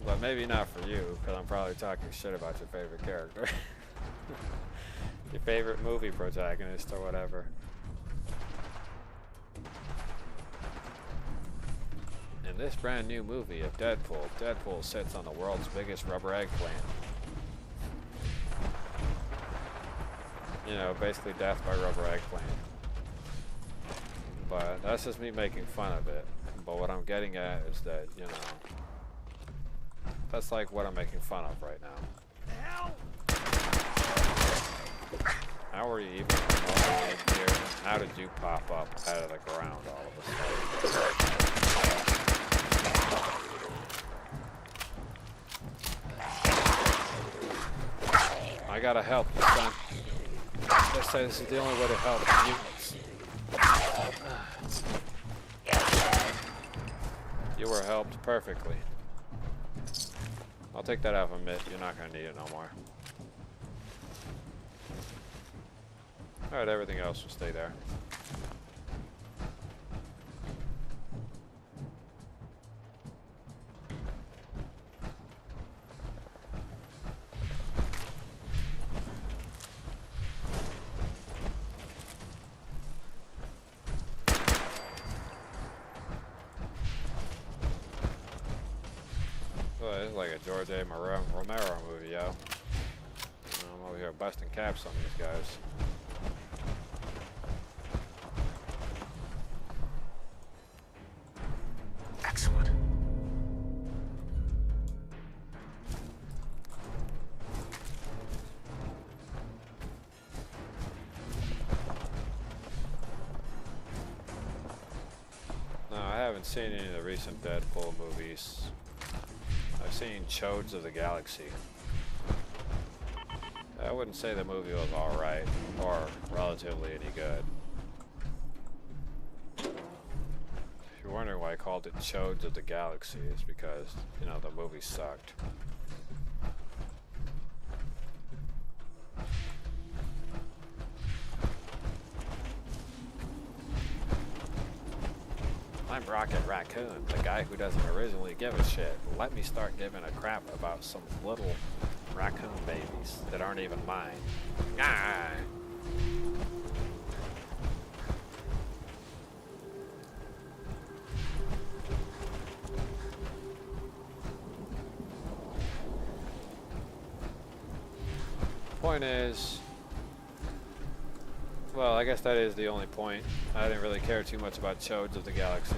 But maybe not for you, because I'm probably talking shit about your favorite character. Your favorite movie protagonist or whatever. In this brand new movie of Deadpool, Deadpool sits on the world's biggest rubber eggplant. You know, basically death by rubber eggplant. But that's just me making fun of it. But what I'm getting at is that, you know, that's like what I'm making fun of right now. How are you even in here? How did you pop up out of the ground all of a sudden? I gotta help you, son. They say this is the only way to help mutants. You were helped perfectly. I'll take that out of a mitt. You're not gonna need it no more. Alright, everything else will stay there. Well, this is like a George A. Romero movie, yo. I'm over here busting caps on these guys. Excellent. No, I haven't seen any of the recent Deadpool movies. I've seen Chodes of the Galaxy. I wouldn't say the movie was alright, or relatively any good. If you're wondering why I called it Chodes of the Galaxy, it's because, you know, the movie sucked. I'm Rocket Raccoon, the guy who doesn't originally give a shit. Let me start giving a crap about some little raccoon babies that aren't even mine. Ah. Point is, well, I guess that is the only point. I didn't really care too much about Chodes of the Galaxy.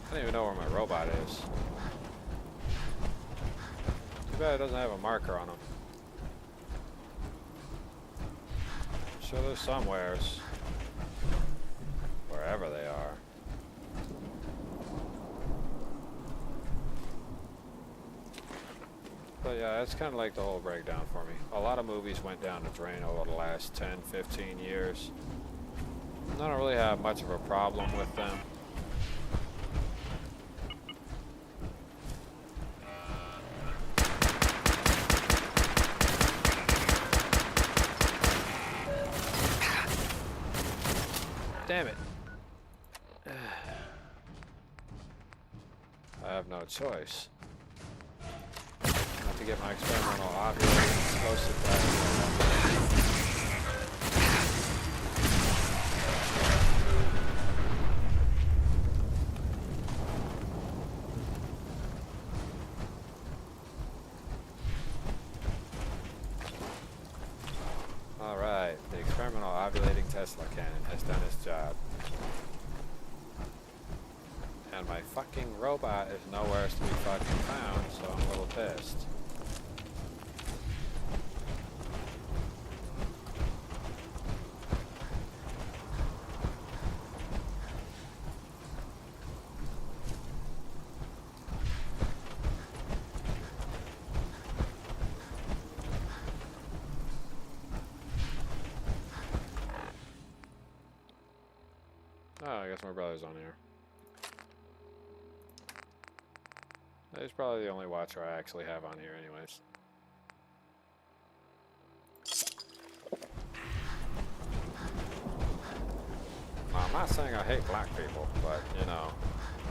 I don't even know where my robot is. Too bad it doesn't have a marker on him. I'm sure there's somewheres. Wherever they are. But yeah, it's kind of like the whole breakdown for me. A lot of movies went down the drain over the last 10, 15 years. I don't really have much of a problem with them. Damn it. I have no choice. I have to get my experimental ovulating explosive back. Alright, the experimental ovulating Tesla cannon has done its job. And my fucking robot is nowhere to be fucking found, so I'm a little pissed. Oh, I guess my brother's on here. He's probably the only watcher I actually have on here anyways. I'm not saying I hate black people, but, you know,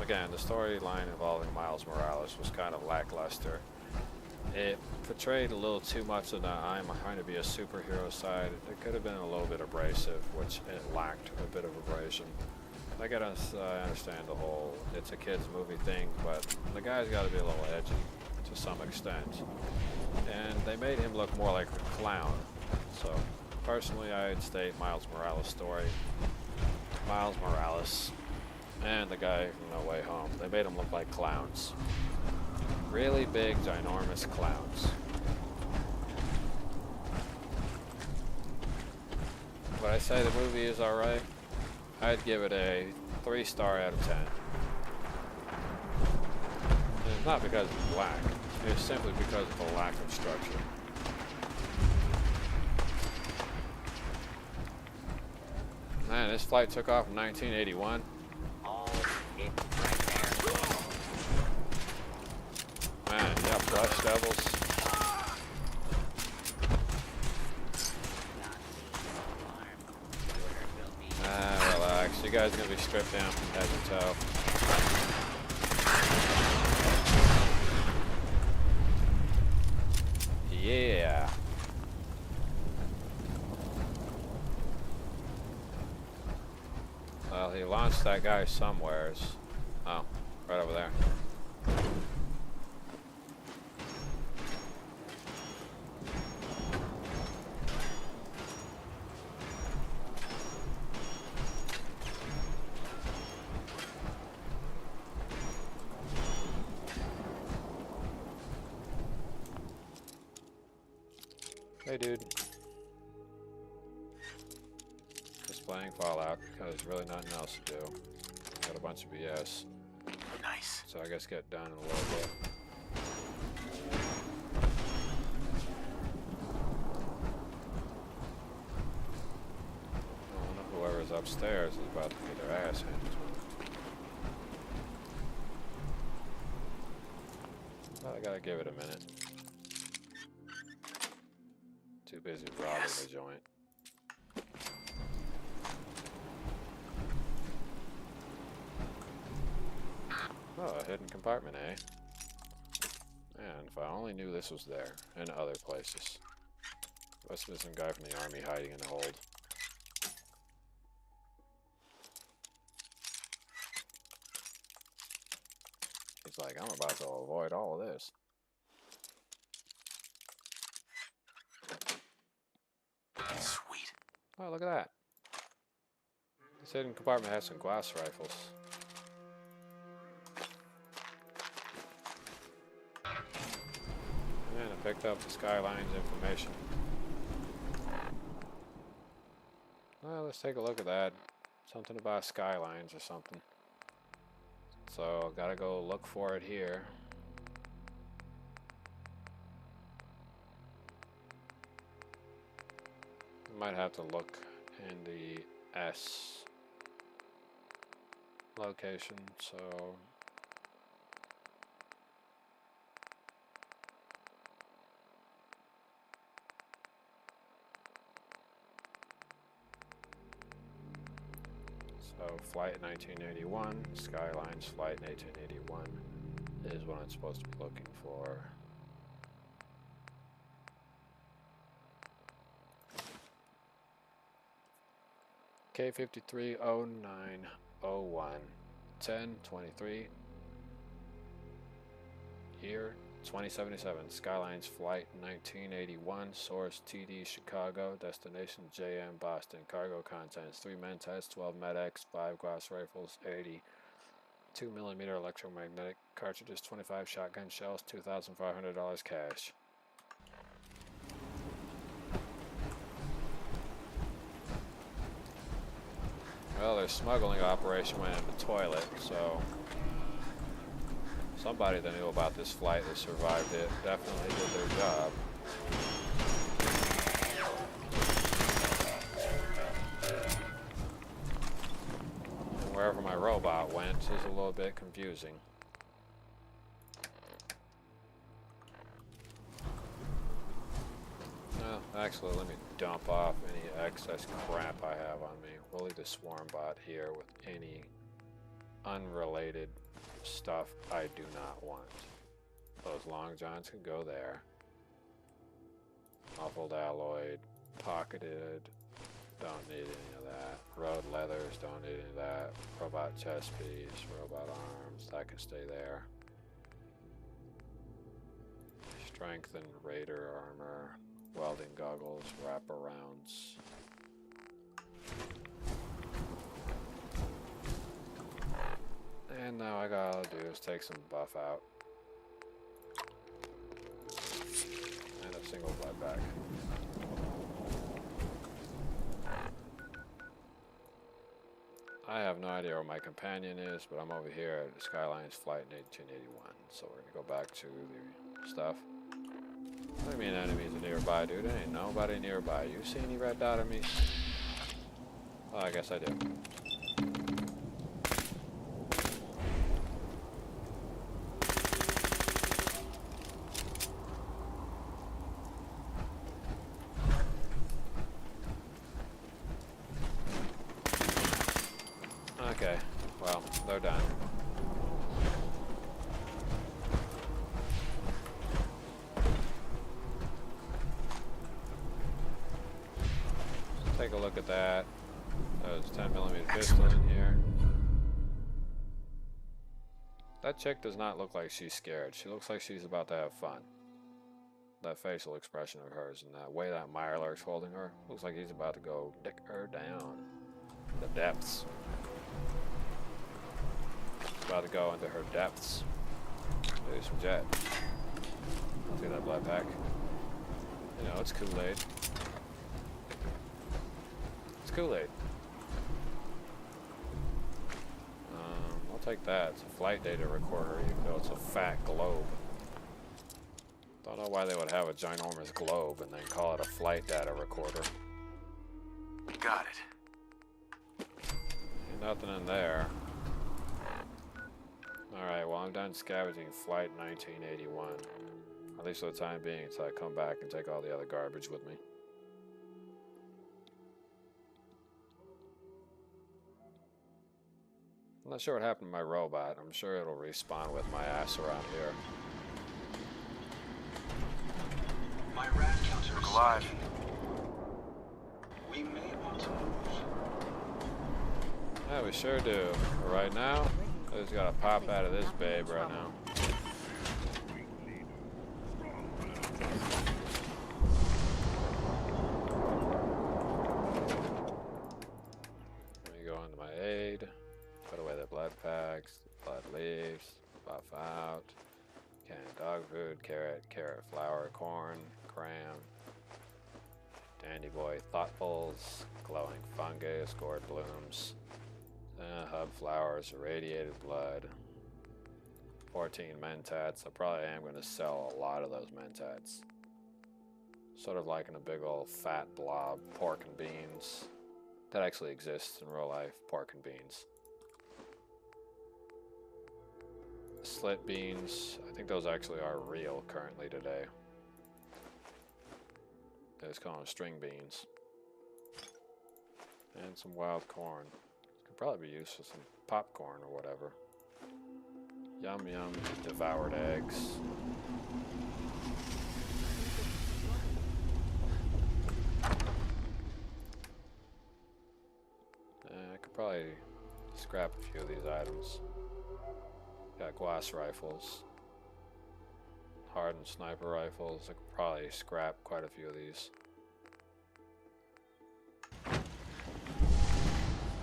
again, the storyline involving Miles Morales was kind of lackluster. It portrayed a little too much of the I'm trying to be a superhero side. It could have been a little bit abrasive, which it lacked a bit of abrasion. I understand the whole it's a kids movie thing, but the guy's got to be a little edgy to some extent. And they made him look more like a clown. So, personally, I'd state Miles Morales' story. Miles Morales and the guy from No Way Home, they made them look like clowns. Really big, ginormous clowns. Would I say the movie is alright? I'd give it a 3-star out of 10. And it's not because it's black, it's simply because of the lack of structure. Man, this flight took off in 1981. Man, yep, Flesh Devils. Relax. You guys are gonna be stripped down from head to toe. Yeah. Well, he launched that guy somewheres. Oh, right over there. Hey dude. Just playing Fallout because there's really nothing else to do. Got a bunch of BS. Nice. So I guess get done in a little bit. Whoever's upstairs is about to get their ass handed to them. Well, I gotta give it a minute. Too busy robbing the joint. Oh, a hidden compartment, eh? Man, if I only knew this was there, and other places. Must have been some guy from the army hiding in the hold. He's like, I'm about to avoid all of this. Sweet. Oh, look at that. This hidden compartment has some glass rifles. And I picked up the Skylines information. Well, let's take a look at that. Something about Skylines or something. So, gotta go look for it here. Might have to look in the S location, so flight 1981, Skylines flight 1881 is what I'm supposed to be looking for. K530901 1023 year 2077 Skylines flight 1981 source TD Chicago destination JM Boston cargo contents 3 Mentats 12 Med-X 5 glass rifles 80 2mm electromagnetic cartridges 25 shotgun shells $2,500 cash. Well, their smuggling operation went in the toilet, so somebody that knew about this flight that survived it definitely did their job. And wherever my robot went is a little bit confusing. Actually, let me dump off any excess crap I have on me. We'll leave the swarm bot here with any unrelated stuff I do not want. Those long johns can go there. Muffled alloyed, pocketed, don't need any of that. Road leathers, don't need any of that. Robot chest piece, robot arms, that can stay there. Strengthened raider armor, welding goggles, wraparounds. And now I gotta do is take some buff out. And a single blood bag. I have no idea where my companion is, but I'm over here at Skylines Flight 1881. So we're gonna go back to the stuff. What do you mean enemies are nearby, dude? There ain't nobody nearby. You see any red dot on me? Oh, I guess I do. Okay, well, they're done. Take a look at that. There's a 10mm pistol in here. That chick does not look like she's scared. She looks like she's about to have fun. That facial expression of hers and that way that Mirelurk's holding her looks like he's about to go dick her down. The depths. He's about to go into her depths. Do some jet. See that blood pack? You know, it's Kool-Aid. Kool-Aid. I'll take that. It's a flight data recorder, even though it's a fat globe. Don't know why they would have a ginormous globe and then call it a flight data recorder. Got it. Ain't nothing in there. Alright, well I'm done scavenging Flight 1981. At least for the time being, until I come back and take all the other garbage with me. I'm not sure what happened to my robot. I'm sure it'll respawn with my ass around here. My rat counter is alive. spiking. We may want to move. Yeah, we sure do. But right now, I just gotta pop out of this babe right now. Let me go into my aid. Put away the blood packs, blood leaves, buff out, canned dog food, carrot flour, corn, cram, dandy boy thoughtfuls, glowing fungus, gourd blooms, hub flowers, irradiated blood, 14 mentats. I probably am going to sell a lot of those mentats. Sort of like in a big old fat blob, pork and beans. That actually exists in real life, pork and beans. Slit beans, I think those actually are real currently today. They just call them string beans. And some wild corn. Could probably be used for some popcorn or whatever. Yum yum, devoured eggs. I could probably scrap a few of these items. Got glass rifles, hardened sniper rifles. I could probably scrap quite a few of these. I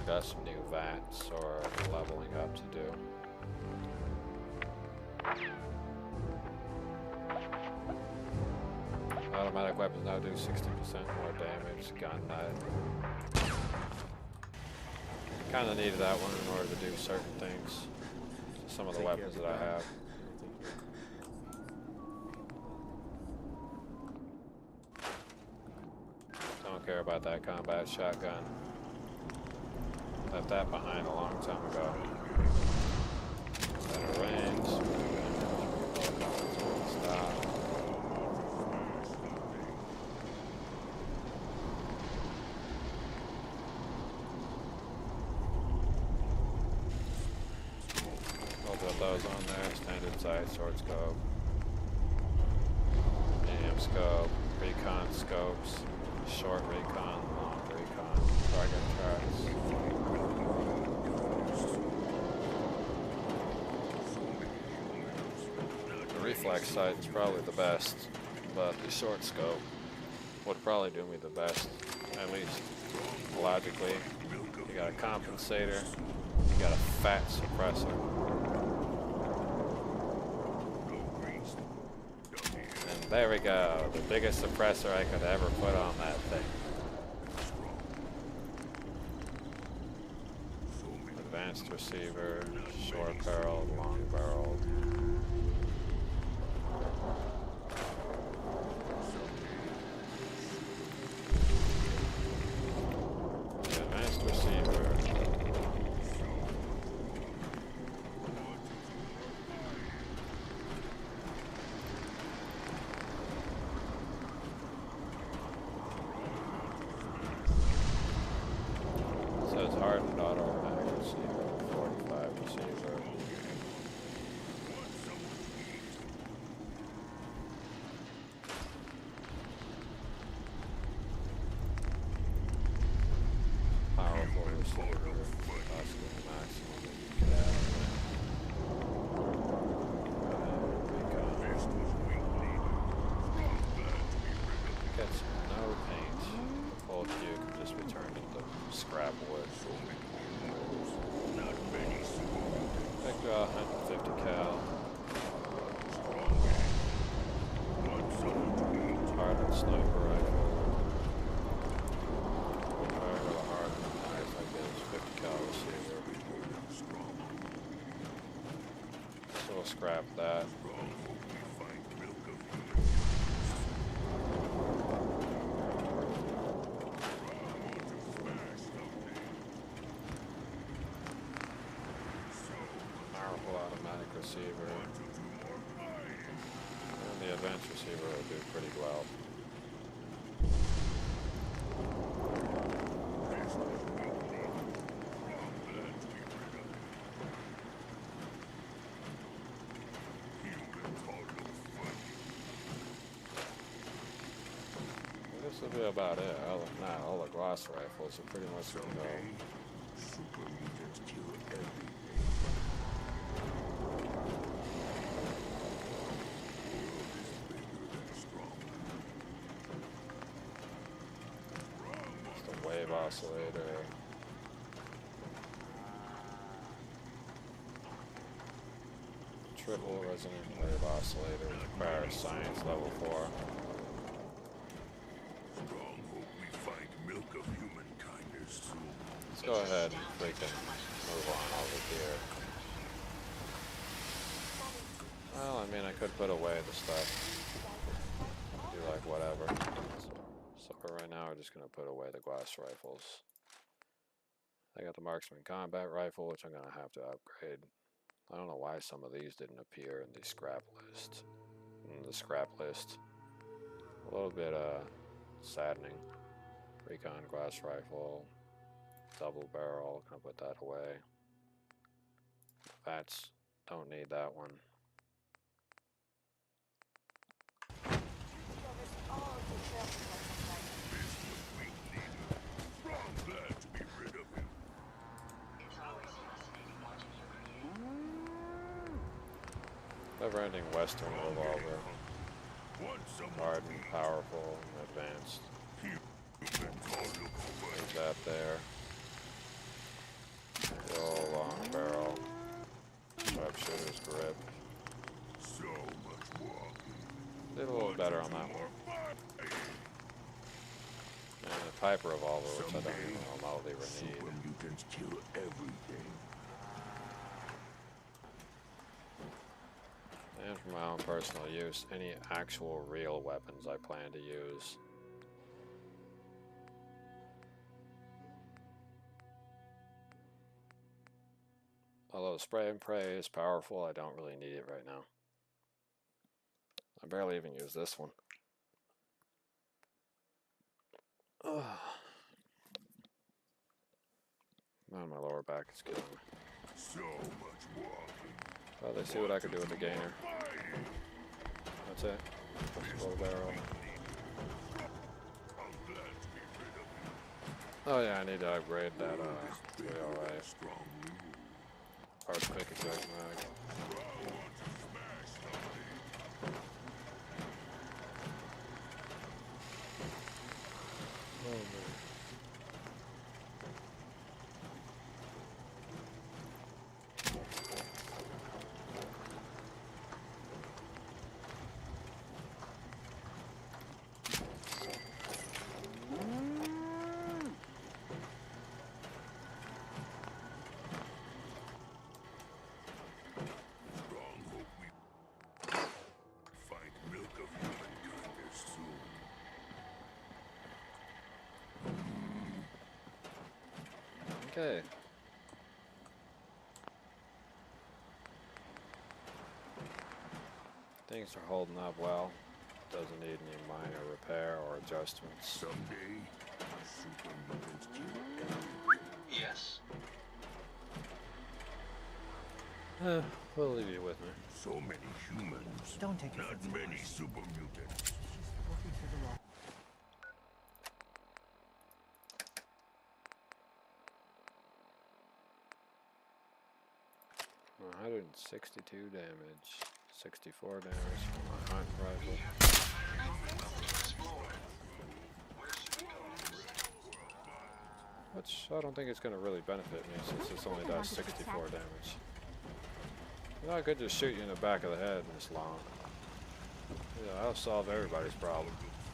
got some new VATs or leveling up to do. Automatic weapons now do 60% more damage. Gun nut. Kinda needed that one in order to do certain things. Some of the weapons that I have. Don't care about that combat shotgun. Left that behind a long time ago. Better range. Stop. those on there. Standard sight, short scope, medium scope, recon scopes, short recon, long recon, target tracks. The reflex sight is probably the best, but the short scope would probably do me the best, at least logically. You got a compensator, you got a fat suppressor. And there we go, the biggest suppressor I could ever put on that thing. Advanced receiver, short barreled, long barreled. Advanced receiver. It says hardened automatic receiver, 45 receiver. Powerful receiver, possibly the maximum that you could have. Gets no paint. The full cube can just be turned into scrap wood. Pick draw 150 cal. Hardened sniper rifle. Hardened knife, I guess 50 cal receiver. So we'll scrap that. Powerful automatic receiver. And the advanced receiver will do pretty well. This will be about it. Other than that, all the glass rifles are pretty much gonna go. It's the wave oscillator. Triple resonant wave oscillator requires science level 4. Let's go ahead and freaking move on over here. Well, I mean, I could put away the stuff. Do like whatever. So for right now, we're just gonna put away the glass rifles. I got the marksman combat rifle, which I'm gonna have to upgrade. I don't know why some of these didn't appear in the scrap list. A little bit saddening. Recon glass rifle, double barrel. Gonna put that away. Fats, don't need that one. Never-ending Western revolver. Hardened, powerful, and advanced. Leave that there. Still long barrel. Sharpshooter's grip. Did a little better on that one. And a pipe revolver, which I don't even remotely need. And for my own personal use, any actual real weapons I plan to use. Although spray and pray is powerful, I don't really need it right now. I barely even use this one. Ugh. Man, my lower back is killing me. So much walking. Well, let's see what I can do with the gainer. That's it. Full barrel. Oh yeah, I need to upgrade that, alright. Hard quick eject mag. Oh man. Okay. Things are holding up well. Doesn't need any minor repair or adjustments. Someday, super mutants Yes. We'll leave you with me. So many humans. Don't take it Not for many super mutants. Working through the law. 162 damage. 64 damage from my hunt rifle. Which I don't think it's going to really benefit me since this only does 64 damage. You know, I could just shoot you in the back of the head this long. Yeah, I'll solve everybody's problem.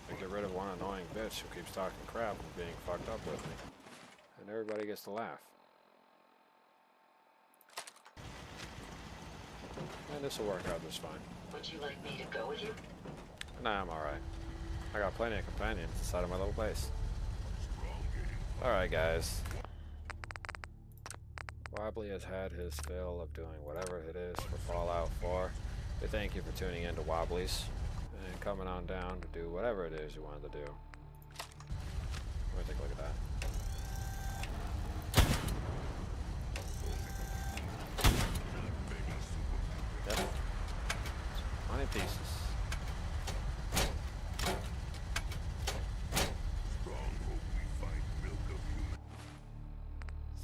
And get rid of one annoying bitch who keeps talking crap and being fucked up with me. And everybody gets to laugh. And this will work out just fine. Would you like me to go with you? Nah, I'm alright. I got plenty of companions inside of my little base. Alright guys. Wobbly has had his fill of doing whatever it is for Fallout 4. We thank you for tuning in to Wobblies and coming on down to do whatever it is you wanted to do. Let me take a look at that. Yep. 20 pieces.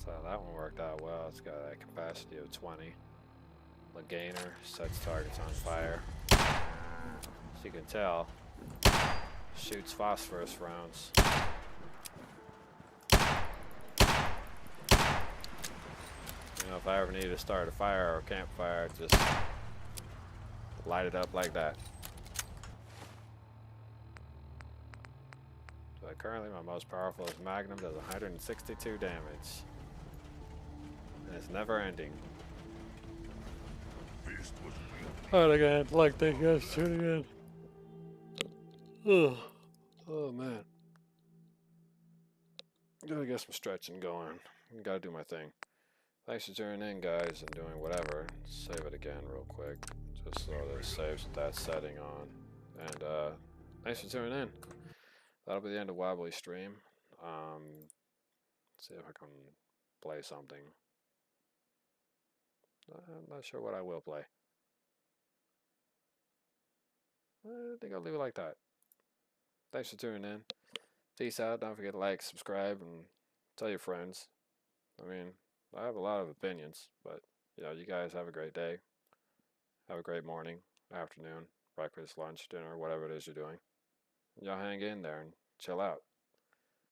So that one worked out well. It's got a capacity of 20. The gainer sets targets on fire. As you can tell, shoots phosphorus rounds. You know, if I ever need to start a fire or a campfire, just light it up like that. So currently my most powerful is Magnum, does 162 damage. And it's never ending. Alright again, thank you guys for tuning in. Oh man. Gotta get some stretching going. Gotta do my thing. Thanks for tuning in guys and doing whatever. Save it again real quick. Just so that it saves with that setting on. And thanks for tuning in. That'll be the end of Wobbly stream. See if I can play something. I'm not sure what I will play. I think I'll leave it like that. Thanks for tuning in. Peace out. Don't forget to like, subscribe, and tell your friends. I mean, I have a lot of opinions, but you know, you guys have a great day. Have a great morning, afternoon, breakfast, lunch, dinner, whatever it is you're doing. Y'all hang in there and chill out.